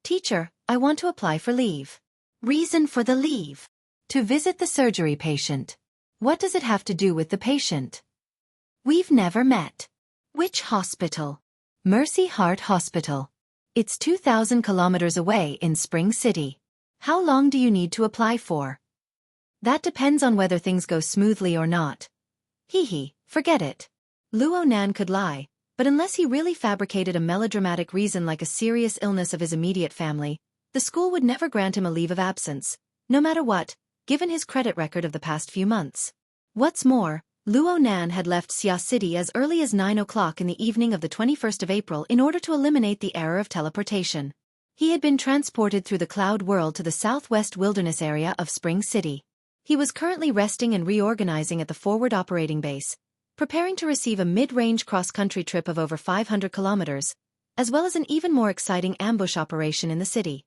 "Teacher, I want to apply for leave." "Reason for the leave?" "To visit the surgery patient." "What does it have to do with the patient?" "We've never met." "Which hospital?" "Mercy Heart Hospital. It's 2,000 kilometers away in Spring City." "How long do you need to apply for?" "That depends on whether things go smoothly or not." Forget it. Luo Nan could lie, but unless he really fabricated a melodramatic reason like a serious illness of his immediate family, the school would never grant him a leave of absence, no matter what, given his credit record of the past few months. What's more, Luo Nan had left Xia City as early as 9 o'clock in the evening of the 21st of April in order to eliminate the error of teleportation. He had been transported through the cloud world to the southwest wilderness area of Spring City. He was currently resting and reorganizing at the forward operating base, preparing to receive a mid-range cross-country trip of over 500 kilometers, as well as an even more exciting ambush operation in the city.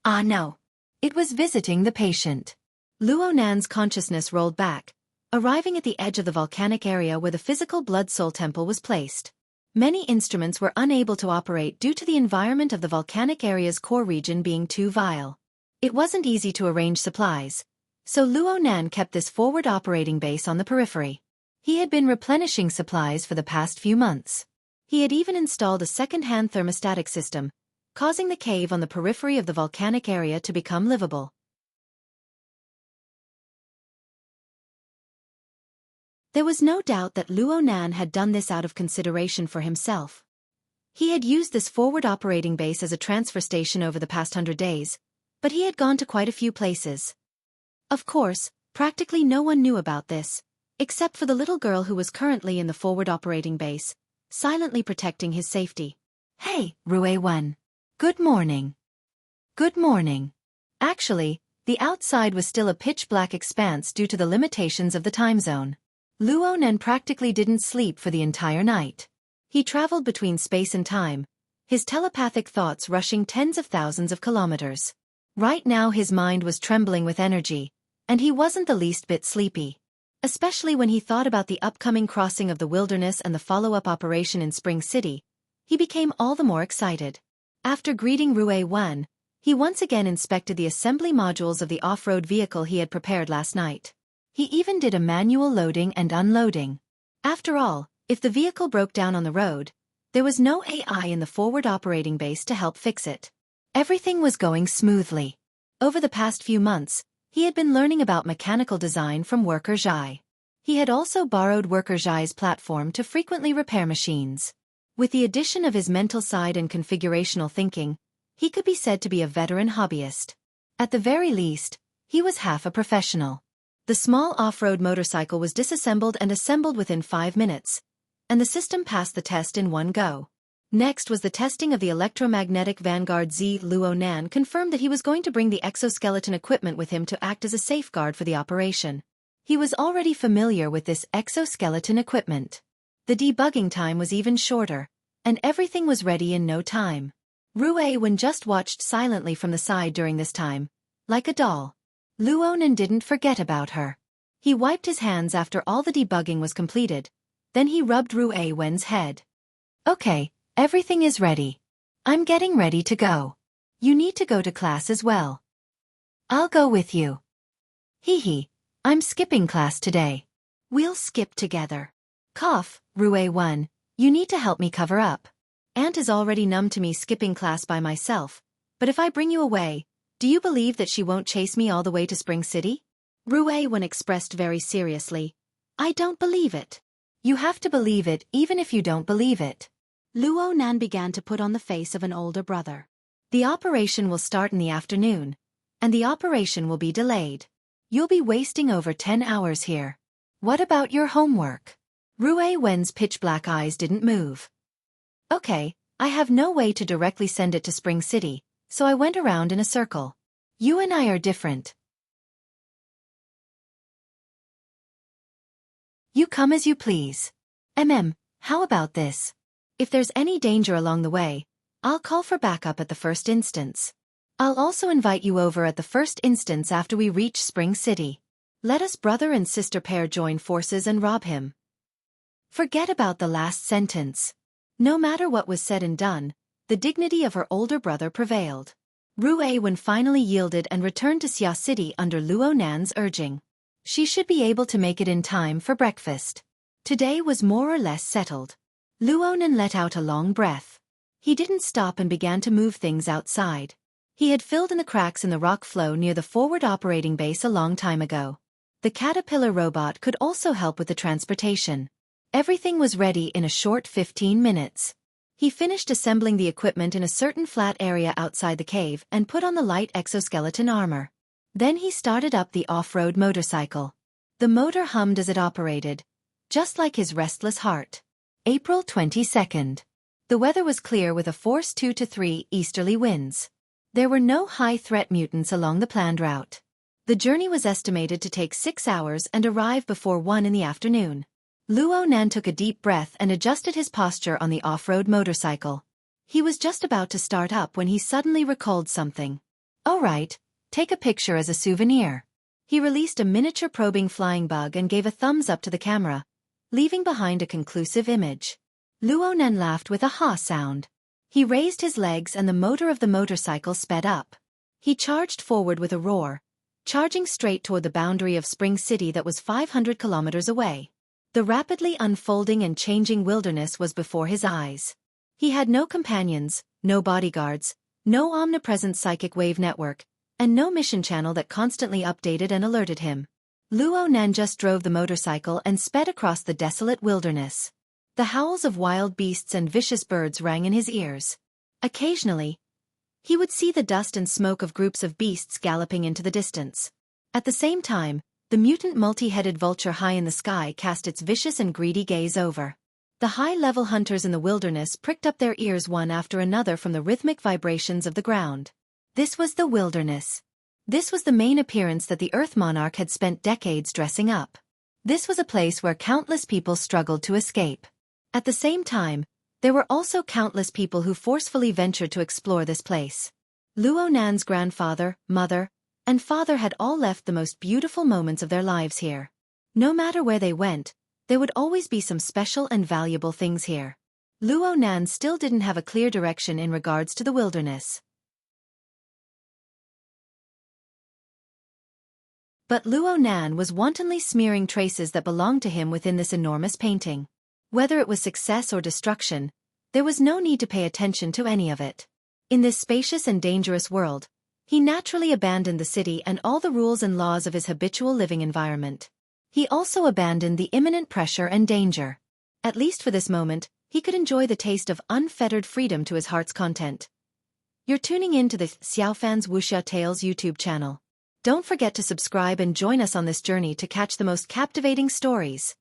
Ah no. It was visiting the patient. Luo Nan's consciousness rolled back, arriving at the edge of the volcanic area where the physical Blood Soul Temple was placed. Many instruments were unable to operate due to the environment of the volcanic area's core region being too vile. It wasn't easy to arrange supplies, so Luo Nan kept this forward operating base on the periphery. He had been replenishing supplies for the past few months. He had even installed a second-hand thermostatic system, causing the cave on the periphery of the volcanic area to become livable. There was no doubt that Luo Nan had done this out of consideration for himself. He had used this forward operating base as a transfer station over the past 100 days, but he had gone to quite a few places. Of course, practically no one knew about this, except for the little girl who was currently in the forward operating base, silently protecting his safety. Hey, Rue-1. Good morning. Good morning. Actually, the outside was still a pitch-black expanse due to the limitations of the time zone. Luo Nan practically didn't sleep for the entire night. He traveled between space and time, his telepathic thoughts rushing tens of thousands of kilometers. Right now his mind was trembling with energy, and he wasn't the least bit sleepy. Especially when he thought about the upcoming crossing of the wilderness and the follow-up operation in Spring City, he became all the more excited. After greeting Rue-1, he once again inspected the assembly modules of the off-road vehicle he had prepared last night. He even did a manual loading and unloading. After all, if the vehicle broke down on the road, there was no AI in the forward operating base to help fix it. Everything was going smoothly. Over the past few months, he had been learning about mechanical design from Worker Zhai. He had also borrowed Worker Zhai's platform to frequently repair machines. With the addition of his mental side and configurational thinking, he could be said to be a veteran hobbyist. At the very least, he was half a professional. The small off-road motorcycle was disassembled and assembled within 5 minutes, and the system passed the test in one go. Next was the testing of the electromagnetic Vanguard Z. Luo Nan confirmed that he was going to bring the exoskeleton equipment with him to act as a safeguard for the operation. He was already familiar with this exoskeleton equipment. The debugging time was even shorter, and everything was ready in no time. Rue-1 just watched silently from the side during this time, like a doll. Luo Nan didn't forget about her. He wiped his hands after all the debugging was completed, then he rubbed Rue-1's head. Okay, everything is ready. I'm getting ready to go. You need to go to class as well. I'll go with you. Hee, I'm skipping class today. We'll skip together. Cough, Rue-1, you need to help me cover up. Aunt is already numb to me skipping class by myself, but if I bring you away, do you believe that she won't chase me all the way to Spring City? Rue-1 expressed very seriously. I don't believe it. You have to believe it even if you don't believe it. Luo Nan began to put on the face of an older brother. The operation will start in the afternoon, and the operation will be delayed. You'll be wasting over 10 hours here. What about your homework? Rue-1's pitch-black eyes didn't move. Okay, I have no way to directly send it to Spring City, so I went around in a circle. You and I are different. You come as you please. How about this? If there's any danger along the way, I'll call for backup at the first instance. I'll also invite you over at the first instance after we reach Spring City. Let us brother and sister pair join forces and rob him. Forget about the last sentence. No matter what was said and done, the dignity of her older brother prevailed. Rue-1 finally yielded and returned to Xia City under Luo Nan's urging. She should be able to make it in time for breakfast. Today was more or less settled. Luo Nan let out a long breath. He didn't stop and began to move things outside. He had filled in the cracks in the rock flow near the forward operating base a long time ago. The caterpillar robot could also help with the transportation. Everything was ready in a short 15 minutes. He finished assembling the equipment in a certain flat area outside the cave and put on the light exoskeleton armor. Then he started up the off-road motorcycle. The motor hummed as it operated, just like his restless heart. April 22nd. The weather was clear with a force 2 to 3 easterly winds. There were no high-threat mutants along the planned route. The journey was estimated to take 6 hours and arrive before 1 in the afternoon. Luo Nan took a deep breath and adjusted his posture on the off-road motorcycle. He was just about to start up when he suddenly recalled something. All right. Take a picture as a souvenir. He released a miniature probing flying bug and gave a thumbs up to the camera, leaving behind a conclusive image. Luo Nan laughed with a ha sound. He raised his legs and the motor of the motorcycle sped up. He charged forward with a roar, charging straight toward the boundary of Spring City that was 500 kilometers away. The rapidly unfolding and changing wilderness was before his eyes. He had no companions, no bodyguards, no omnipresent psychic wave network, and no mission channel that constantly updated and alerted him. Luo Nan just drove the motorcycle and sped across the desolate wilderness. The howls of wild beasts and vicious birds rang in his ears. Occasionally, he would see the dust and smoke of groups of beasts galloping into the distance. At the same time, the mutant multi-headed vulture high in the sky cast its vicious and greedy gaze over. The high-level hunters in the wilderness pricked up their ears one after another from the rhythmic vibrations of the ground. This was the wilderness. This was the main appearance that the Earth Monarch had spent decades dressing up. This was a place where countless people struggled to escape. At the same time, there were also countless people who forcefully ventured to explore this place. Luo Nan's grandfather, mother, and father had all left the most beautiful moments of their lives here. No matter where they went, there would always be some special and valuable things here. Luo Nan still didn't have a clear direction in regards to the wilderness. But Luo Nan was wantonly smearing traces that belonged to him within this enormous painting. Whether it was success or destruction, there was no need to pay attention to any of it. In this spacious and dangerous world, he naturally abandoned the city and all the rules and laws of his habitual living environment. He also abandoned the imminent pressure and danger. At least for this moment, he could enjoy the taste of unfettered freedom to his heart's content. You're tuning in to the Xiaofan's Wuxia Tales YouTube channel. Don't forget to subscribe and join us on this journey to catch the most captivating stories.